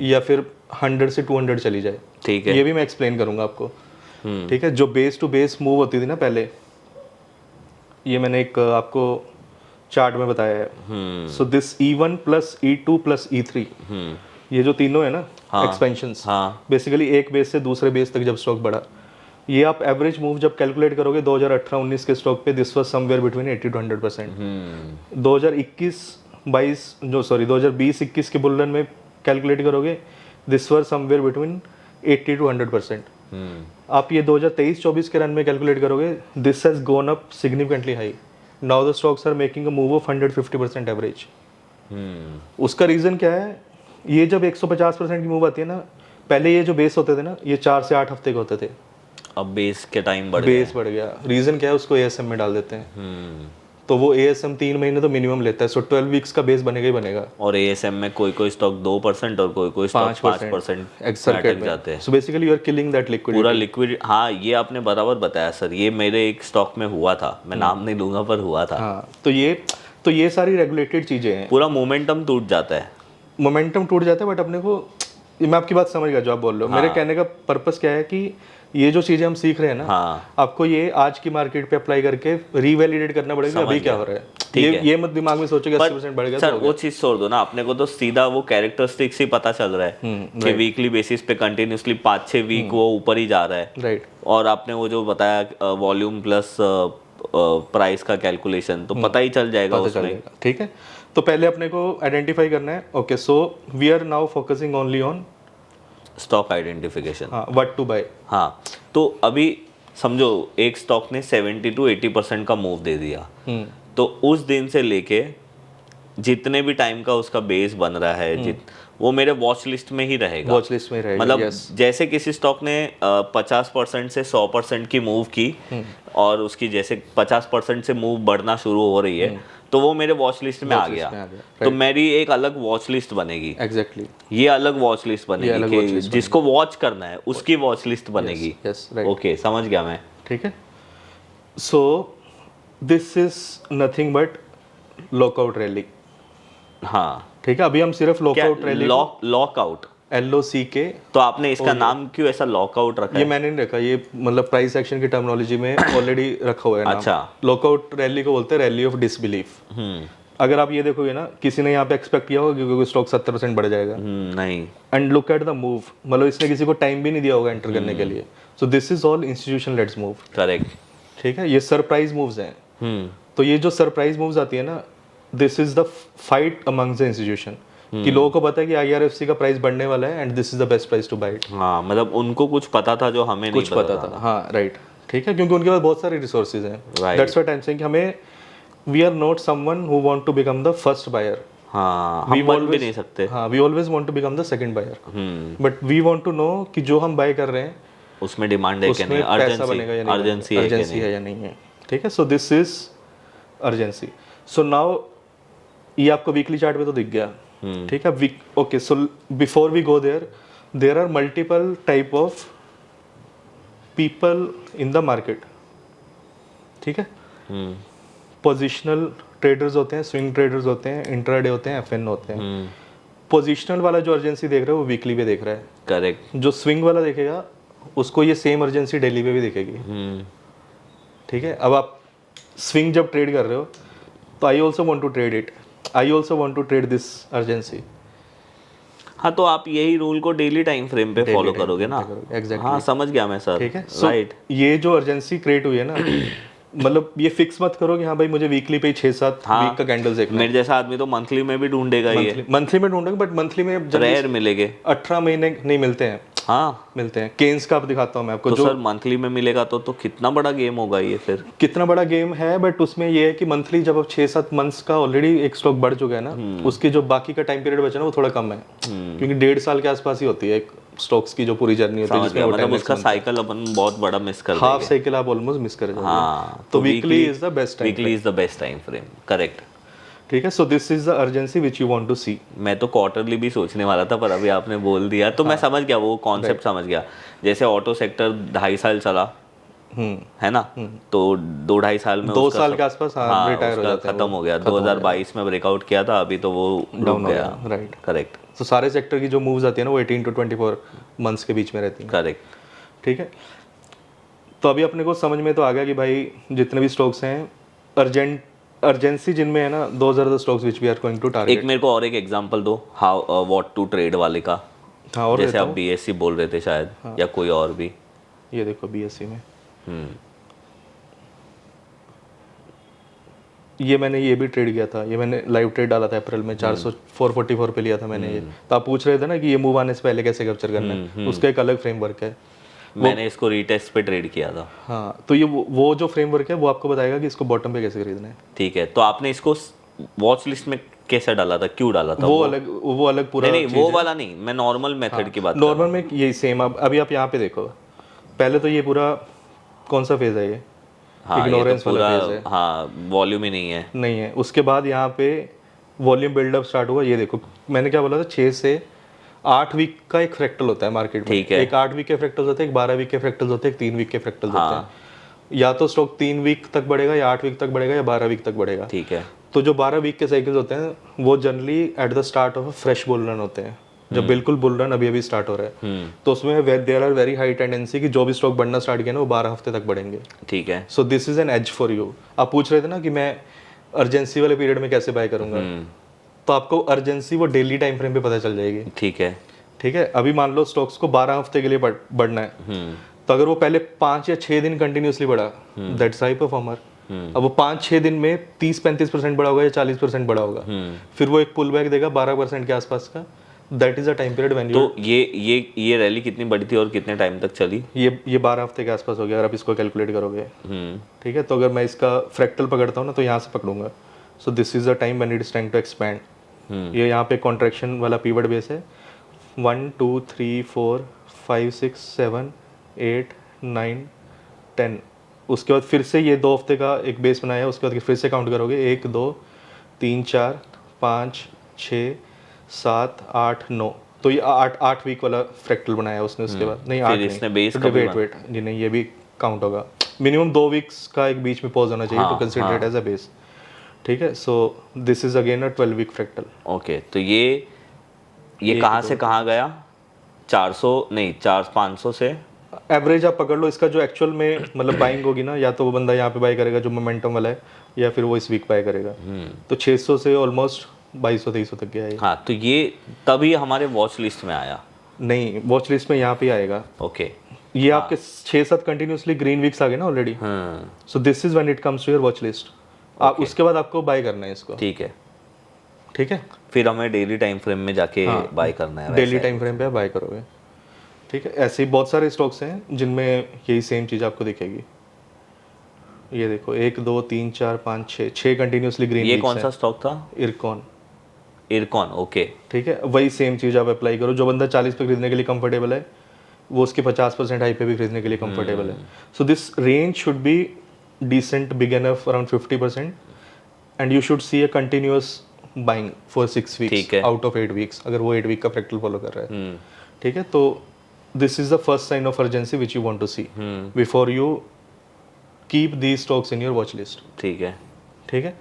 या फिर 100 से 200 चली जाए। ठीक है, ये भी मैं एक्सप्लेन करूंगा आपको। ठीक है, जो बेस टू बेस मूव होती थी ना पहले, ये मैंने एक आपको चार्ट में बताया है। So this E1 plus E2 plus E3, ये जो तीनों है ना एक्सपेंशंस, बेसिकली एक बेस से दूसरे बेस तक जब स्टॉक बढ़ा, ये आप एवरेज मूव जब कैलकुलेट करोगे 2018-19 के स्टॉक पे, this was somewhere between 80 to 100%। 2020-21 के बुल रन में कैलकुलेट करोगे, this was somewhere between 80 to 100%। आप ये 2023-24 के रन में कैलकुलेट करोगे, this has gone up significantly high. Now the stocks are making a move of 150% average. उसका रीजन क्या है? ये जब 150% की मूव आती है ना, पहले ये जो बेस होते थे ना, ये 4 से 8 हफ्ते के होते थे। अब बेस के टाइम बढ़ गया। रीजन क्या है? उसको ASM में डाल देते हैं। तो वो ASM 3 महीने तो मिनिमम लेता है। सो 12 वीक्स का बेस बनेगा ही बनेगा। और ASM में कोई स्टॉक 2% और कोई स्टॉक 5% जाते हैं। So basically you are killing that liquid, पूरा लिक्विड। हाँ, ये आपने बराबर बताया सर, ये मेरे एक स्टॉक में हुआ था, मैं नाम नहीं लूंगा पर हुआ था। हाँ, तो ये सारी रेगुलेटेड चीजें हैं। पूरा मोमेंटम टूट जाता है, बट अपने को, मैं आपकी बात समझ गया जो आप बोल रहे हो। मेरे कहने का पर्पस क्या है कि ये जो चीजें हम सीख रहे हैं ना, आपको ये आज की मार्केट पे अप्लाई करके रीवैलिडेट करना पड़ेगा अभी क्या हो रहा है। ये मत दिमाग में सोचो कि 80% बढ़ गया सर, वो चीज छोड़ दो ना, अपने को तो सीधा वो कैरेक्टरिस्टिक्स ही पता चल रहा है कि वीकली बेसिस पे कंटिन्यूसली 5-6 वीक वो ऊपर ही जा रहा है। राइट। और आपने वो जो बताया वॉल्यूम प्लस प्राइस का कैलकुलेशन, तो पता ही चल जाएगा पता उसमें। चलेगा, ठीक है। तो पहले अपने को आइडेंटिफाई करना है, okay so we are now focusing only on stock identification. What to buy. हाँ, तो अभी समझो एक स्टॉक ने 70 to 80% का मूव दे दिया, तो उस दिन से लेके जितने भी टाइम का उसका बेस बन रहा है, वो मेरे वॉच लिस्ट में ही रहेगा। वॉच लिस्ट में रहेगा, मतलब yes. जैसे किसी स्टॉक ने 50% से 100% की मूव की और उसकी जैसे 50% से मूव बढ़ना शुरू हो रही है, तो वो मेरे वॉच लिस्ट में आ Watch list गया। में आ गया, तो मेरी एक अलग वॉच लिस्ट बनेगी, एग्जैक्टली, ये अलग वॉच लिस्ट बनेगी अलग कि watch list जिसको वॉच करना है उसकी वॉच लिस्ट बनेगी। यस राइट, ओके, समझ गया मैं। ठीक है। So this is nothing but lockout rally, हाँ, ठीक है। अभी हम सिर्फ क्या लॉकआउट रैली, लॉकआउट, LOCK, तो आपने इसका नाम क्यों ऐसा लॉकआउट रखा ये है? मैंने नहीं रखा, ये मतलब प्राइस एक्शन की टर्मिनोलॉजी में ऑलरेडी रखा हुआ है नाम। अच्छा। लॉकआउट रैली को बोलते हैं रैली ऑफ डिसबिलीफ। अगर आप ये देखोगे ना, किसी ने यहाँ पे एक्सपेक्ट किया होगा कि स्टॉक 70% बढ़ जाएगा, नहीं, and look at the move, मतलब इसने किसी को टाइम भी नहीं दिया होगा एंटर करने के लिए। सो this is all institution let's move, correct. ठीक है। ये सरप्राइज मूव्स हैं। तो ये जो सरप्राइज मूव्स आती है ना, this is the fight among the institution, कि लोगों को पता है कि IRFC का प्राइस बढ़ने वाला है and this is the best price to buy it. हाँ, मतलब उनको कुछ पता था जो हमें नहीं कुछ पता था, हाँ राइट, ठीक है, क्योंकि उनके पास बहुत सारे रिसोर्सेज हैं। That's what I am saying कि हमें, we are not someone who want to become the first buyer. हाँ, हम बन भी नहीं सकते। हाँ, we always want to become the second buyer, but we want to know कि जो हम बाय कर रहे हैं उसमें डिमांड है कि नहीं, पैसा बनेगा या नहीं, अर्जेंसी है या नहीं है, ठीक है। So this is urgency. So now ये आपको वीकली चार्ट पे तो दिख गया, ठीक है। Okay, so before we go there are multiple type of people in the market, ठीक है। पोजिशनल ट्रेडर्स होते हैं, स्विंग ट्रेडर्स होते हैं, इंट्राडे होते हैं, FN होते हैं। पोजिशनल वाला जो अर्जेंसी देख रहा है वो वीकली पे देख रहा है, करेक्ट। जो स्विंग वाला देखेगा उसको ये सेम अर्जेंसी डेली पे भी दिखेगी, ठीक है। अब आप स्विंग जब ट्रेड कर रहे हो तो I also want to trade it, I also want to trade this urgency. हाँ, तो आप यही रूल को डेली टाइम फ्रेम पे फॉलो करोगे ना? एग्जैक्टली, हाँ, समझ गया मैं सर, ठीक है। राइट। ये जो अर्जेंसी क्रिएट हुई है ना, मतलब ये फिक्स मत करो कि हाँ भाई मुझे वीकली पे 6-7 वीक का कैंडल्स देखना है। मेरे जैसा आदमी तो मंथली में भी ढूंढेगा ये, मंथली में ढूंढोगे, बट मंथली में रेयर मिलेंगे। 18 महीने नहीं मिलते हैं, हाँ, मिलते हैं। केन्स का आप दिखाता हूँ मैं आपको, तो जो सर मंथली में मिलेगा तो कितना बड़ा गेम होगा ये फिर? कितना बड़ा गेम है, बट उसमें ये है कि मंथली जब अब 6-7 मंथ्स का ऑलरेडी एक स्टॉक बढ़ चुका है ना, उसके जो बाकी का टाइम पीरियड बचा ना वो थोड़ा कम है, क्योंकि 1.5 साल के आसपास ही होती है एक स्टॉक्स की जो पूरी जर्नी होती है, जिसमें मतलब उसका साइकिल अपन बहुत बड़ा मिस कर हाफ साइकिल आप ऑलमोस्ट मिस कर जाओगे। हाँ, तो weekly is the best time, weekly is the best time frame, correct, ठीक है। So this is the urgency which you want to see. मैं तो क्वार्टरली भी सोचने वाला था, पर अभी आपने बोल दिया तो मैं समझ गया, वो कॉन्सेप्ट समझ गया। जैसे ऑटो सेक्टर 2.5 साल चला, है ना, तो 2-2.5 साल में 2 उसका साल के आसपास रिटायर हो जाता है, खत्म हो गया। 2022 में ब्रेकआउट किया था, अभी तो वो डाउन हो गया, राइट। करेक्ट। तो सारे सेक्टर की जो मूव्स आती है ना वो 18 to 24 मंथ्स के बीच में रहती हैं, करेक्ट, ठीक है। तो अभी अपने को समझ में तो आ गया कि भाई जितने भी स्टॉक्स हैं अर्जेंसी जिनमें है ना, those are the stocks which we are going to target. एक मेरे को और एक एग्जांपल दो, हाउ व्हाट टू ट्रेड वाले का। हाँ, और जैसे आप BSC बोल रहे थे शायद, या कोई और भी। ये देखो BSC में ये मैंने ये भी ट्रेड किया था, ये मैंने लाइव ट्रेड डाला था अप्रैल में, 444 पे लिया था मैंने ये। तो आप पूछ रहे थे ना कि ये मूव आने से पहले कैसे कैप्चर करना है, उसका एक अलग फ्रेमवर्क है। मैंने इसको रीटेस्ट पे ट्रेड किया था। हाँ, तो ये वो जो फ्रेमवर्क है वो आपको बताएगा कि इसको बॉटम पे कैसे खरीदना है, ठीक है। तो आपने इसको वॉच लिस्ट में कैसे डाला था, क्यों डाला था? वो अलग पूरा नहीं, वो वाला नहीं, मैं नॉर्मल मेथड की बात कर नॉर्मल में यही सेम। अभी आप यहाँ पे देखो, पहले तो ये पूरा कौन सा फेज है ये? हाँ, इग्नोरेंस ये तो वाला पूरा, फेज है, हाँ, वॉल्यूम ही नहीं है। उसके बाद यहाँ पे वॉल्यूम बिल्डअप स्टार्ट हुआ। ये देखो मैंने क्या बोला था, 6 से 8 वीक का एक फ्रैक्टल होता है मार्केट में, ठीक है। एक 8 वीक के फ्रैक्टल्स होते हैं, एक 12 वीक के फ्रैक्टल्स होते हैं, एक 3 वीक के फ्रैक्टल्स होते हैं। या तो स्टॉक 3 वीक तक बढ़ेगा, या 8 वीक तक बढ़ेगा, या 12 वीक तक बढ़ेगा, ठीक है। तो जो 12 वीक के साइकिल्स होते हैं वो generally at the start of fresh bull run होते हैं, जब बिल्कुल बुल रन अभी स्टार्ट हो रहा है। तो उसमें there are very high tendency कि जो भी स्टॉक बढ़ना स्टार्ट किया ना वो 12 हफ्ते तक बढ़ेंगे, ठीक है। So this is an edge for you. आप पूछ रहे थे ना कि मैं अर्जेंसी वाले पीरियड में कैसे बाय करूंगा, तो आपको अर्जेंसी वो डेली टाइम फ्रेम पे पता चल जाएगी, ठीक है, ठीक है। अभी मान लो स्टॉक्स को 12 हफ्ते के लिए बढ़ना है, तो अगर वो पहले 5 या 6 दिन कंटिन्यूसली बढ़ा, दैट्स हाई परफॉर्मर। अब वो 5-6 दिन में 30-35% बढ़ा होगा या 40% बढ़ा होगा, फिर वो एक पुल बैक देगा 12% के आसपास का। That is a time period when तो ये रैली कितनी बड़ी थी और कितने टाइम तक चली? ये 12 हफ्ते के आसपास हो गया अगर आप इसको कैलकुलेट करोगे। ठीक है, तो अगर मैं इसका फ्रैक्टल पकड़ता हूँ ना तो यहाँ से पकड़ूंगा। So this is the time when it is time to expand. ये यहाँ पे कॉन्ट्रैक्शन वाला पीवट बेस है। 1 2 3 4 5 6 7 8 9 10। उसके बाद फिर से ये 2 हफ्ते का एक बेस बनाया है, उसके बाद फिर से काउंट करोगे 1 2 3 4 5 6 7 8 9। तो ये 8 वीक वाला फ्रैक्टल बनाया है उसने। उसके बाद नहीं, 8 फिर इसने नहीं, base का भी वेट जी नहीं, ये भी काउंट होगा। मिनिमम 2 वीक्स का एक बीच में पॉज होना चाहिए to consider it as a base. ठीक है, so this is again a 12 week fractal. Okay, तो ये कहाँ से कहाँ गया? 400 नहीं, 500 से एवरेज आप पकड़ लो इसका, जो एक्चुअल में मतलब बाइंग होगी ना, या तो वो बंदा यहाँ पे बाय करेगा जो मोमेंटम वाला है, या फिर वो इस वीक बाय करेगा। तो 600 से ऑलमोस्ट 2200-2300 तक गया है। हाँ, तो ये तभी हमारे वॉच लिस्ट में आया? नहीं, वॉच लिस्ट में यहाँ पे आएगा। ओके, ये आपके 6-7 कंटिन्यूसली ग्रीन वीक्स आ गए ना already. So this is when it comes to your watch list. आप उसके बाद आपको बाय करना है इसको। ठीक है, ठीक है, फिर हमें डेली टाइम फ्रेम में जाके बाय करना है। डेली टाइम फ्रेम पे आप बाय करोगे। ठीक है, ऐसे ही बहुत सारे स्टॉक्स हैं जिनमें यही सेम चीज़ आपको दिखेगी। ये देखो 1 2 3 4 5 6 कंटिन्यूसली ग्रीन। ये कौन सा स्टॉक था? इरकॉन। ओके, ठीक है, वही सेम चीज़ आप अप्लाई करो। जो बंदा 40 पे खरीदने के लिए कंफर्टेबल है, वो उसके 50% हाई पे भी खरीदने के लिए कंफर्टेबल है। So this range should be decent, big enough, around 50%, and you should see a continuous buying for 6 weeks out of 8 weeks, अगर वो 8 वीक का फ्रैक्टल फॉलो कर रहा है। ठीक है, तो this is the first sign of urgency which you want to see before you keep these stocks in your watch list. ठीक है, ठीक है,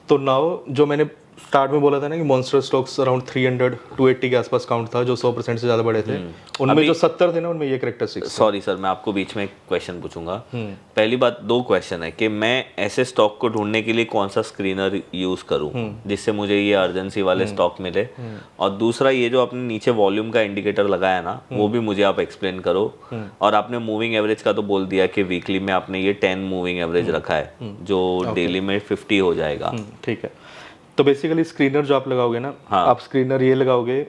तो नाउ जो मैंने स्टार्ट में बोला था ना कि मॉन्स्टर स्टॉक्स अराउंड 300-280 के आसपास काउंट था, जो 100% से ज़्यादा बड़े थे, उनमें जो 70 थे ना, उनमें ये कैरेक्टरिस्टिक्स। सॉरी सर, मैं आपको बीच में एक क्वेश्चन पूछूंगा। पहली बात, 2 क्वेश्चन है कि मैं ऐसे स्टॉक को ढूंढने के लिए कौन सा स्क्रीनर यूज करूं जिससे मुझे ये अर्जेंसी वाले स्टॉक मिले, और दूसरा ये जो आपने नीचे वॉल्यूम का इंडिकेटर लगाया ना, वो भी मुझे आप एक्सप्लेन करो। और आपने मूविंग एवरेज का तो बोल दिया कि वीकली में आपने ये 10 मूविंग एवरेज रखा है, जो डेली में 50 हो जाएगा। ठीक है, तो बेसिकली स्क्रीनर जो आप लगाओगे ना, आप स्क्रीनर ये लगाओगे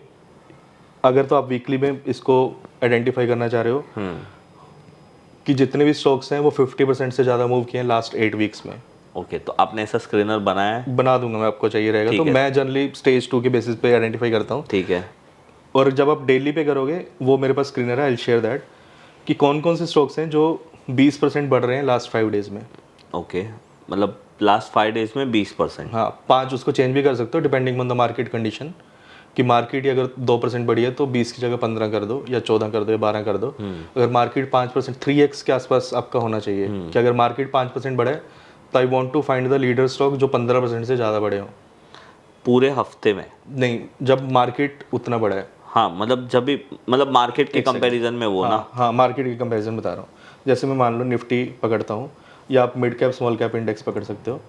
अगर तो आप वीकली में इसको आइडेंटिफाई करना चाह रहे हो कि जितने भी स्टॉक्स हैं वो 50% से ज़्यादा मूव किए हैं लास्ट 8 वीक्स में। ओके, तो आपने ऐसा स्क्रीनर बनाया है? बना दूंगा मैं, आपको चाहिए रहेगा तो। मैं जनरली स्टेज 2 के बेसिस पे आइडेंटिफाई करता हूँ। ठीक है, और जब आप डेली पे करोगे, वो मेरे पास स्क्रीनर है, आई विल शेयर दैट, कि कौन कौन से स्टॉक्स हैं जो 20% बढ़ रहे हैं लास्ट 5 डेज में। ओके, मतलब लास्ट 5 डेज में 20%? हाँ, 5 उसको चेंज भी कर सकते हो depending on the market condition, कि मार्केट अगर 2% बढ़ी है तो 20 की जगह 15 कर दो, या 14 कर दो, या 12 कर दो। अगर मार्केट 5%, 3x के आसपास आपका होना चाहिए कि अगर मार्केट 5% बढ़े तो I want to find the leader stock जो 15% से ज़्यादा बढ़े हो पूरे हफ्ते में। नहीं, जब मार्केट उतना बढ़ा है। हाँ, मतलब जब भी, मतलब मार्केट के कंपैरिजन में वो ना। हाँ, मार्केट के कंपैरिजन बता रहा हूँ। जैसे मैं मान लो निफ्टी पकड़ता हूँ, या आप mid cap small cap index पकड़ सकते हो।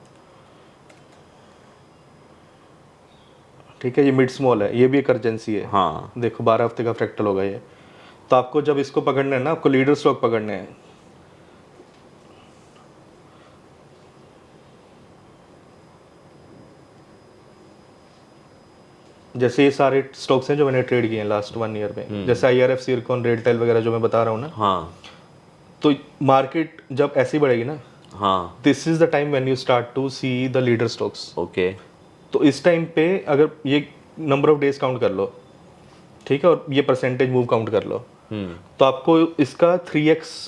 ठीक है, ये मिड स्मॉल है, ये भी एक अर्जेंसी है। हाँ, देखो 12 हफ्ते का फ्रैक्टल होगा ये। तो आपको जब इसको पकड़ना है ना, आपको लीडर स्टॉक पकड़ने हैं। जैसे ये सारे स्टॉक्स हैं जो मैंने ट्रेड किए हैं लास्ट 1 ईयर में, जैसे IRF, इरकॉन, रेडटेल वगैरह जो मैं बता रहा हूँ ना। हाँ, तो मार्केट जब ऐसी बढ़ेगी ना, हाँ, this is the time when you start to see the leader stocks. Okay, तो इस टाइम पे अगर ये नंबर ऑफ डेज काउंट कर लो, ठीक है, और ये परसेंटेज मूव काउंट कर लो, तो आपको इसका 3x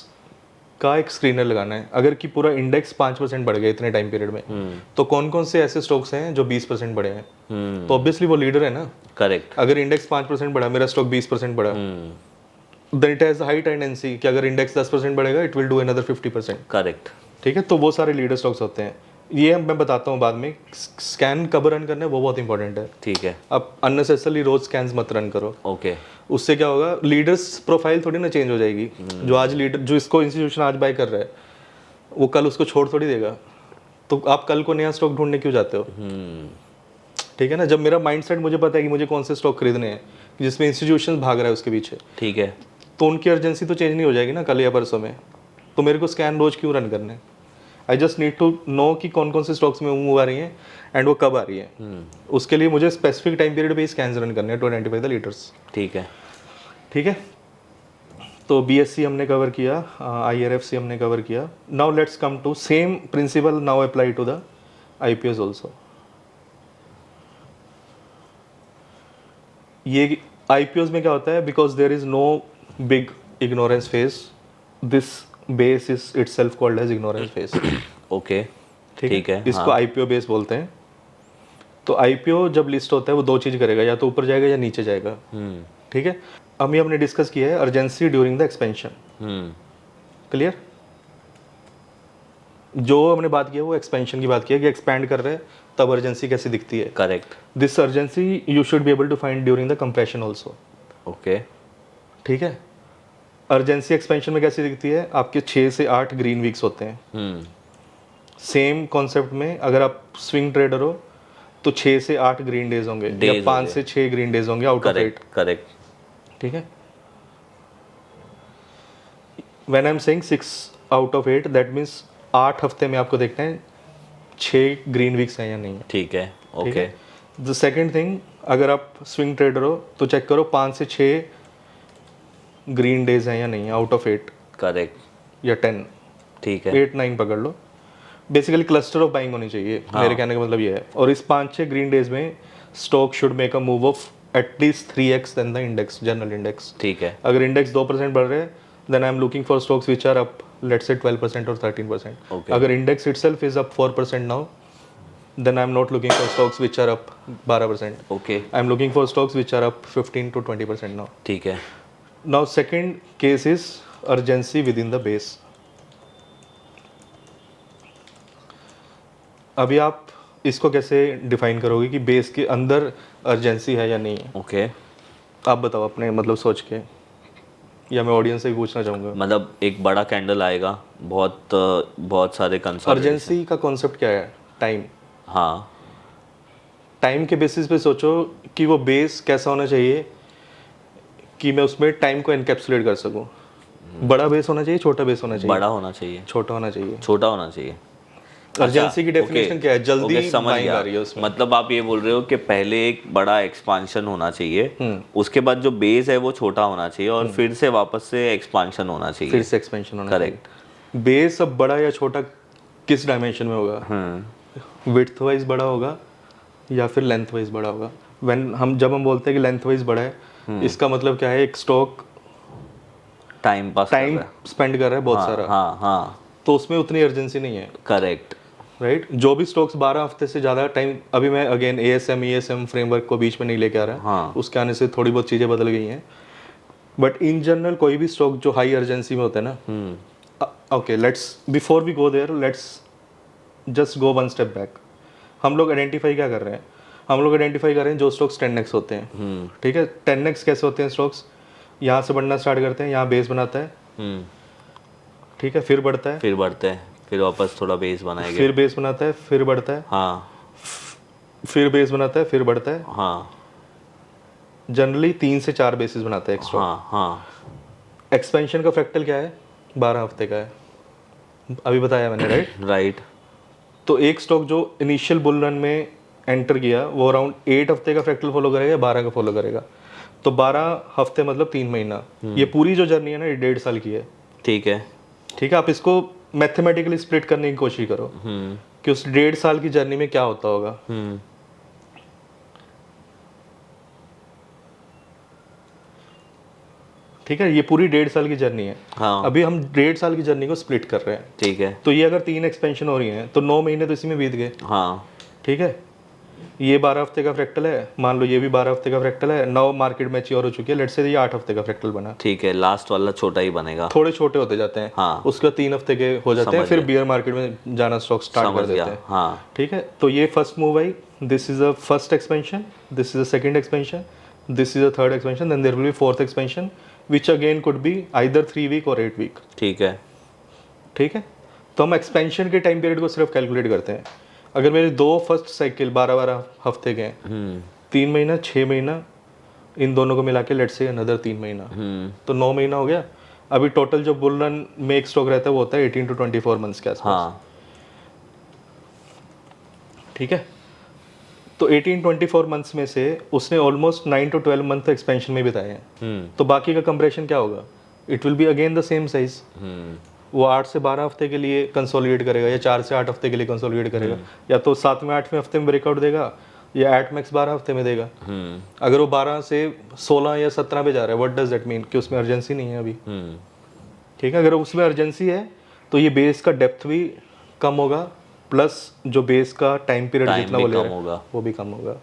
का एक स्क्रीनर लगाना है। अगर कि पूरा इंडेक्स 5% बढ़ गया इतने टाइम पीरियड में, तो कौन कौन से ऐसे स्टॉक्स हैं जो 20% बढ़े हैं, तो ऑब्वियसली वो लीडर है ना। करेक्ट। अगर इंडेक्स 5% बढ़ा, मेरा स्टॉक 20% बढ़ा, then it has high tendency कि अगर इंडेक्स 10% बढ़ेगा, it will do another 50%। Correct. ठीक है, तो वो सारे लीडर स्टॉक्स होते हैं। ये मैं बताता हूँ बाद में। स्कैन कब रन करना है वो बहुत इंपॉर्टेंट है। ठीक है, अब अननेसेसरली रोज स्कैन्स मत रन करो। ओके। उससे क्या होगा, लीडर्स प्रोफाइल थोड़ी ना चेंज हो जाएगी। जो आज लीडर, जो इसको इंस्टीट्यूशन आज बाय कर रहा है, वो कल उसको छोड़ थोड़ी देगा। तो आप कल को नया स्टॉक ढूंढने क्यों जाते हो? ठीक है ना। जब मेरा माइंडसेट, मुझे पता है कि मुझे कौन से स्टॉक खरीदने हैं जिसमें इंस्टीट्यूशन भाग रहा है उसके पीछे, ठीक है, तो उनकी अर्जेंसी तो चेंज नहीं हो जाएगी ना कल या परसों में। तो मेरे को स्कैन रोज क्यों रन करने हैं? I just need to know कि कौन कौन से स्टॉक्स में मूव आ रही हैं एंड वो कब आ रही है। उसके लिए मुझे स्पेसिफिक टाइम पीरियड पे स्कैन्स रन करने हैं टू आइडेंटिफाई द लीडर्स। ठीक है। ठीक है, तो बीएससी हमने कवर किया, आईआरएफसी हमने कवर किया। Now let's come to same principle now apply to the IPOs also. ये आईपीओज में क्या होता है, because there is no big ignorance phase, this base is itself called as ignorance phase. Okay, ठीक है, इसको आईपीओ बेस बोलते हैं। तो आईपीओ जब लिस्ट होता है वो दो चीज करेगा, या तो ऊपर जाएगा या नीचे जाएगा। ठीक है, हम ये हमने डिस्कस किया है urgency during the expansion. Clear? जो हमने बात किया वो एक्सपेंशन की बात की है कि एक्सपैंड कर रहे हैं तब अर्जेंसी कैसे दिखती है। Correct. This urgency you should be able to find during the compression also. Okay. ठीक है, अर्जेंसी एक्सपेंशन में कैसे दिखती है, आपके 6 से 8 ग्रीन वीक्स होते हैं। सेम कॉन्सेप्ट में अगर आप स्विंग ट्रेडर हो तो 6 से 8 ग्रीन डेज होंगे या 5 से 6 ग्रीन डेज होंगे आउट ऑफ 8। करेक्ट। ठीक है, when I am saying 6 out of 8 that means 8 हफ्ते में आपको देखना है 6 ग्रीन वीक्स हैं या नहीं है। ठीक है। ओके। द सेकंड थिंग, अगर आप स्विंग ट्रेडर हो तो चेक करो 5 से 6 ग्रीन डेज हैं या नहीं है आउट ऑफ 8 करेक्ट या 10। ठीक है। 8-9 पकड़ लो। बेसिकली क्लस्टर ऑफ बाइंग होनी चाहिए। मेरे कहने का मतलब ये है। और इस 5-6 ग्रीन डेज में stock should make a move of at least 3x than the index, general index. ठीक है। अगर इंडेक्स 2% बढ़ रहे हैं then I am looking for stocks which are up let's say 12% और 13%। Okay. अगर index itself is up 4% now then I'm not looking for stocks which are up 12%. Okay. I'm looking for stocks which are up 15 to 20% now. ठीक है। Now second case is urgency within the base. अभी आप इसको कैसे define करोगे कि base के अंदर अर्जेंसी है या नहीं है? ओके। आप बताओ अपने मतलब सोच के, या मैं ऑडियंस से भी पूछना चाहूँगा। मतलब एक बड़ा कैंडल आएगा, बहुत सारे कंसर्न। अर्जेंसी का कॉन्सेप्ट क्या है? टाइम। हाँ। टाइम के बेसिस पे सोचो कि वो बेस कैसा होना चाहिए कि मैं उसमें टाइम को एनकैप्सुलेट कर सकूं। बड़ा बेस होना चाहिए, छोटा बेस होना चाहिए? बड़ा होना चाहिए। छोटा होना चाहिए। छोटा होना चाहिए। अर्जेंसी की डेफिनेशन क्या है? जल्दी समझ बाइंग गया। आ रही है उसमें। मतलब आप ये बोल रहे हो कि पहले एक बड़ा एक्सपांशन होना चाहिए, उसके बाद जो बेस है वो छोटा होना चाहिए और फिर से वापस से एक्सपांशन होना चाहिए। फिर से एक्सपेंशन होना चाहिए। करेक्ट। बेस अब बड़ा या छोटा किस डायमेंशन में होगा? विड्थ वाइज बड़ा होगा या फिर लेंथ वाइज बड़ा होगा? जब हम बोलते हैं कि लेंथ वाइज बड़ा है, इसका मतलब क्या है? एक स्टॉक टाइम स्पेंड कर रहा है बहुत सारा। हाँ हाँ। तो उसमें उतनी अर्जेंसी नहीं है। करेक्ट। राइट। जो भी स्टॉक्स 12 हफ्ते से ज़्यादा टाइम, अभी मैं अगेन ASM फ्रेमवर्क को बीच में नहीं लेके आ रहा। हाँ। उसके आने से थोड़ी बहुत चीज़ें बदल गई हैं, बट इन जनरल कोई भी स्टॉक जो हाई अर्जेंसी में होता है ना, okay let's before we go there let's just go one step back. हम लोग आइडेंटिफाई क्या कर रहे हैं? हम लोग आइडेंटिफाई कर रहे हैं जो स्टॉक्स 10x होते हैं। ठीक है, 10x कैसे होते हैं स्टॉक्स? यहाँ से बढ़ना स्टार्ट करते हैं, यहाँ बेस बनाता है। ठीक है, फिर बढ़ता है, फिर बढ़ते हैं, फिर वापस थोड़ा बेस बनाएंगे, फिर बेस बनाता है, फिर बढ़ता है। हाँ। फिर बेस बनाता है, फिर बढ़ता है। हाँ। जनरली 3 से 4 बेसिस बनाता है एक्स्ट्रा। हाँ हाँ। एक्सपेंशन का फ्रैक्टल क्या है? 12 हफ्ते का है, अभी बताया मैंने। Right right. तो एक स्टॉक जो इनिशियल बुल रन में एंटर किया वो अराउंड 8 हफ्ते का फ्रैक्टल फॉलो करेगा या 12 का फॉलो करेगा? तो 12 हफ्ते मतलब 3 महीना। ये पूरी जो जर्नी है ना, ये 1.5 साल की है। ठीक है। ठीक है, आप इसको मैथमेटिकली स्प्लिट करने की कोशिश करो कि उस 1.5 साल की जर्नी में क्या होता होगा। ठीक है, ये पूरी 1.5 साल की जर्नी है। हाँ। अभी हम 1.5 साल की जर्नी को स्प्लिट कर रहे हैं। ठीक है। तो ये अगर 3 एक्सपेंशन हो रही हैं तो 9 महीने तो इसी में बीत गए। हाँ। ठीक है, ये 12 हफ्ते का फ्रैक्टल है, मान लो ये भी 12 हफ्ते का फ्रैक्टल है। नाउ मार्केट मैच्योर हो चुकी है, लेट्स से ये 8 हफ्ते का फ्रैक्टल बना। ठीक है, लास्ट वाला छोटा ही बनेगा, थोड़े छोटे होते जाते हैं। हाँ। उसके बाद 3 हफ्ते के हो जाते हैं, फिर बियर मार्केट में जाना स्टॉक स्टार्ट कर देते हैं। हाँ। ठीक है, तो ये फर्स्ट मूव आई, this is a first expansion, this is a second expansion, this is a third expansion, then there will be fourth expansion which again could be either 3 week or 8 week। ठीक है। ठीक है, तो हम expansion के time period को सिर्फ calculate करते हैं। अगर मेरे 2 फर्स्ट साइकिल 12-12 हफ्ते के हैं, 3 महीना 6 महीना, इन दोनों को मिला के लेट्स से अनदर 3 महीना, तो 9 महीना हो गया। अभी टोटल जो बुल रन में एक स्टॉक रहता है वो होता है 18 to 24 मंथ्स के आसपास। हाँ। ठीक है, तो 18-24 मंथ्स में से उसने ऑलमोस्ट 9 to 12 मंथ एक्सपेंशन में बिताए हैं। तो बाकी का कंप्रेशन क्या होगा? It will be again the same size. वो 8 से 12 हफ्ते के लिए कंसोलिडेट करेगा या 4 से 8 हफ्ते के लिए कंसोलिडेट करेगा, या तो 7वें 8वें हफ्ते में ब्रेकआउट देगा या एट मैक्स 12 हफ्ते में देगा। अगर वो 12 से 16 या 17 पे जा रहा है, व्हाट डज दैट मीन कि उसमें अर्जेंसी नहीं है अभी। ठीक है, अगर उसमें अर्जेंसी है तो ये बेस का डेप्थ भी कम होगा, प्लस जो बेस का टाइम पीरियड जितना वो ले रहा है वो भी कम होगा।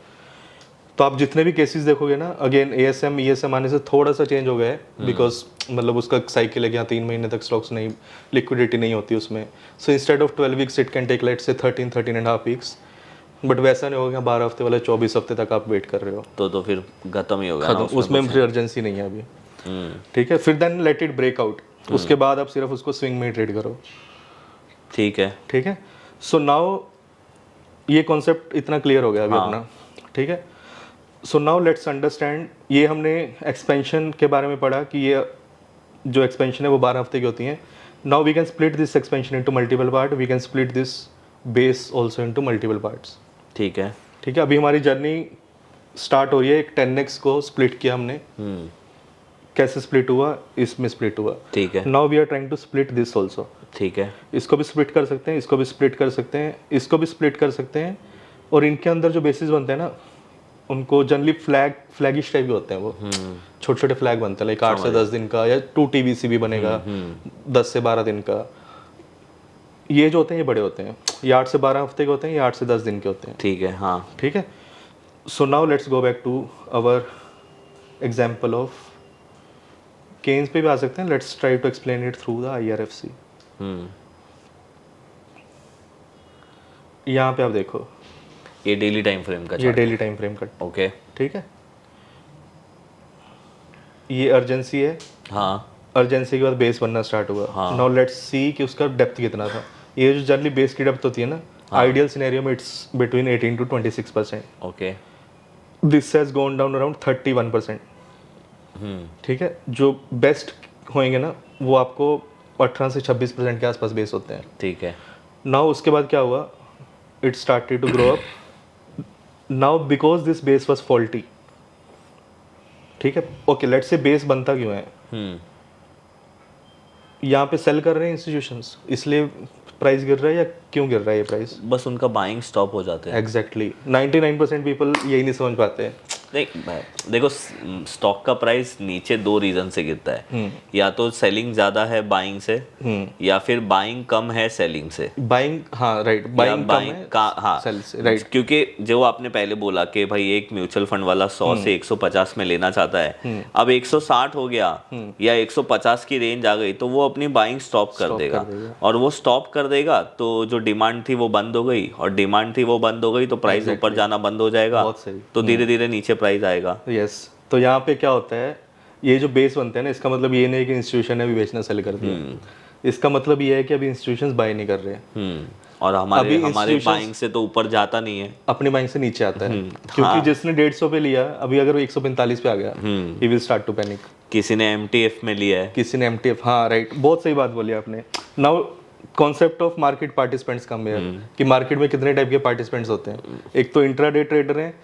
तो आप जितने भी केसेस देखोगे ना, अगेन ASM ESM आने से थोड़ा सा चेंज हो गया है, बिकॉज मतलब उसका साइकिल है कि 3 महीने तक स्टॉक्स नहीं, लिक्विडिटी नहीं होती उसमें। So instead of 12 weeks it can take let's say 13.5 weeks, but वैसा नहीं होगा 12 हफ्ते वाले 24 हफ्ते तक आप वेट कर रहे हो, तो फिर खत्म ही होगा ना उसमें फिर अर्जेंसी नहीं है अभी। ठीक है, फिर then let it break out, उसके बाद आप सिर्फ उसको स्विंग में ट्रेड करो। ठीक है, ठीक है, सो नाउ ये कॉन्सेप्ट इतना क्लियर हो गया अभी अपना। ठीक है, सो नाउ लेट्स अंडरस्टैंड, ये हमने एक्सपेंशन के बारे में पढ़ा कि ये जो एक्सपेंशन है वो 12 हफ्ते की होती है। Now we can split this expansion into multiple part, we can split this base also into multiple parts. ठीक है, ठीक है, अभी हमारी जर्नी स्टार्ट हो रही है। एक 10x को स्प्लिट किया हमने, कैसे स्प्लिट हुआ, इसमें स्प्लिट हुआ। ठीक है, now we are trying to split this also. ठीक है, इसको भी स्प्लिट कर सकते हैं, इसको भी स्प्लिट कर सकते हैं, इसको भी स्प्लिट कर सकते हैं, और इनके अंदर जो बेसिस बनते हैं ना, उनको जनरली फ्लैगिश टाइप के होते हैं। वो छोटे छोटे फ्लैग बनते हैं, लाइक 8 से 10 दिन का, या 2 TBC भी बनेगा 10 से 12 दिन का। ये जो होते हैं ये बड़े होते हैं, ये 8 से 12 हफ्ते के होते हैं, ये 8 से 10 दिन के होते हैं। ठीक है, हाँ, ठीक है, so now let's go back to our example of Kaynes पे भी आ सकते हैं। Let's try to explain it through the IRFC। यहाँ पे आप देखो, ये डेली टाइम फ्रेम का ये chart। डेली टाइम फ्रेम का। ओके, ठीक है, ये अर्जेंसी है, हाँ, अर्जेंसी के बाद बेस बनना स्टार्ट हुआ। हाँ। नाउ लेट्स सी कि उसका डेप्थ कितना था। ये जो जनरली बेस की डेप्थ होती है ना, आइडियल सिनेरियो में it's between 18 to 26%। Okay, this has gone down around 31%। ठीक है, जो बेस्ट होंगे ना वो आपको 18 से 26% के आसपास बेस होते हैं। ठीक है, नाउ उसके बाद क्या हुआ, it started to grow up. Now because this base was faulty. ठीक है, ओके, लेट्स से बेस बनता क्यों है, यहाँ पे सेल कर रहे हैं इंस्टीट्यूशंस, इसलिए प्राइस गिर रहा है, या क्यों गिर रहा है ये प्राइस? बस उनका बाइंग स्टॉप हो जाते हैं। एग्जैक्टली 99% पीपल यही नहीं समझ पाते हैं। नहीं, देखो, स्टॉक का प्राइस नीचे 2 रीजन से गिरता है। या तो सेलिंग ज्यादा है बाइंग से, या फिर बाइंग कम है सेलिंग से। बाइंग, हाँ राइट, बाइंग कम है हाँ, सेल से, राइट। क्योंकि जो आपने पहले बोला कि भाई एक म्यूचुअल फंड वाला 100 से 150 में लेना चाहता है, अब 160 हो गया या 150 की रेंज आ गई, तो वो अपनी बाइंग स्टॉप कर देगा। और वो स्टॉप कर देगा तो जो डिमांड थी वो बंद हो गई, और डिमांड थी वो बंद हो गई तो प्राइस ऊपर जाना बंद हो जाएगा, तो धीरे धीरे नीचे प्राइस आएगा। यस, तो यहाँ पे क्या होता है, ये जो बेस बनते हैं ना, इसका मतलब ये नहीं कि इंस्टीट्यूशन ने भी बेचना सेल कर दिया। इसका मतलब ये है कि अभी इंस्टीट्यूशंस बाय नहीं कर रहे। और हमारे बाइंग से तो ऊपर जाता नहीं है, अपनी बाइंग से नीचे आता है। क्योंकि जिसने 150 पे लिया, अभी अगर वो 145 पे आ गया, he will start to panic. किसी ने MTF में लिया है, किसी ने MTF, हाँ राइट, बहुत सही बात बोली आपने। Now concept of market participants कम है, कि मार्केट में कितने टाइप के पार्टिसिपेंट्स होते हैं। एक तो इंट्राडे ट्रेडर हैं,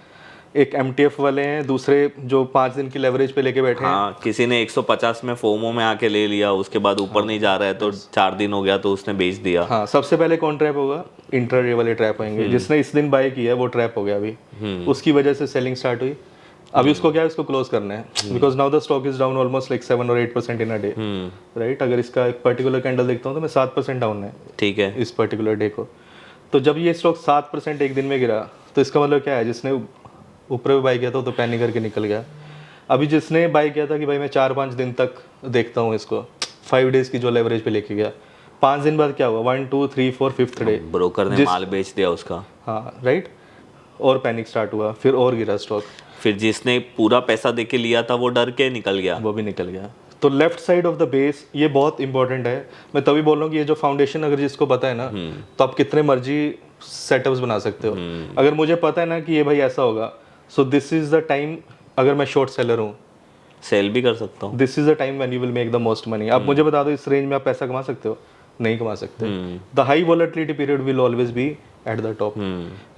एक MTF वाले हैं, दूसरे जो 5 दिन की लेवरेज पे लेके बैठे हैं। हाँ, किसी ने 150 में फोमो में आके ले लिया, उसके बाद ऊपर नहीं जा रहा है तो 4 दिन हो गया तो उसने बेच दिया। हाँ, सबसे पहले कौन ट्रैप होगा? इंट्राडे वाले ट्रैप होंगे। जिसने इस दिन बाय किया है वो ट्रैप हो गया अभी, उसकी वजह से सेलिंग स्टार्ट हुई। अभी उसको क्या है, इसको क्लोज करना है, because now the stock is down almost like 7 or 8% in a day, right. अगर इसका एक पर्टिकुलर कैंडल देखता हूँ तो मैं 7% डाउन है, ठीक है, इस पर्टिकुलर डे को। तो जब ये स्टॉक 7% एक दिन में गिरा, तो इसका मतलब क्या है, जिसने ऊपर भी बाय किया था तो पैनिक करके निकल गया। अभी जिसने बाय किया था कि भाई मैं 4-5 दिन तक देखता हूँ इसको, 5 डेज की जो लेवरेज पे लेके गया, 5 दिन बाद क्या हुआ, 1 2 3 4 5th डे ब्रोकर ने माल बेच दिया उसका। हाँ राइट, और पैनिक स्टार्ट हुआ, फिर और गिरा स्टॉक। फिर जिसने पूरा पैसा दे के लिया था वो डर के निकल गया, वो भी निकल गया। तो left side of the base ये बहुत इंपॉर्टेंट है। मैं तभी बोल रहा हूँ कि ये जो फाउंडेशन अगर जिसको पता है ना, तो आप कितने मर्जी सेटअप्स बना सकते हो। अगर मुझे पता है ना कि ये भाई ऐसा होगा, सो दिस इज द टाइम, अगर मैं शॉर्ट सेलर हूँ, सेल भी कर सकता हूँ। This is the time when you will make the most money. आप मुझे बता दो इस रेंज में आप पैसा कमा सकते हो? नहीं कमा सकते। The high volatility period will always be at the top.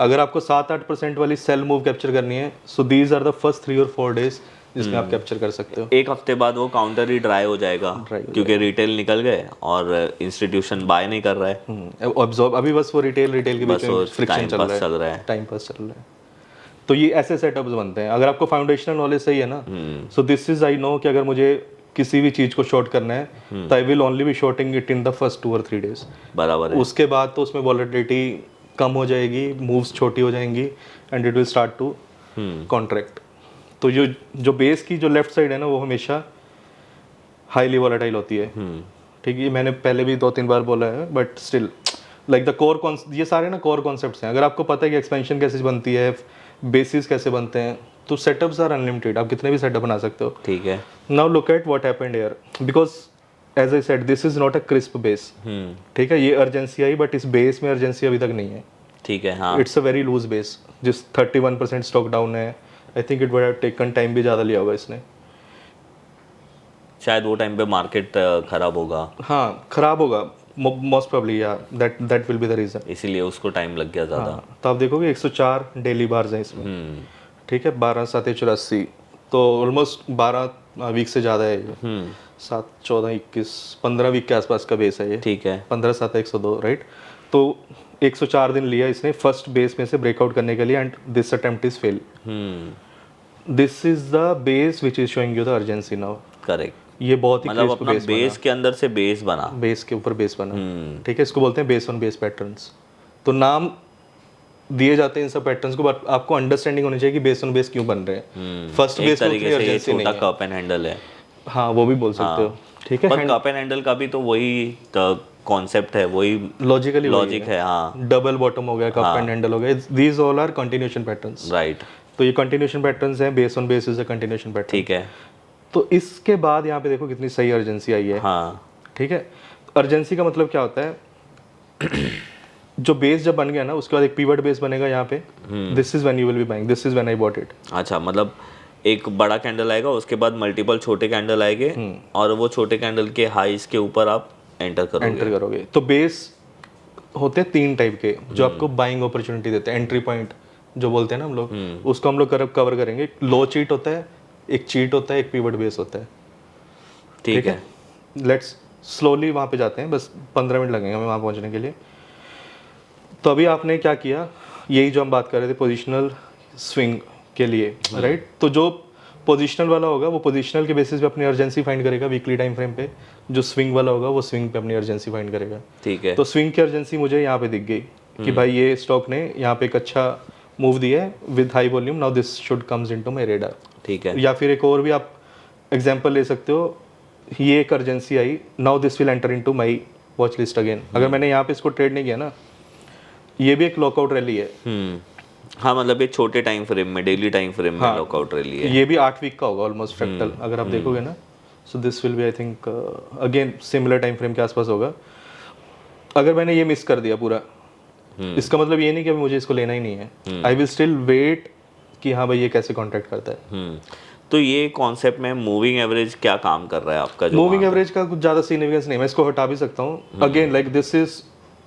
अगर आपको 7-8% वाली सेल मूव कैप्चर करनी है, so these are the first 3 और 4 डेज जिसमें आप कैप्चर कर सकते हो। एक हफ्ते बाद वो काउंटर ही ड्राई हो जाएगा क्योंकि रिटेल निकल गए और इंस्टीट्यूशन बाय नहीं कर रहा है। ऑब्जॉर्व अभी बस वो रिटेल के बीच में फ्रिक्शन टाइम चल पास रहा चल है, रहा है। टाइम पास चल रहा है। तो ये ऐसे सेटअप्स बनते हैं। अगर आपको फाउंडेशनल नॉलेज सही है ना, so this is I know कि अगर मुझे किसी भी चीज को शॉर्ट करना है तो I will only be shorting it in the first 2 और 3 डेज। बराबर है। उसके बाद तो उसमें वॉलेटिलिटी कम हो जाएगी, मूव्स छोटी हो जाएंगी and it will start to contract. तो जो बेस की जो लेफ्ट साइड है ना, वो हमेशा हाईली वॉलेटाइल होती है। ठीक है, ये मैंने पहले भी 2-3 बार बोला है, but still like the core ये सारे ना कोर कॉन्सेप्ट्स हैं। अगर आपको पता है कि एक्सपेंशन कैसे बनती है, बेसिस कैसे बनते हैं, तो सेटअप्स आर अनलिमिटेड, आप कितने भी सेटअप बना सकते हो। ठीक है। Now look at what happened here, because as I said this is not a crisp base. ठीक है, ये अर्जेंसी आई, बट इस बेस में अर्जेंसी अभी तक नहीं है। ठीक है। हाँ, it's a very loose base, जिस 31% स्टॉक डाउन है। I think it would have taken time भी ज़्यादा लिया होगा इसने। शायद वो टाइम पे मार्केट खराब होगा, हाँ, खराब होगा मोस्ट प्रोबेबली, या that will be the reason. इसीलिए उसको टाइम लग गया ज़्यादा। तो आप देखोगे 104 डेली बार्स हैं इसमें। ठीक है, 12-7-84, तो ऑलमोस्ट 12 वीक से ज़्यादा है ये। 7-14-21-15 वीक के आसपास का बेस है ये। ठीक है। 15-7-102, राइट। तो 104 दिन लिया इसने फर्स्ट बेस में से ब्रेकआउट करने के लिए, and this attempt is fail. This is the base which is showing you the urgency now. Correct. ये बहुत ही मतलब crisp अपना base बेस के अंदर से बेस बना, बेस के ऊपर बेस बना। ठीक है, इसको बोलते हैं बेस ऑन बेस पैटर्न्स। तो नाम दिए जाते हैं इन सब पैटर्न्स को, बट आपको अंडरस्टैंडिंग होनी चाहिए कि बेस ऑन बेस क्यों बन रहे हैं। फर्स्ट एक बेस में तरीके उतनी से ये अर्जेंसी नहीं छोटा है। कप एंड हैंडल है। हाँ, वो भी बोल सकते हो। ठीक है, पर कप एंड हैंडल का भी तो वही कॉन्सेप्ट है, वही लॉजिकली लॉजिक है। हाँ, डबल बॉटम हो गया, कप एंड हैंडल हो गया, these all are continuation patterns. Right. तो ये कंटिन्यूएशन पैटर्न्स हैं, base on base is a continuation pattern. ठीक है। तो इसके बाद यहाँ पे देखो कितनी सही अर्जेंसी आई है। हाँ, ठीक है, अर्जेंसी का मतलब क्या होता है? जो बेस जब बन गया ना, उसके बाद एक पिवट बेस बनेगा यहाँ पे। This is when you will be buying, this is when I bought it. अच्छा, मतलब एक बड़ा कैंडल आएगा, उसके बाद मल्टीपल छोटे कैंडल आएंगे और वो छोटे कैंडल के हाईस के ऊपर आप एंटर करोगे। तो बेस होते हैं 3 टाइप के जो आपको बाइंग अपॉर्चुनिटी देते हैं, एंट्री पॉइंट जो बोलते हैं ना हम लोग, उसको हम लोग कवर करेंगे। लो चीट होता है, एक चीट होता है, एक पिवट बेस होता है। ठीक है। लेट्स स्लोली वहाँ पे जाते हैं, बस 15 मिनट लगेंगे हमें वहाँ पहुँचने के लिए। तो अभी आपने क्या किया, यही जो हम बात कर रहे थे पोजिशनल स्विंग के लिए, राइट। तो जो पोजिशनल वाला होगा वो पोजिशनल के बेसिस पे अपनी अर्जेंसी फाइंड करेगा वीकली टाइम फ्रेम पे। जो स्विंग वाला होगा वो स्विंग पे अपनी अर्जेंसी फाइंड करेगा। ठीक है। तो स्विंग की अर्जेंसी मुझे यहाँ पे दिख गई कि भाई ये स्टॉक ने यहाँ पे एक अच्छा मूव दिया है with high volume, now this should comes into my radar. ठीक है। या फिर एक और भी आप एग्जांपल ले सकते हो, ये एक urgency I, now this will enter into my watch list again. अगर मैंने यहाँ पे इसको ट्रेड नहीं किया ना, ये भी एक लॉकआउट रैली है। हाँ, मतलब ये छोटे टाइम फ्रेम में, डेली टाइम फ्रेम में लॉकआउट रैली है। ये भी 8 वीक का होगा ऑलमोस्ट फ्रैक्टल, अगर आप देखोगे ना। So this will be I think again similar time frame के आसपास होगा। अगर मैंने ये मिस कर दिया पूरा, इसका मतलब ये नहीं कि अभी मुझे इसको लेना ही नहीं है। आई विल स्टिल वेट कि हाँ भाई ये कैसे कॉन्ट्रैक्ट करता है। तो ये कॉन्सेप्ट में मूविंग एवरेज क्या काम कर रहा है आपका? जो मूविंग एवरेज का कुछ ज़्यादा सिग्निफिकेंस नहीं, मैं इसको हटा भी सकता हूँ। Again like this is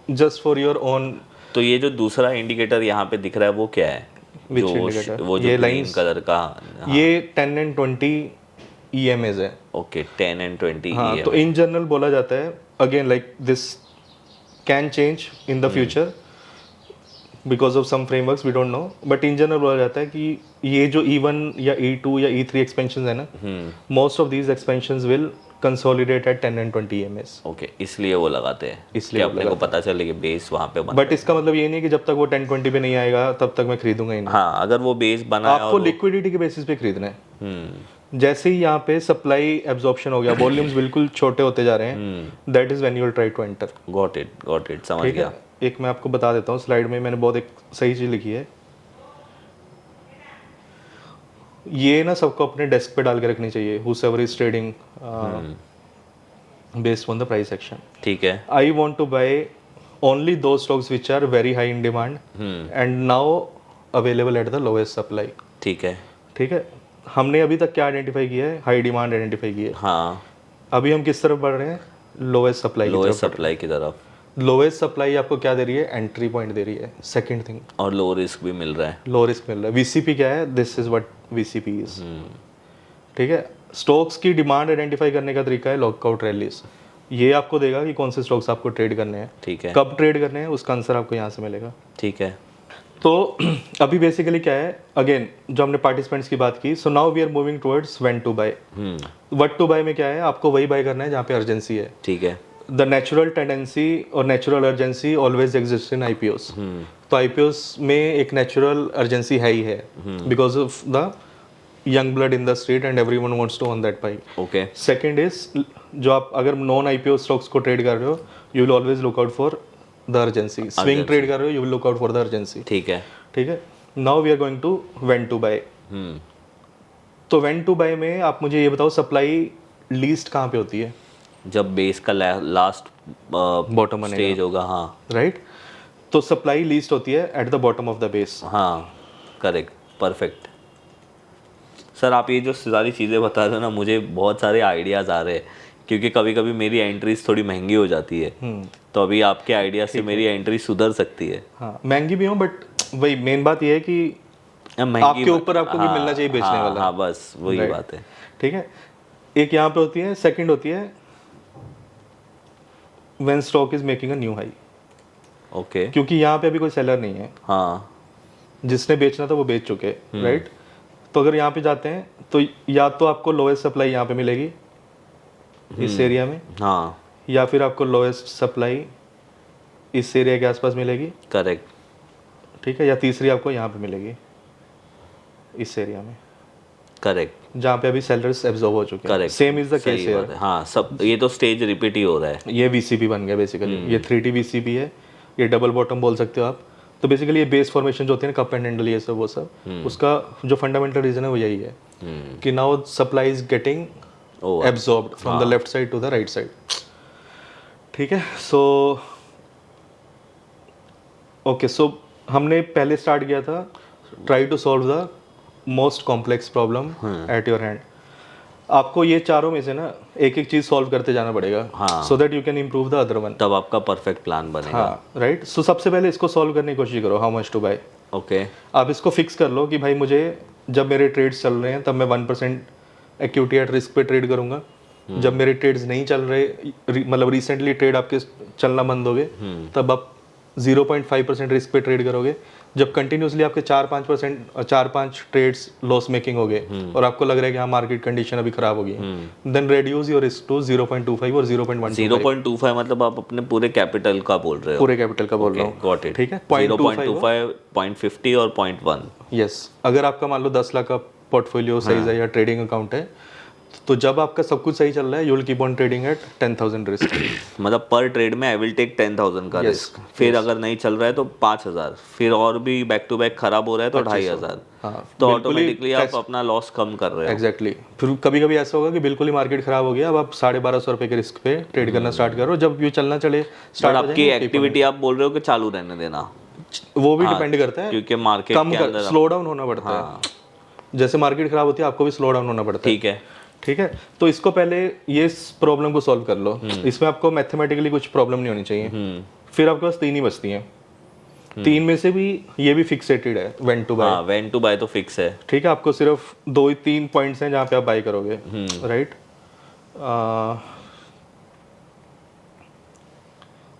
just for your own. तो ये जो दूसरा इंडिकेटर यहाँ पे दिख रहा है वो क्या है? Which जो indicator? वो जो ये ग्रीन lines? कलर का। ये 10 and 20 EMAs है। ओके, 10 and 20 हाँ, तो इन जनरल बोला जाता है, again like this can change in the future because of some frameworks, we don't know, but in general बोला जाता है कि ये जो E1 या E2 या E3 एक्सपेंशन है ना, most of these expansions will consolidate at 10 and 20 EMAs। Okay, इसलिए वो लगाते हैं, इसलिए अपने को पता चले कि बेस वहाँ पे बना। बट इसका मतलब ये नहीं कि जब तक वो 10-20 पे नहीं आएगा तब तक मैं खरीदूंगा ही नहीं। हाँ, अगर वो बेस बना है आपको लिक्विडिटी के बेसिस पे खरीदना है। जैसे ही यहाँ पे सप्लाई एब्जॉर्प्शन हो गया, वॉल्यूम्स बिल्कुल छोटे होते जा रहे हैं, that is when you will try to enter. Got it, समझ ठीक गया। है, एक मैं आपको बता देता हूँ, स्लाइड में मैंने बहुत एक सही चीज लिखी है। ये ना सबको अपने डेस्क पे डाल के रखनी चाहिए, whoever is trading based on the price action। ठीक है। I want to buy only those stocks which are very high in demand and now available at the lowest supply। ठीक है। ठीक है, हमने अभी तक क्या आइडेंटिफाई किया है? हाई डिमांड आइडेंटिफाई की है। हाँ, अभी हम किस तरफ बढ़ रहे हैं? लोएस्ट सप्लाई की तरफ। लोएस्ट सप्लाई आपको क्या दे रही है, एंट्री पॉइंट दे रही है, सेकंड थिंग, और लो रिस्क भी मिल रहा है। लो रिस्क मिल रहा है। वीसीपी क्या है, this is what VCP is. ठीक है, स्टॉक्स की डिमांड आइडेंटिफाई करने का तरीका है लॉकआउट रैलीज। ये आपको देगा कि कौन से स्टॉक्स आपको ट्रेड करने हैं, ठीक है, कब ट्रेड करने हैं, उसका आंसर आपको यहाँ से मिलेगा। ठीक है। तो अभी बेसिकली क्या है, अगेन जो हमने पार्टिसिपेंट्स की बात की, so now we are moving towards when to buy. What to buy में क्या है, आपको वही बाय करना है जहाँ पे अर्जेंसी है। ठीक है। द नेचुरल टेंडेंसी और natural urgency always exist in IPOs. तो आईपीओस में एक नेचुरल अर्जेंसी है ही है, because of the young blood in the street and everyone wants to own that pie. Okay. Second is, जो आप अगर नॉन आईपीओ स्टॉक्स को ट्रेड कर रहे हो, you will always look out for the urgency. Swing trade कर रहे हो, you will look out for the urgency. ठीक है। ठीक है, now we are going to when to buy. तो व्हेन टू बाय में आप मुझे ये बताओ, सप्लाई लीस्ट कहाँ पे होती है? जब बेस का लास्ट बॉटम स्टेज होगा। हाँ, राइट। तो सप्लाई लीस्ट होती है at the bottom of the base. हाँ, करेक्ट, परफेक्ट। सर आप ये जो सारी चीज़ें बता रहे हो ना, मुझे बहुत सारे आइडियाज़ आ रहे हैं, क्योंकि कभी कभी मेरी एंट्रीज थोड़ी महंगी हो जाती है। तो अभी आपके आइडिया से मेरी एंट्री सुधर सकती है। हाँ, महंगी भी हो, बट वही मेन बात ये है कि आपके ऊपर आपको भी मिलना चाहिए बेचने वाला। हाँ, बस वही बात है। ठीक है, एक यहाँ पे होती है, सेकंड होती है when stock is making a new high. Okay. क्योंकि यहाँ पे अभी कोई सेलर नहीं है, हाँ, जिसने बेचना था वो बेच चुके, राइट। तो अगर यहाँ पे जाते हैं तो या तो आपको लोएस्ट सप्लाई यहाँ पे मिलेगी इस एरिया में, हाँ, या फिर आपको लोएस्ट सप्लाई इस एरिया के आसपास मिलेगी। करेक्ट। ठीक है, या तीसरी आपको यहाँ पे मिलेगी इस एरिया में, करेक्ट, जहाँ पे अभी सेलर्स एब्जॉर्ब हो चुके हैं। Correct. Same is the case here. हाँ, सब ये तो स्टेज रिपीट ही हो रहा है। ये वीसीपी बन गया बेसिकली, ये 3D वीसीपी है, ये डबल बॉटम बोल सकते हो आप। तो बेसिकली ये बेस फॉर्मेशन जो होती है ना, कप एंड हैंडल, ये सब वो सब, उसका जो फंडामेंटल रीजन है वो यही है कि now supply is getting absorbed from the left side to the right side. ठीक है, सो ओके, सो हमने पहले स्टार्ट किया था, try to solve the most complex problem at your hand. आपको ये चारों में से ना एक एक चीज सॉल्व करते जाना पड़ेगा, so that you can improve the other one. तब आपका परफेक्ट प्लान बनेगा। हाँ, राइट। सो सबसे पहले इसको सॉल्व करने की कोशिश करो, how much to buy. Okay. आप इसको फिक्स कर लो कि भाई मुझे जब मेरे ट्रेड्स चल रहे हैं तब मैं 1% एक्यूटी एट रिस्क पे ट्रेड करूंगा। जब मेरे ट्रेड्स नहीं चल रहे, मतलब रिसेंटली ट्रेड आपके चलना बंद हो गए, तब आप 0.5% रिस्क पे ट्रेड करोगे। जब कंटिन्यूसली आपके 4-5% ट्रेड्स लॉस मेकिंग हो गए और आपको लग रहा है कि हाँ मार्केट कंडीशन अभी खराब हो गई, then reduce your risk to 0.25 और 0.125। 0.25 मतलब आप अपने पूरे कैपिटल का बोल रहे हो? पूरे कैपिटल का बोल रहा हूँ। Got it. ठीक है, 0.25, 0.50 और 0.1। यस, अगर आपका मान लो 10 लाख का पोर्टफोलियो साइज है या ट्रेडिंग अकाउंट है, तो जब आपका सब कुछ सही चल रहा है, you will keep on trading at 10,000 risk. मतलब पर ट्रेड में आई विल टेक 10,000 का रिस्क। फिर अगर नहीं चल रहा है तो 5,000, फिर और भी बैक टू बैक खराब हो रहा है तो 2,500। हाँ, तो ऑटोमेटिकली आप अपना लॉस कम कर रहे हो। एग्जैक्टली। फिर कभी कभी ऐसा होगा कि बिल्कुल ही मार्केट खराब हो गया, अब आप 1250 रुपए के रिस्क पे ट्रेड करना स्टार्ट करो। जब ये चलना चले स्टार्ट, आपकी एक्टिविटी आप बोल रहे हो कि चालू रहने देना, वो भी डिपेंड करता है, क्योंकि मार्केट कम कर, स्लो डाउन होना पड़ता है। जैसे मार्केट खराब होती है, आपको भी स्लो डाउन होना पड़ता है। ठीक है, ठीक है। तो इसको पहले ये प्रॉब्लम को सॉल्व कर लो। इसमें आपको मैथमेटिकली कुछ प्रॉब्लम नहीं होनी चाहिए। फिर आपके पास 3 ही बचती हैं। 3 में से भी ये भी फिक्सेटेड है, व्हेन टू बाय। हाँ, व्हेन टू बाय तो फिक्स है। ठीक है, आपको सिर्फ 2-3 पॉइंट्स हैं जहाँ पे आप बाय करोगे, राइट।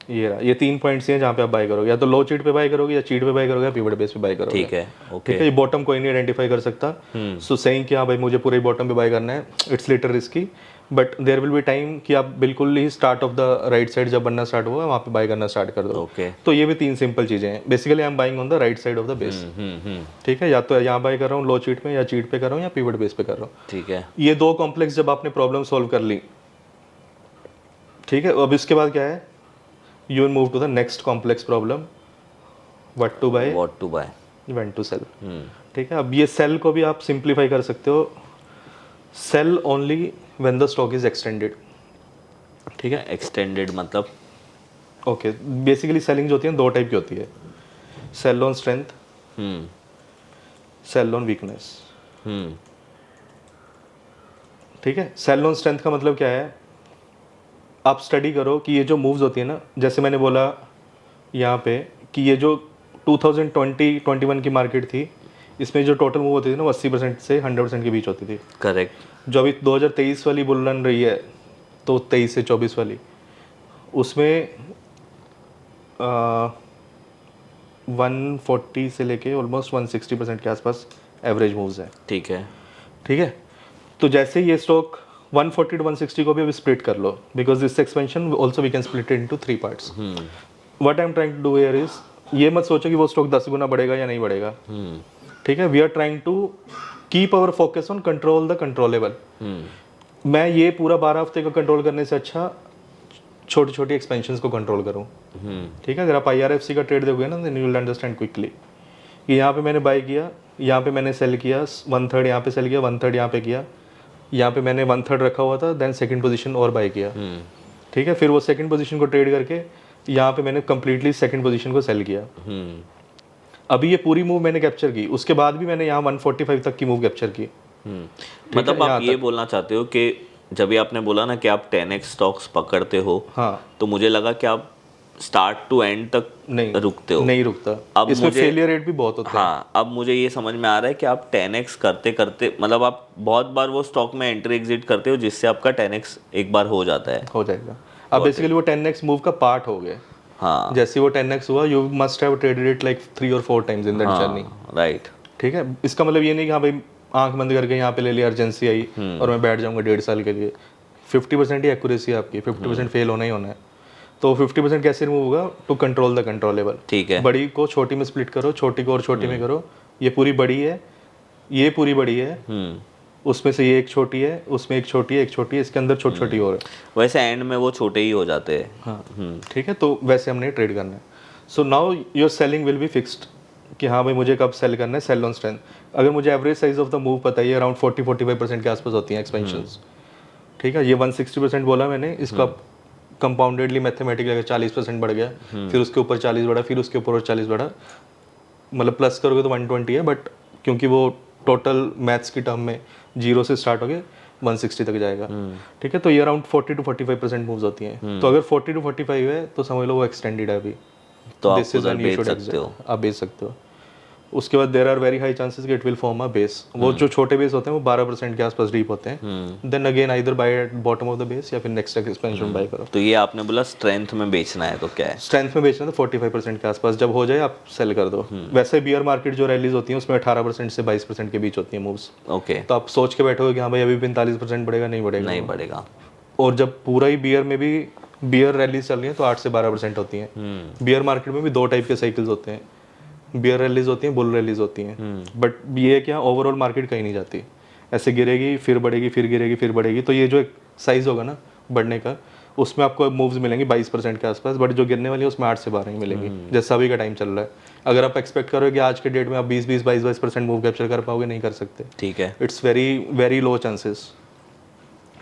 ये रहा, ये 3 पॉइंट्स हैं जहाँ पे आप बाय करोगे, या तो लो चीट पे बाय करोगे, या चीट पे बाय करोगे, या पिवट बेस पे बाय करोगे। ठीक है, ओके। ठीक है, ये बॉटम कोई नहीं आइडेंटिफाई कर सकता। सो सेइंग कि हाँ भाई मुझे पूरे बॉटम पे बाय करना है, it's little risky, but there will be time कि आप बिल्कुल ही start of the right side जब बनना स्टार्ट हुआ वहाँ पे बाय करना स्टार्ट कर दो। ओके। तो ये भी 3 सिंपल चीजें हैं। Basically I am buying on the right side of the base. ठीक है, या तो यहाँ बाय कर रहा हूँ लो चीट में, या चीट पे कर रहा हूँ, या पिवट बेस पे कर रहा हूँ। ठीक है, ये 2 कॉम्प्लेक्स जब आपने प्रॉब्लम सॉल्व कर ली, ठीक है, अब इसके बाद क्या है, you will move to the next complex problem, what to buy, when to sell। ठीक है, अब ये सेल को भी आप सिंप्लीफाई कर सकते हो, sell only when the stock is extended. ठीक है, एक्सटेंडेड मतलब ओके, बेसिकली सेलिंग जो होती है 2 टाइप की होती है, sell on strength, sell on weakness. ठीक है, सेल ऑन स्ट्रेंथ का मतलब क्या है, आप स्टडी करो कि ये जो मूव्स होती है ना, जैसे मैंने बोला यहाँ पे कि ये जो 2020-21 की मार्केट थी, इसमें जो टोटल मूव होती थी ना वो 80% से 100% के बीच होती थी। करेक्ट। जो अभी 2023 वाली बुल रन रही है, तो 23 से 24 वाली, उसमें 140 से लेके ऑलमोस्ट 160% के आसपास एवरेज मूव्स हैं। ठीक है। ठीक है, तो जैसे ये स्टॉक 140 टू 160 को भी अभी स्प्लिट कर लो, because this expansion also we can split it into 3 parts. What I am trying to do here is, ये मत सोचो कि वो स्टॉक 10 गुना बढ़ेगा या नहीं बढ़ेगा। ठीक है, we are trying to keep our focus on control the controllable. मैं ये पूरा 12 हफ्ते को कंट्रोल करने से अच्छा छोटी छोटी एक्सपेंशंस को कंट्रोल करूँ। ठीक है, अगर आप IRFC का ट्रेड देखोगे ना, then you will understand quickly कि यहाँ पे मैंने बाय किया, यहाँ पे मैंने सेल किया, 1/3 यहाँ पे सेल किया, 1/3 यहाँ पे किया, यहाँ पे मैंने 1/3 रखा हुआ था, देन सेकंड पोजीशन और बाय किया। ठीक है, फिर वो सेकंड पोजीशन को ट्रेड करके यहाँ पे मैंने कंप्लीटली सेकंड पोजीशन को सेल किया। अभी ये पूरी मूव मैंने कैप्चर की, उसके बाद भी मैंने यहाँ 145 तक की मूव कैप्चर की। मतलब आप ये बोलना चाहते हो कि जब ये आपने बोला ना कि आप 10x स्टॉक्स पकड़ते हो, हाँ, तो मुझे लगा कि आप स्टार्ट टू एंड तक नहीं रुकते हो। नहीं रुकता, अब इसमें मुझे फेलियर रेट भी बहुत होता है। हाँ, अब मुझे ये समझ में आ रहा है कि आप 10x करते करते, मतलब आप बहुत बार वो स्टॉक में एंट्री एग्जिट करते हो जिससे आपका 10x एक बार हो जाता है। हो जाएगा। अब बेसिकली वो 10x मूव का पार्ट हो गया। हाँ, जैसे वो 10x हुआ, you must have traded it like 3 और 4 times in that journey. Right. ठीक है, इसका मतलब ये नहीं कि हाँ भाई आंख बंद करके यहाँ पे ले लिया, अर्जेंसी आई और मैं बैठ जाऊंगा 1.5 साल के लिए। 50% ही एक्यूरेसी है आपकी, 50% फेल होना ही होना है। तो 50% कैसे रिमूव होगा? To control the controllable. ठीक है। बड़ी को छोटी में स्प्लिट करो, छोटी को और छोटी में करो। ये पूरी बड़ी है, ये पूरी बड़ी है, उसमें से ये एक छोटी है, उसमें एक छोटी है, एक छोटी है, इसके अंदर छोटी छोटी और है। वैसे एंड में वो छोटे ही हो जाते हैं। हाँ, ठीक है, तो वैसे हमने ट्रेड करना है। So now your selling will be fixed कि हाँ भाई मुझे कब सेल करना है, सेल ऑन स्ट्रेंथ। अगर मुझे average size of the move पता है, अराउंड 40-45% के आसपास होती हैं एक्सपेंशंस। ठीक है, ये 160% बोला मैंने, इसका कंपाउंडेडली मैथमेटिकली अगर 40% बढ़ गया, फिर उसके ऊपर 40 बढ़ा, फिर उसके ऊपर और 40 बढ़ा, मतलब प्लस करोगे तो 120 है, बट क्योंकि वो टोटल मैथ्स की टर्म में 0 से स्टार्ट हो गए 160 तक जाएगा। ठीक है, तो ये अराउंड 40 to 45% मूव्स होती हैं। तो अगर 40 to 45 है तो समझ लो वो एक्सटेंडेड है अभी, तो आप This is उधर when you बेच should सकते हो। exit। आप बेच सकते हो। उसके बाद there are very high chances कि it will form a base. वो जो छोटे बेस होते हैं वो 12% के आसपास डीप होते हैं। Then again either buy at bottom of the base या फिर नेक्स्ट एक्सपेंशन बाय करो। तो ये आपने बोला स्ट्रेंथ में बेचना है, तो क्या है? स्ट्रेंथ में बेचना तो 45% के आसपास जब हो जाए आप सेल कर दो। वैसे बियर मार्केट जो रैलीज होती हैं उसमें 18% से 22% के बीच होती है मूव्स। ओके। तो आप सोच के बैठोगे कि हाँ भाई अभी 45% बढ़ेगा, नहीं बढ़ेगा। नहीं बढ़ेगा। और जब पूरा ही बियर में भी बियर रैलीज चल रही है तो 8 से 12% होती हैं। बियर मार्केट में भी 2 टाइप के साइकिल्स होते हैं, बियर रैलीज होती हैं, बुल रैलीज होती हैं। बट ये क्या, ओवरऑल मार्केट कहीं नहीं जाती, ऐसे गिरेगी फिर बढ़ेगी, फिर गिरेगी फिर बढ़ेगी। तो ये जो एक साइज होगा ना बढ़ने का, उसमें आपको मूव्स मिलेंगी 22% के आसपास, बट जो गिरने वाली है उसमें 8 से 12 ही मिलेंगी, जैसा अभी का टाइम चल रहा है। अगर आप एक्सपेक्ट करो कि आज के डेट में आप 20-20, 22% मूव कैप्चर कर पाओगे, नहीं कर सकते। ठीक है। It's very very low chances.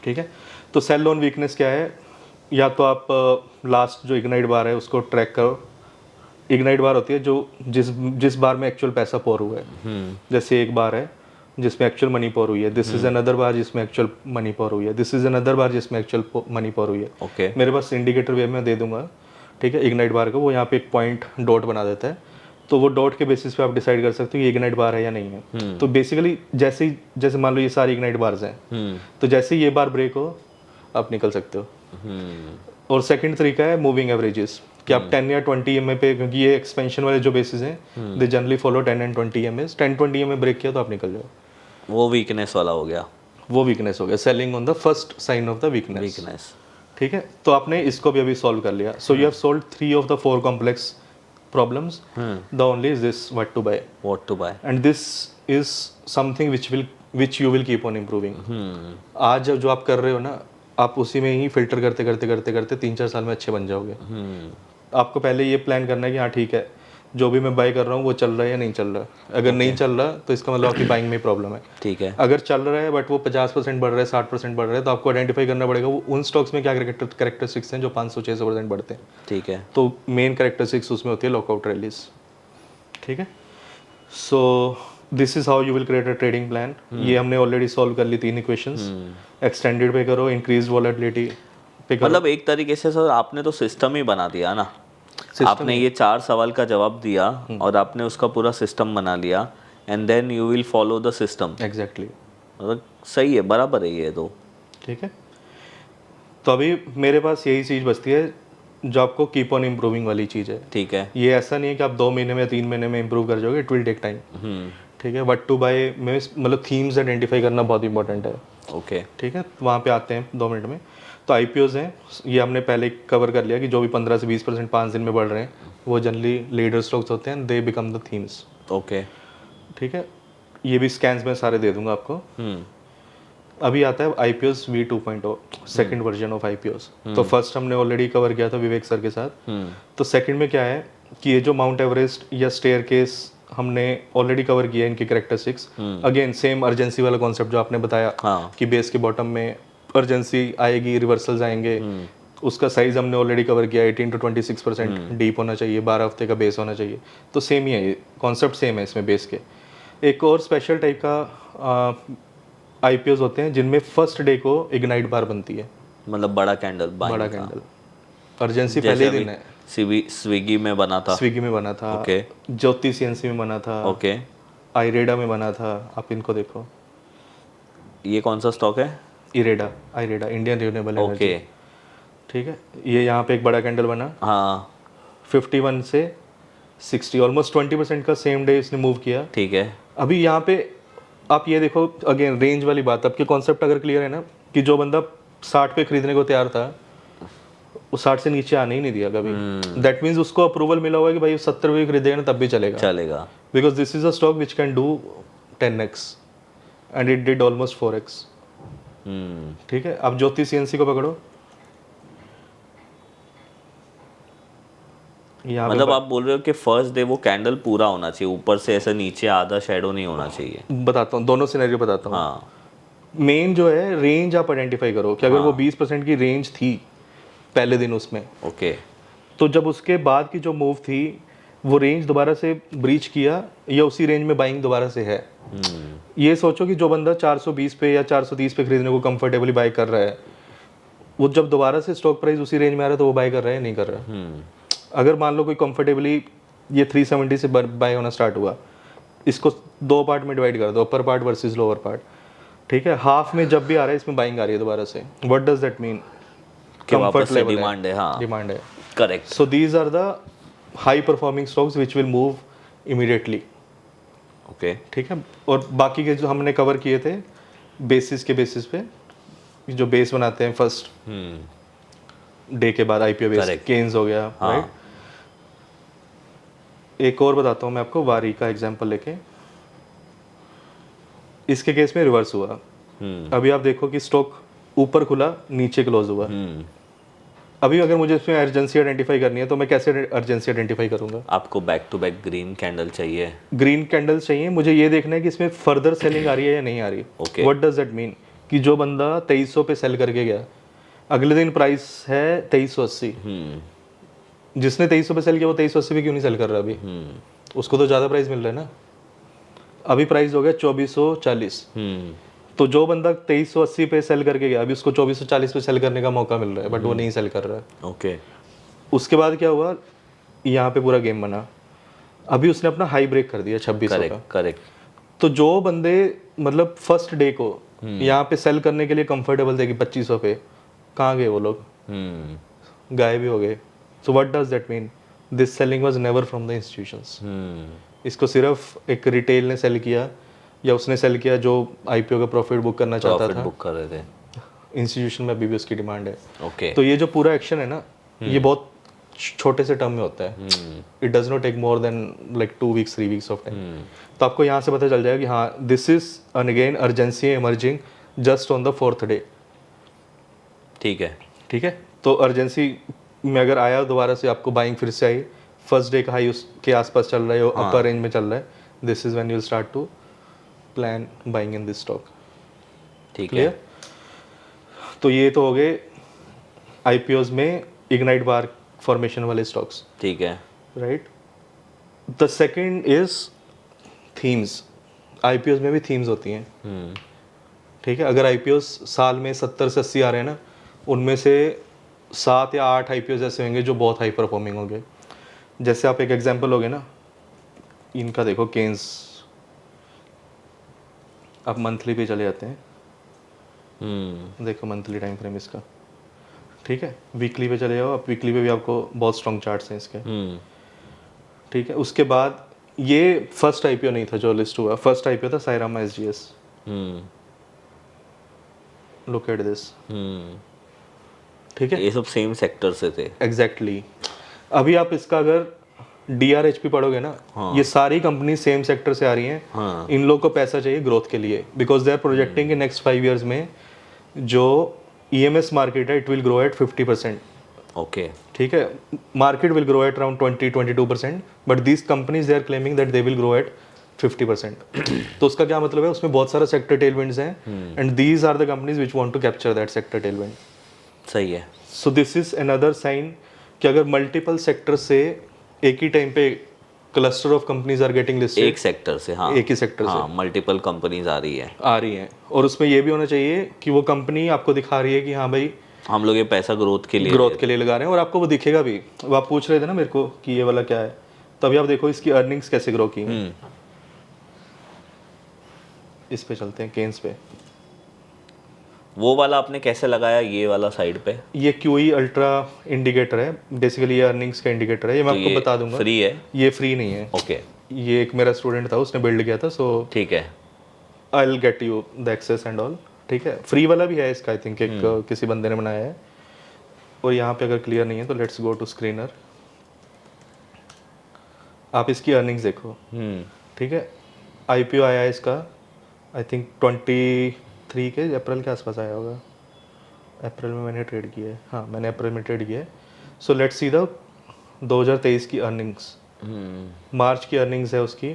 ठीक है, तो सेल ऑन वीकनेस क्या है? या तो आप लास्ट जो इग्नाइट बार है उसको ट्रैक करो। इग्नाइट बार होती है जो जिस बार में एक्चुअल पैसा पोर हुआ है। जैसे एक बार है जिसमें एक्चुअल मनी पोर हुई है, दिस इज अनदर बार जिसमें एक्चुअल मनी पोर हुई है, दिस इज अनदर बार जिसमें एक्चुअल मनी पोर हुई है। ओके। मेरे पास इंडिकेटर वेव में दे दूंगा। ठीक है, इग्नाइट बार का वो यहाँ पे एक पॉइंट डॉट बना देता है, तो वो डॉट के बेसिस पे आप डिसाइड कर सकते हो कि इग्नाइट बार है या नहीं है। तो बेसिकली जैसे मान लो ये सारी इग्नाइट बार्स हैं, तो जैसे ये बार ब्रेक हो आप निकल सकते हो। और सेकंड तरीका है मूविंग एवरेजेस, कि आप 10 या 20 EMA पे, क्योंकि ये एक्सपेंशन वाले जो बेसिस हैं they generally follow 10 and 20 EMAs। 10-20 EMA break किया तो आप निकल जाओ। वो वीकनेस वाला हो गया। वो वीकनेस हो गया, selling on the first sign of the weakness. ठीक है, तो आपने इसको भी अभी सॉल्व कर लिया। So you have solved 3 of the 4 complex problems. The only is this, what to buy. What to buy. And this is something which you will keep on improving. आज जो आप कर रहे हो ना, आप उसी में ही फिल्टर करते करते करते करते 3-4 साल में अच्छे बन जाओगे। आपको पहले ये प्लान करना है कि हाँ ठीक है, जो भी मैं बाय कर रहा हूँ वो चल रहा है या नहीं चल रहा है। अगर नहीं चल रहा तो इसका मतलब आपकी बाइंग में प्रॉब्लम है। ठीक है। अगर चल रहा है बट वो 50% बढ़ रहा है, 60% बढ़ रहा है, तो आपको आइडेंटिफाई करना पड़ेगा वो उन स्टॉक्स में क्या कैरेक्टरिस्टिक्स हैं जो 500-600% बढ़ते हैं। ठीक है। तो मेन कैरेक्टरिस्टिक्स उसमें होती है लॉकआउट रैलीज। ठीक है, so this is how you will create a trading plan. ये हमने ऑलरेडी सॉल्व कर ली 3 इक्वेशंस। एक्सटेंडेड पे करो, इंक्रीज वॉलेटिलिटी, पे करो। मतलब एक तरीके से सर आपने तो सिस्टम ही बना दिया ना, आपने ये 4 सवाल का जवाब दिया और आपने उसका पूरा सिस्टम बना लिया and then you will follow the system. Exactly. मतलब सही है, बराबर है ये तो। ठीक है, तो अभी मेरे पास यही चीज़ बचती है जो आपको कीप ऑन इम्प्रूविंग वाली चीज़ है। ठीक है। ये ऐसा नहीं है कि आप 2 महीने में या 3 महीने में इम्प्रूव कर जाओगे, इट विल टेक टाइम। ठीक है, व्हाट टू बाय में मतलब थीम्स आइडेंटिफाई करना बहुत इंपॉर्टेंट है। ओके। ठीक है, तो वहाँ पे आते हैं 2 मिनट में। तो IPOs हैं, ये हमने पहले कवर कर लिया कि जो भी 15 से 20% 5 दिन में बढ़ रहे हैं वो जनरली लीडर स्टॉक्स होते हैं, they become the themes. Okay. ठीक है, ये भी स्कैन्स में सारे दे दूंगा आपको। अभी आता है IPOs V2.0, second version of IPOs। तो फर्स्ट हमने ऑलरेडी कवर किया था विवेक सर के साथ। तो सेकंड में क्या है कि ये जो माउंट एवरेस्ट या स्टेयर केस हमने ऑलरेडी कवर किया है, इनकी कैरेक्टरिस्टिक्स। अगेन सेम अर्जेंसी वाला कॉन्सेप्ट जो आपने बताया, हाँ। कि बेस के बॉटम में अर्जेंसी आएगी, रिवर्सल्स आएंगे। उसका साइज हमने ऑलरेडी कवर किया, 18 to 26% डीप होना चाहिए, 12 हफ्ते का बेस होना चाहिए। तो सेम ही है, ये कॉन्सेप्ट सेम है इसमें बेस के। एक और स्पेशल टाइप का IPOs होते हैं जिनमें फर्स्ट डे को इग्नाइट बार बनती है, मतलब बड़ा कैंडल, बड़ा कैंडल। अर्जेंसी पहले ही दिन है। स्विगी में बना था। स्विगी में बना था, ओके। ज्योति CNC में बना था, ओके। आईरेडा में बना था। आप इनको देखो, ये कौन सा स्टॉक है? IREDA Indian renewable energy. Okay. ठीक है, ये यहाँ पे एक बड़ा कैंडल बना, हाँ 51 से 60, ऑलमोस्ट 20% का सेम डे इसने मूव किया। ठीक है। अभी यहाँ पे आप ये देखो, अगेन रेंज वाली बात, आपके कॉन्सेप्ट अगर क्लियर है ना, कि जो बंदा 60 पे खरीदने को तैयार था वो 60 से नीचे आने ही नहीं दिया कभी। दैट मीन्स उसको अप्रूवल मिला हुआ है कि भाई 70 पे खरीदेगा ना तब भी चलेगा। Because this is a stock which can do 10x and it did almost 4x। ठीक है, अब ज्योति CNC को पकड़ो, यहाँ पे मतलब आप बोल रहे हो कि फर्स्ट डे वो कैंडल पूरा होना चाहिए, ऊपर से ऐसा नीचे आधा शेडो नहीं होना चाहिए। बताता हूँ, दोनों सिनेरियो बताता हूँ। हाँ। मेन जो है रेंज आप आइडेंटिफाई करो कि अगर वो 20% की रेंज थी पहले दिन उसमें, ओके। तो जब उसके बाद की जो मूव थी वो रेंज दोबारा से ब्रीच किया या उसी रेंज में बाइंग दोबारा से है। ये सोचो कि जो बंदा 420 पे या 430 पे खरीदने को कंफर्टेबली बाय कर रहा है, वो जब दोबारा से स्टॉक प्राइस उसी रेंज में आ रहा है तो वो बाय कर रहा है नहीं कर रहा है। अगर मान लो कोई कंफर्टेबली ये 370 से बाय होना स्टार्ट हुआ, इसको 2 पार्ट में डिवाइड कर दो, upper part versus lower part. ठीक है, हाफ में जब भी आ रहा है इसमें बाइंग आ रही है दोबारा से, what does that mean? Comfort level demand है। हाँ डिमांड है। Correct. So these are the high performing stocks which will move immediately. Okay. ठीक है, और बाकी के जो हमने कवर किए थे बेसिस पे, जो बेस बनाते हैं फर्स्ट डे के बाद IPO बेस, केन्स हो गया, राइट। एक और बताता हूँ मैं आपको, वारी का एग्जांपल लेके। इसके केस में रिवर्स हुआ। अभी आप देखो कि स्टॉक ऊपर खुला, नीचे क्लोज हुआ। अभी अगर मुझे इसमें अर्जेंसी आइडेंटिफाई करनी है तो मैं कैसे अर्जेंसी आइडेंटिफाई करूंगा? आपको back to back green candle चाहिए। ग्रीन कैंडल्स चाहिए, मुझे ये देखना है कि इसमें फर्दर सेलिंग आ रही है या नहीं आ रही। Okay. What does that mean? कि जो बंदा 2300 पे सेल करके गया, अगले दिन प्राइस है 2380, जिसने 2300 पे सेल किया वो 2380 पे क्यों नहीं सेल कर रहा अभी? उसको तो ज़्यादा प्राइस मिल रहा है ना। अभी प्राइस हो गया 2440। तो जो बंदा 2380 पे सेल करके गया, अभी उसको 2440 पे सेल करने का मौका मिल रहा है, बट वो नहीं सेल कर रहा है। ओके। उसके बाद क्या हुआ, यहाँ पे पूरा गेम बना। अभी उसने अपना हाई ब्रेक कर दिया 2600 का। करेक्ट। तो जो बंदे मतलब फर्स्ट डे को यहाँ पे सेल करने के लिए कंफर्टेबल थे कि 2500 पे, कहाँ गए वो लोग? गायब भी हो गए। सो what does that mean? This selling was never from the institutions. इसको सिर्फ एक रिटेल ने सेल किया या उसने सेल किया जो IPO का प्रॉफिट बुक करना चाहता था, बुक कर रहे थे। इंस्टीट्यूशन में अभी भी उसकी डिमांड है। ओके। तो ये जो पूरा एक्शन है ना, ये बहुत छोटे से टर्म में होता है। It does not take more than like 2 weeks 3 weeks of time. तो आपको यहाँ से पता चल जाएगा कि हाँ, this is an again urgency emerging just on the 4th day. ठीक है। ठीक है, तो अर्जेंसी में अगर आया दोबारा से, आपको बाइंग फिर से आई, फर्स्ट डे का हाई उसके आसपास चल रहा है, अपर रेंज में चल रहा है, this is when you will start to plan buying in this stock. ठीक है। तो ये तो हो गए IPOs में इग्नाइट बार फॉर्मेशन वाले स्टॉक्स। ठीक है। Right. The second is themes. IPOs में भी थीम्स होती हैं। ठीक है, अगर IPOs साल में 70 से 80 आ रहे हैं ना, उनमें से 7 या 8 IPOs ऐसे होंगे जो बहुत हाई परफॉर्मिंग होंगे। जैसे आप एक एग्जांपल लोगे ना, इनका देखो केन्स, आप मंथली पे चले जाते हैं, देखो मंथली टाइम फ्रेम इसका, ठीक है। वीकली पे चले जाओ, आप वीकली पे भी आपको बहुत स्ट्रॉन्ग चार्ट्स हैं इसके, ठीक है। उसके बाद ये फर्स्ट IPO नहीं था जो लिस्ट हुआ, फर्स्ट IPO था सायरामा SGS। लुक एट दिस, ठीक है। ये सब सेम सेक्टर से थे। एग्जैक्टली अभी आप इसका अगर DRHP पढ़ोगे ना, ये सारी कंपनी सेम सेक्टर से आ रही हैं। इन लोग को पैसा चाहिए ग्रोथ के लिए, बिकॉज दे आर प्रोजेक्टिंग कि नेक्स्ट 5 years में जो EMS मार्केट है it will grow at 50%। Okay, ठीक है, market will grow at around 20-22%, but these companies they are claiming that they will grow at 50%। तो उसका क्या मतलब है, उसमें बहुत सारा सेक्टर टेलविंड्स हैं, and these are the companies which want to capture that sector tailwind. सही है। So this is another sign कि अगर मल्टीपल सेक्टर से एक ही टाइम पे cluster of companies are getting listed, एक सेक्टर से, हाँ, एक ही सेक्टर हाँ, मल्टीपल कंपनीज आ रही है, और उसमें ये भी होना चाहिए कि वो कंपनी आपको दिखा रही है कि हाँ भाई हम लोग ये पैसा ग्रोथ के लिए लगा रहे हैं, और आपको वो दिखेगा भी। वो आप पूछ रहे थे ना मेरे को कि ये वाला क्या है, तो अभी आप देखो इसकी अर्निंग्स कैसे ग्रो की हैं। इस पे चलते हैं, केन्स पे। वो वाला आपने कैसे लगाया, ये वाला साइड पे? ये QE अल्ट्रा इंडिकेटर है, बेसिकली ये अर्निंग्स का इंडिकेटर है, ये मैं आपको बता दूंगा। फ्री है? ये फ्री नहीं है। ओके, ये एक मेरा स्टूडेंट था, उसने बिल्ड किया था, सो ठीक है, I will get you the access and all, ठीक है। फ्री वाला भी है इसका, आई थिंक एक किसी बंदे ने बनाया है। और यहाँ पे अगर क्लियर नहीं है तो लेट्स गो टू स्क्रीनर, आप इसकी अर्निंग्स देखो, ठीक है। IPO आया है इसका आई थिंक 23 के अप्रैल के आसपास आया होगा। अप्रैल में मैंने ट्रेड किया है, हाँ मैंने अप्रैल में ट्रेड किया है। सो लेट्स सी द 2023 की अर्निंग्स। मार्च की अर्निंग्स है उसकी,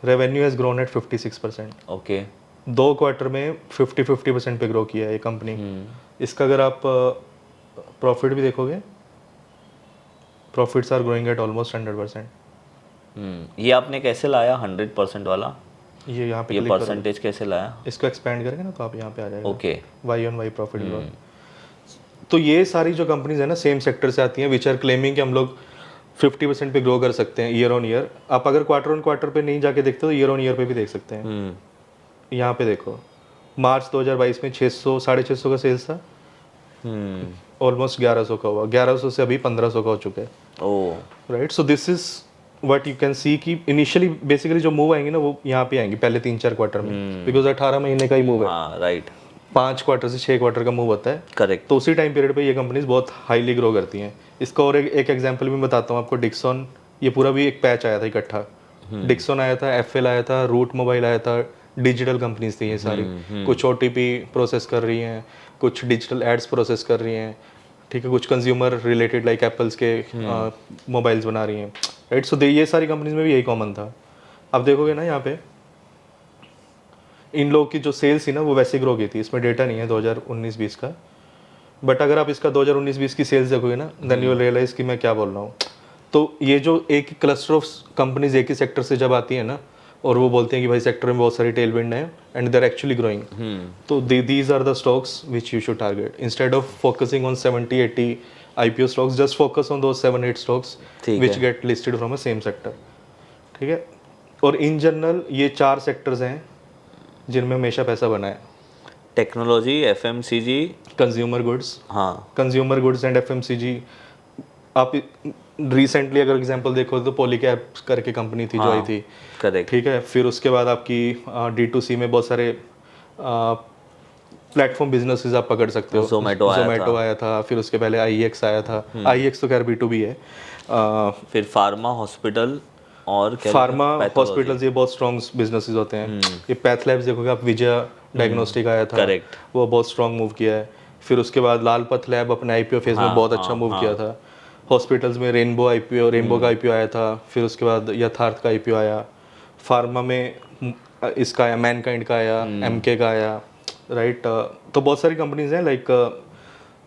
revenue has grown at 56%। Okay, 2 quarter में 50% पे ग्रो किया है ये कंपनी। इसका अगर आप प्रॉफिट भी देखोगे, profits are growing at almost 100%। ये आपने कैसे लाया 100% वाला? ये यहाँ पे ये click करो, परसेंटेज कैसे लाया? इसको एक्सपेंड करेंगे ना तो आप यहाँ पे आ जाएगा। Okay, Y profit growth. तो ये सारी जो कंपनीज है ना सेम सेक्टर से आती हैं, विच आर क्लेमिंग कि हम लोग 50% पे ग्रो कर सकते हैं ईयर ऑन ईयर। आप अगर क्वार्टर ऑन क्वार्टर पे नहीं जाके देखते तो ईयर ऑन ईयर पे भी देख सकते हैं। यहाँ पे देखो, मार्च 2022 में 600-650 का सेल्स था, ऑलमोस्ट 1100 का हुआ, 1100 से अभी 1500 का हो चुका है। Oh, right, so this is what you can see कि इनिशियली बेसिकली जो मूव आएंगे ना वो यहाँ पे आएंगे पहले 3-4 क्वार्टर में, बिकॉज 18 महीने का ही मूव है। हाँ, राइट, 5 क्वार्टर से 6 क्वार्टर का मूव होता है, करेक्ट। तो उसी टाइम पीरियड पे ये कंपनीज बहुत हाईली ग्रो करती हैं। इसका और एक एग्जांपल भी बताता हूँ आपको, डिक्सन, ये पूरा भी एक पैच आया था इकट्ठा। डिक्सन आया था, FL आया था, रूट मोबाइल आया था, डिजिटल कंपनीज थी ये सारी। कुछ OTP प्रोसेस कर रही हैं, कुछ डिजिटल एड्स प्रोसेस कर रही हैं, ठीक है, कुछ कंज्यूमर रिलेटेड लाइक एप्पल्स के मोबाइल्स बना रही हैं, राइट। सो ये सारी कंपनीज में भी यही कॉमन था। अब देखोगे ना यहाँ पे इन लोग की जो सेल्स थी ना वो वैसे ग्रो की थी, इसमें डेटा नहीं है 2019-20 का, बट अगर आप इसका 2019-20 की सेल्स देखोगे ना देन यू विल रियलाइज कि मैं क्या बोल रहा हूँ। तो ये जो एक क्लस्टर ऑफ कंपनीज एक ही सेक्टर से जब आती है ना और वो बोलते हैं कि भाई सेक्टर में बहुत सारी टेलविंड है and they are actually growing, तो these are the stocks which you should target instead of focusing on 70-80 IPO stocks. Just focus on those 7-8 stocks which get listed from a same sector, ठीक है। और in general ये 4 sectors हैं जिनमें हमेशा पैसा बना है, टेक्नोलॉजी, FMCG, कंज्यूमर गुड्स। हाँ, कंज्यूमर गुड्स एंड FMCG। आप रिसेंटली अगर एग्जांपल देखो तो पॉलीकैब करके कंपनी थी जो आई थी, करेक्ट, ठीक है। फिर उसके बाद आपकी D2C में बहुत सारे प्लेटफॉर्म बिजनेसेस आप पकड़ सकते हो। जोमेटो आया था, फिर उसके पहले IEX आया था। IEX तो खैर B2B है। फिर फार्मा, हॉस्पिटल और फार्मा हॉस्पिटल्स ये बहुत स्ट्रॉन्ग बिजनेसेस होते हैं। ये पैथ लैब्स देखोगे आप, विजय डायग्नोस्टिक आया था, करेक्ट, वो बहुत स्ट्रॉन्ग मूव किया है। फिर उसके बाद लालपथ लैब अपने IPO फेज में बहुत अच्छा मूव किया था। हॉस्पिटल्स में रेनबो का IPO आया था। फिर उसके बाद यथार्थ का IPO आया। फार्मा में इसका आया, मैनकाइंड का आया, MK का आया, राइट। तो बहुत सारी कंपनीज हैं लाइक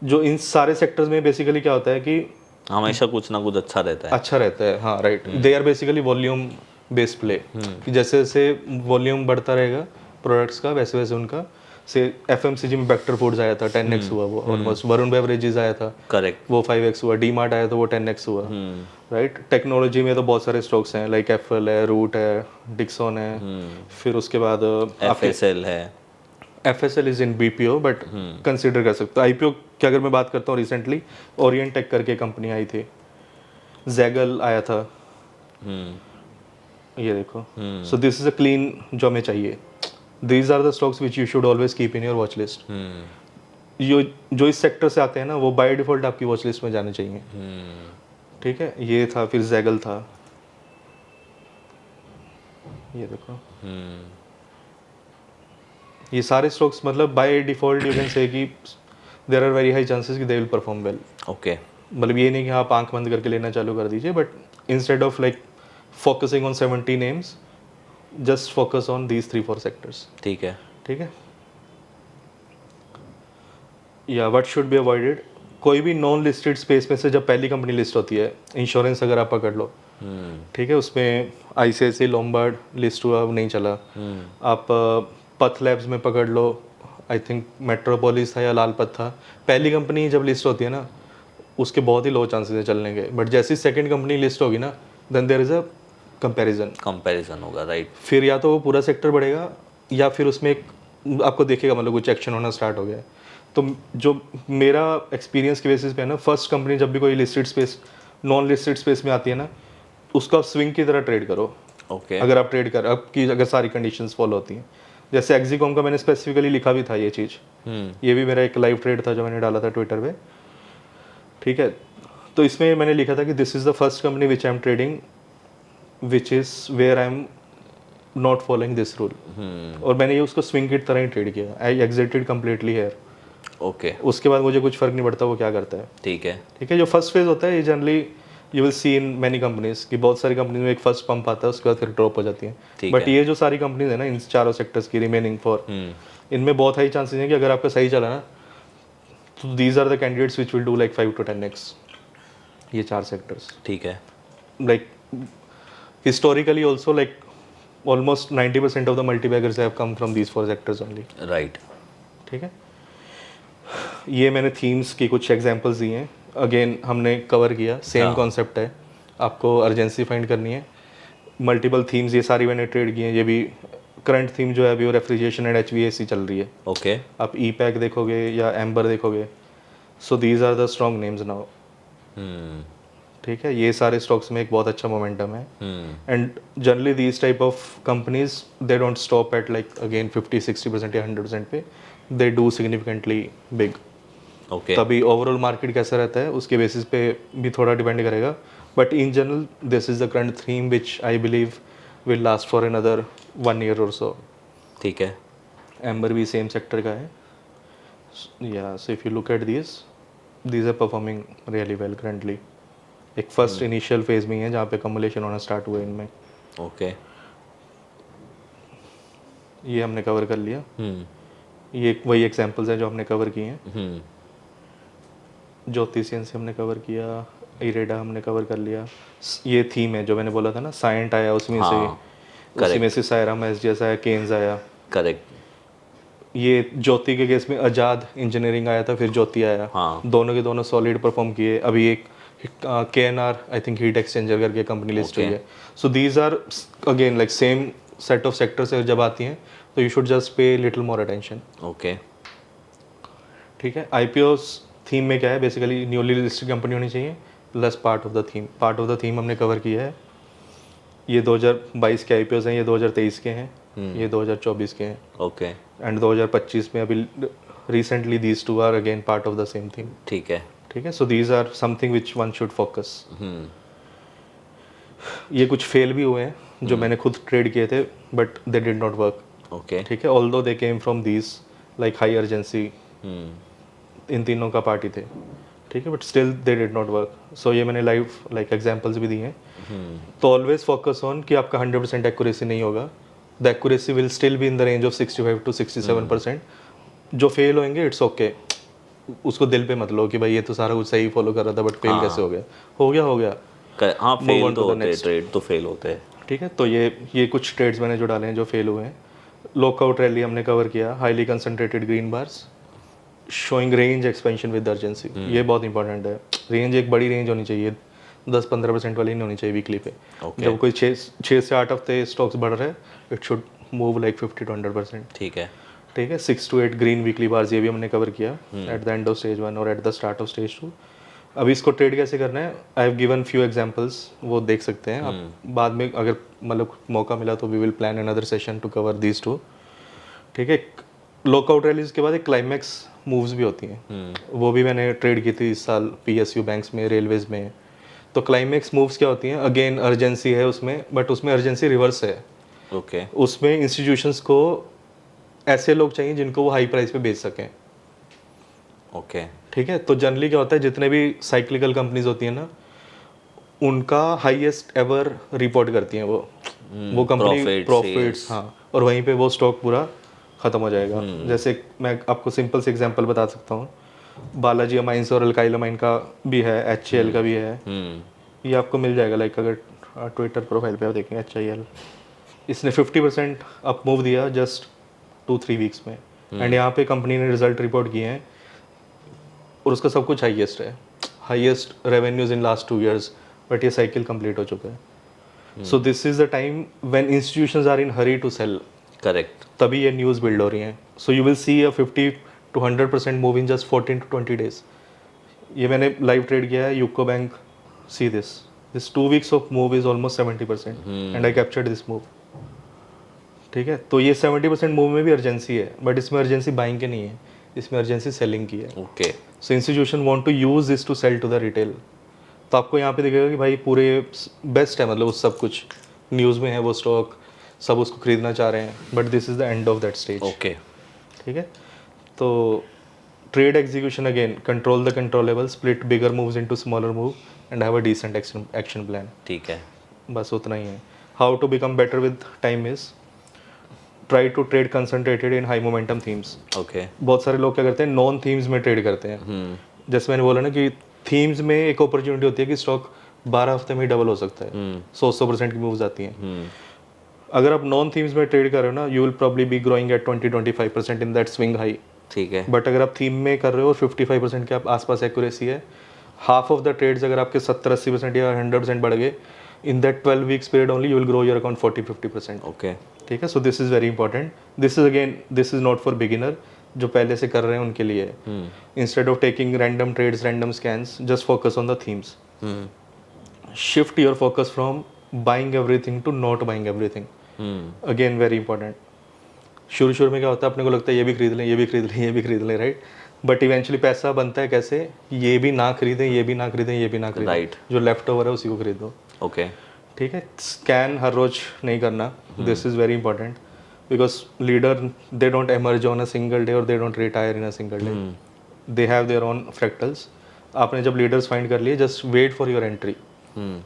जो इन सारे सेक्टर्स में बेसिकली क्या होता है कि हमेशा कुछ ना कुछ अच्छा रहता है, हाँ right. They are basically volume based play, कि जैसे जैसे वॉल्यूम बढ़ता रहेगा प्रोडक्ट्स का वैसे वैसे उनका से एफएमसीजी में बेक्टर फूड्स आया था 10x हुआ वो ऑलमोस्ट, वरुण बेवरेजेस आया था करेक्ट। वो 5x हुआ, डी मार्ट आया तो वो 10x हुआ, राइट। टेक्नोलॉजी में तो बहुत सारे स्टॉक्स हैं लाइक एफएल है, रूट है, डिक्सन है, फिर उसके बाद एफएसएल है। FSL is in BPO but consider कर सकते हो। आईपीओ की अगर मैं बात करता हूँ, रिसेंटली ओरिएंट टेक करके कंपनी आई थी, जैगल आया था, ये देखो। So this is a clean जो हमें चाहिए। These are the stocks which you should always keep in your watch list. जो इस सेक्टर से आते हैं ना वो बाय डिफॉल्ट आपकी वॉच लिस्ट में जाने चाहिए, ठीक है। ये था, फिर जैगल था, ये देखो। ये सारे स्टॉक्स मतलब by default you can say कि there are very high chances कि they will perform well. Okay. मतलब ये नहीं कि आप आंख बंद करके लेना चालू कर दीजिए, but instead of like focusing on 70 names, just focus on these 3-4 sectors. ठीक है। ठीक है। या व्हाट शुड बी अवॉइडेड, कोई भी नॉन लिस्टेड स्पेस में से जब पहली कंपनी लिस्ट होती है, इंश्योरेंस अगर आप पकड़ लो, ठीक है, उसमें आईसीआईसीआई लोम्बार्ड लिस्ट हुआ, वो नहीं चला। आप पथ लैब्स में पकड़ लो, आई थिंक मेट्रोपोलिस था या लालपत था, पहली कंपनी जब लिस्ट होती है ना उसके बहुत ही लो चांसेस है चलने के, बट जैसी सेकंड कंपनी लिस्ट होगी ना then there is a comparison होगा, राइट। फिर या तो वो पूरा सेक्टर बढ़ेगा या फिर उसमें एक आपको देखेगा मतलब कुछ एक्शन होना स्टार्ट हो गया है। तो जो मेरा एक्सपीरियंस के बेसिस पे है ना, फर्स्ट कंपनी जब भी कोई listed space non listed space में आती है ना, उसको आप स्विंग की तरह ट्रेड करो। ओके। अगर आप ट्रेड कर आपकी अगर सारी कंडीशंस फॉलो होती हैं, जैसे एक्जिकॉम का मैंने स्पेसिफिकली लिखा भी था ये चीज़, ये भी मेरा एक लाइव ट्रेड था जो मैंने डाला था ट्विटर पे, ठीक है। तो इसमें मैंने लिखा था कि this is the first company which I am trading which is where I am not following this rule, और मैंने ये उसको स्विंग की तरह ही ट्रेड किया। आई एग्जिटेड कम्प्लीटली हेयर। ओके। उसके बाद मुझे कुछ फर्क नहीं पड़ता वो क्या करता है। ठीक है। ठीक है। जो फर्स्ट फेज होता है ये generally you will C in many companies कि बहुत सारी कंपनीज में एक फर्स्ट पंप आता है, उसके बाद फिर ड्रॉप हो जाती है। बट ये जो सारी कंपनीज है ना इन चारों सेक्टर्स की रिमेनिंग 4, इनमें बहुत हाई चांसेस हैं कि अगर आपका सही चला ना तो these are the candidates which will do like 5 to 10x, ये 4 सेक्टर्स। ठीक है। Like historically also like almost 90% of the multibaggers have come from these 4 sectors only, right. ठीक है। ये मैंने थीम्स की कुछ एग्जांपल्स दिए हैं, अगेन हमने कवर किया, सेम कॉन्सेप्ट है। आपको अर्जेंसी फाइंड करनी है, मल्टीपल थीम्स ये सारी मैंने ट्रेड की हैं। ये भी करंट थीम जो है अभी वो रेफ्रिजरेशन एंड HVAC चल रही है। ओके। आप पैक देखोगे या एम्बर देखोगे, so these are the strong names now, ठीक है। ये सारे स्टॉक्स में एक बहुत अच्छा मोमेंटम है, and generally these type of companies they don't stop at like again 50-60% या 100% पे, they do significantly big. Okay. तभी ओवरऑल मार्केट कैसा रहता है उसके बेसिस पे भी थोड़ा डिपेंड करेगा, but in general this is the current theme which I believe will last for another 1 year और सो। ठीक है। एम्बर भी सेम सेक्टर का है, या so if you look at these are performing really well currently. एक first initial phase में ही है जहाँ पे कम्युलेशन होना स्टार्ट हुआ इनमें। ओके। ये हमने कवर कर लिया। ये वही एग्जांपल्स हैं जो हमने कवर किए हैं। ज्योतिषियन से हमने कवर किया, इरेडा हमने कवर कर लिया। ये थीम है जो मैंने बोला था ना, साइंट आया उसमें उसी में से सायराम SGS आया, केन्स आया। करेक्ट। ये ज्योति के केस में आजाद इंजीनियरिंग आया था, फिर ज्योति आया। दोनों के दोनों सॉलिड परफॉर्म किए। अभी एक KNR I think heat exchanger करके कंपनी लिस्ट हुई है। So these are again like same set of sectors जब आती हैं तो you should just pay little more attention. Okay. ठीक है। IPOs थीम में क्या है, बेसिकली न्यूली लिस्टेड कंपनी होनी चाहिए plus part of the theme. Part of the theme हमने कवर किया है। ये 2022 के IPOs हैं, ये 2023 के हैं, ये 2024 के हैं। ओके। एंड 2025 में अभी recently these two are again part of the same theme. ठीक है। ठीक है। So these are something which one should focus. ये कुछ फेल भी हुए हैं जो मैंने खुद ट्रेड किए थे, but they did not work. Okay. ठीक है। Although they came from these like high urgency, इन तीनों का पार्टी थे, ठीक है, but still they did not work. So ये मैंने लाइव लाइक एग्जांपल्स भी दिए हैं। तो ऑलवेज फोकस ऑन कि आपका 100% एक्यूरेसी नहीं होगा, the accuracy will still be in the range of 65 to 67%। जो फेल होंगे इट्स ओके, उसको दिल पे मत लो कि भाई ये तो सारा कुछ सही फॉलो कर रहा था बट फेल कैसे हो गया। हाँ, फेल तो होते हैं, ट्रेड तो फेल होते हैं। ठीक है। तो ये कुछ ट्रेड्स मैंने जो डाले हैं जो फेल हुए हैं। लॉकआउट रैली हमने कवर किया, highly concentrated green bars, showing range expansion with urgency, ये बहुत इंपॉर्टेंट है। रेंज एक बड़ी रेंज होनी चाहिए, 10-15% वाली नहीं होनी चाहिए वीकली पे। जब कोई 6 से 8 हफ्ते स्टॉक्स बढ़ रहे हैं, it should move like 50 to 100%। ठीक है, ठीक है, 6 to 8 ग्रीन वीकली बार्स, ये भी हमने कवर किया at the end of stage 1 और at the start of stage 2। अभी इसको ट्रेड कैसे करना है, I have given few examples, वो देख सकते हैं आप बाद में, अगर मतलब मौका मिला तो we will plan another session to cover these two. ठीक है, लॉकआउट रैलीज के बाद एक क्लाइमैक्स मूव्स भी होती हैं, वो भी मैंने ट्रेड की थी इस साल पीएसयू बैंक्स में, रेलवेज में। तो क्लाइमैक्स मूव्स क्या होती हैं, अगेन अर्जेंसी है उसमें, बट उसमें अर्जेंसी रिवर्स है। ओके, उसमें इंस्टीट्यूशंस को ऐसे लोग चाहिए जिनको वो हाई प्राइस पे बेच सकें। ओके, ठीक है, तो जनरली क्या होता है, जितने भी साइक्लिकल कंपनीज होती हैं ना, उनका हाईएस्ट एवर रिपोर्ट करती हैं वो कंपनी प्रॉफिट्स, हाँ, और वहीं पे वो स्टॉक पूरा ख़त्म हो जाएगा। जैसे मैं आपको सिंपल से एग्जांपल बता सकता हूँ, बालाजी अमाइंस और अल्काइल का भी है, HCL का भी है, ये आपको मिल जाएगा। लाइक अगर ट्विटर प्रोफाइल पे आप देखेंगे HIL, इसने 50% अप मूव दिया जस्ट 2-3 वीक्स में, एंड यहाँ पे कंपनी ने रिजल्ट रिपोर्ट किए हैं और उसका सब कुछ हाईएस्ट है, highest revenues in last 2 years, but ये साइकिल कंप्लीट हो चुका है। So this is the time when institutions are in hurry to sell, correct, तभी ये न्यूज़ बिल्ड हो रही हैं। So you will see a 50 to 100% move in just 14 to 20 days। ये मैंने लाइव ट्रेड किया है, UCO bank, see this 2 weeks of move is almost 70% and I captured this move. ठीक है, तो ये 70% मूव में भी अर्जेंसी है, बट इसमें अर्जेंसी बाइंग की नहीं है, इसमें अर्जेंसी सेलिंग की है। Okay, so institution want to use this to sell to the retail. तो आपको यहाँ पे दिखेगा कि भाई पूरे बेस्ट है, मतलब उस सब कुछ न्यूज़ में है, वो स्टॉक सब उसको खरीदना चाह रहे हैं, but this is the end of that stage. Okay, ठीक है, तो trade execution again, control the controllable, split bigger moves into smaller move and have a decent action plan. ठीक है, बस उतना ही है। How to become better with time is try to trade concentrated in high momentum themes. Okay, बहुत सारे लोग क्या करते हैं, नॉन थीम्स में ट्रेड करते हैं। जैसे मैंने बोला ना कि थीम्स में एक अपॉर्चुनिटी होती है कि स्टॉक 12 हफ्ते में डबल हो सकता है, 100% की मूव्स आती हैं। अगर आप नॉन थीम्स में ट्रेड कर रहे हो ना, you will probably be growing at 20-25% in that swing high. ठीक है, बट अगर आप थीम में कर रहे हो और 55% के आप आसपास एक्यूरेसी है, हाफ ऑफ द ट्रेड्स अगर आपके 70-80% या 100% बढ़ गए, in that 12 weeks period only you will grow your account 40-50%। Okay, ठीक है, so this is very important. This is again, this is not for beginner, जो पहले से कर रहे हैं उनके लिए। Instead of taking random trades, random scans, just focus on the themes. Shift your focus from buying everything to not buying everything. Again very important. शुरू में क्या होता है, अपने को लगता है ये भी खरीद लें, ये भी खरीद लें, ये भी खरीद लें, राइट, बट इवेंचुअली पैसा बनता है कैसे, ये भी ना खरीदें, ये भी ना खरीदें, ये भी ना खरीदें, Right. जो लेफ्ट ओवर है उसी को खरीदो। ओके, ठीक है, स्कैन हर रोज नहीं करना, this is very important, because leader they don't emerge on a single day और they don't retire in a single day, they have their own fractals. आपने जब लीडर्स फाइंड कर लिए, just wait for your entry.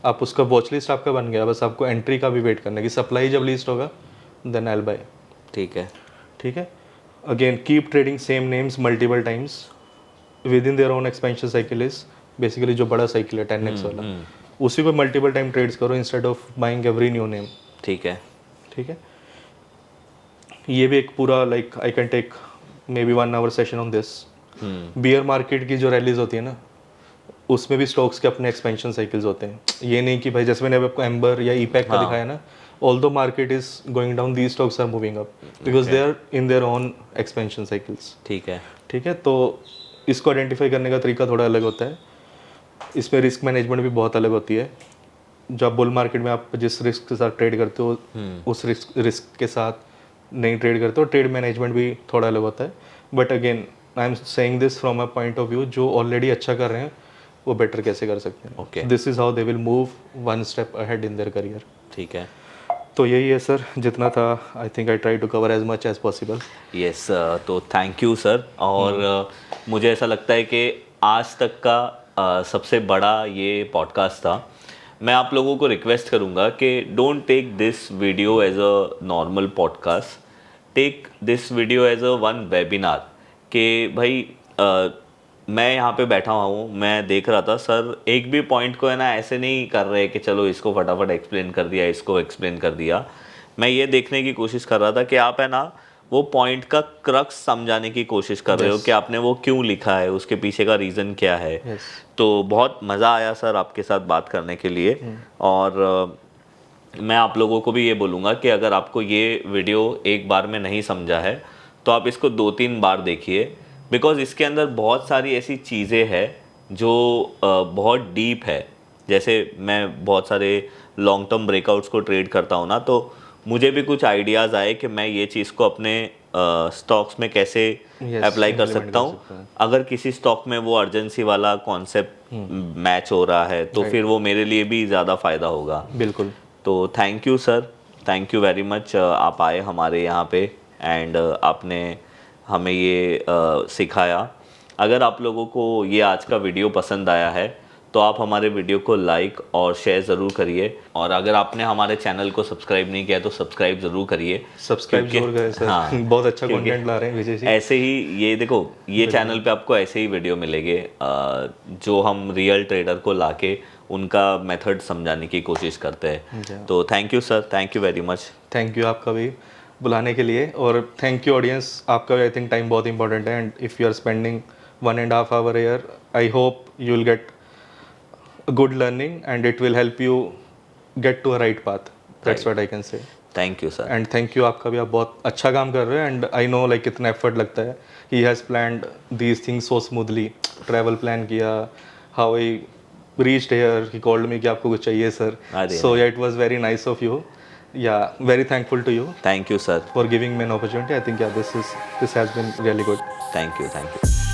आप उसका watch list आपका बन गया, बस आपको एंट्री का भी वेट करना है कि सप्लाई जब लिस्ट होगा देन आई विल बाय। ठीक है, ठीक है, again keep trading same names multiple times within their own expansion cycle is basically जो बड़ा साइकिल है 10x वाला, उसी को मल्टीपल टाइम ट्रेड्स करो instead of buying every new name. ठीक है, ठीक है, ये भी एक पूरा like I can take maybe 1 hour session on this. Bear market की जो रैलीज होती है ना, उसमें भी स्टॉक्स के अपने एक्सपेंशन साइकिल्स होते हैं। ये नहीं कि भाई जैसे मैंने आपको एम्बर या ईपैक का दिखाया ना, although market is going down, these stocks are moving up because they are in their own expansion cycles। ठीक है, ठीक है, तो इसको आइडेंटिफाई करने का तरीका थोड़ा अलग होता है, इसमें रिस्क मैनेजमेंट भी बहुत अलग होती है। जब बुल मार्केट में आप जिस रिस्क के साथ ट्रेड करते हो, उस रिस्क के साथ नहीं ट्रेड करते हो, ट्रेड मैनेजमेंट भी थोड़ा अलग होता है। But again I am saying this from a point of view, जो ऑलरेडी अच्छा कर रहे हैं वो बेटर कैसे कर सकते हैं। Okay. This is how they will move 1 step ahead in their career। ठीक है, तो यही है सर, जितना था I think I try to cover as much as possible. Yes, तो थैंक यू सर। और मुझे ऐसा लगता है कि आज तक का सबसे बड़ा ये पॉडकास्ट था। मैं आप लोगों को रिक्वेस्ट करूँगा कि don't take this video as a normal podcast, take this video as a one webinar. कि भाई मैं यहाँ पे बैठा हुआ हूँ, मैं देख रहा था सर एक भी पॉइंट को है ना ऐसे नहीं कर रहे कि चलो इसको फटाफट एक्सप्लेन कर दिया, इसको एक्सप्लेन कर दिया। मैं ये देखने की कोशिश कर रहा था कि आप है ना वो पॉइंट का क्रक्स समझाने की कोशिश कर रहे हो कि आपने वो क्यों लिखा है, उसके पीछे का रीज़न क्या है। Yes. तो बहुत मज़ा आया सर आपके साथ बात करने के लिए। और मैं आप लोगों को भी ये बोलूँगा कि अगर आपको ये वीडियो एक बार में नहीं समझा है तो आप इसको 2-3 बार देखिए, बिकॉज़ इसके अंदर बहुत सारी ऐसी चीज़ें हैं जो बहुत डीप है। जैसे मैं बहुत सारे लॉन्ग टर्म ब्रेकआउट्स को ट्रेड करता हूँ ना, तो मुझे भी कुछ आइडियाज़ आए कि मैं ये चीज़ को अपने स्टॉक्स में कैसे Yes, अप्लाई कर implement सकता कर हूँ। सकते हैं। अगर किसी स्टॉक में वो अर्जेंसी वाला कॉन्सेप्ट मैच हो रहा है तो फिर वो मेरे लिए भी ज़्यादा फ़ायदा होगा। बिल्कुल। तो thank you sir, thank you very much. आप आए हमारे यहाँ पे एंड आपने हमें ये सिखाया। अगर आप लोगों को ये आज का वीडियो पसंद आया है तो आप हमारे वीडियो को लाइक और शेयर ज़रूर करिए, और अगर आपने हमारे चैनल को सब्सक्राइब नहीं किया तो सब्सक्राइब ज़रूर करिए। सब्सक्राइब क्योंकि- जरूर करें सर। हाँ, बहुत अच्छा क्योंकि कंटेंट ला रहे हैं विजय जी। ऐसे ही ये देखो, ये चैनल पे आपको ऐसे ही वीडियो मिलेंगे जो हम रियल ट्रेडर को लाके उनका मेथड समझाने की कोशिश करते हैं। तो thank you sir, thank you very much. Thank you आपका भी बुलाने के लिए, और थैंक यू ऑडियंस, आपका भी आई थिंक टाइम बहुत इंपॉर्टेंट है, and if you are spending 1.5 hour a year, I hope you will get good learning and it will help you get to a right path. That's what I can say. Thank you sir. And thank you आपका भी, आप बहुत अच्छा काम कर रहे हो, and I know like कितना एफर्ट लगता है। He has planned these things so smoothly, travel plan किया, how I reached here, he called me कि आपको कुछ चाहिए सर। अरे so yeah it was very nice of you, yeah very thankful to you thank you sir, for giving me an opportunity. I think yeah, this has been really good. Thank you, thank you.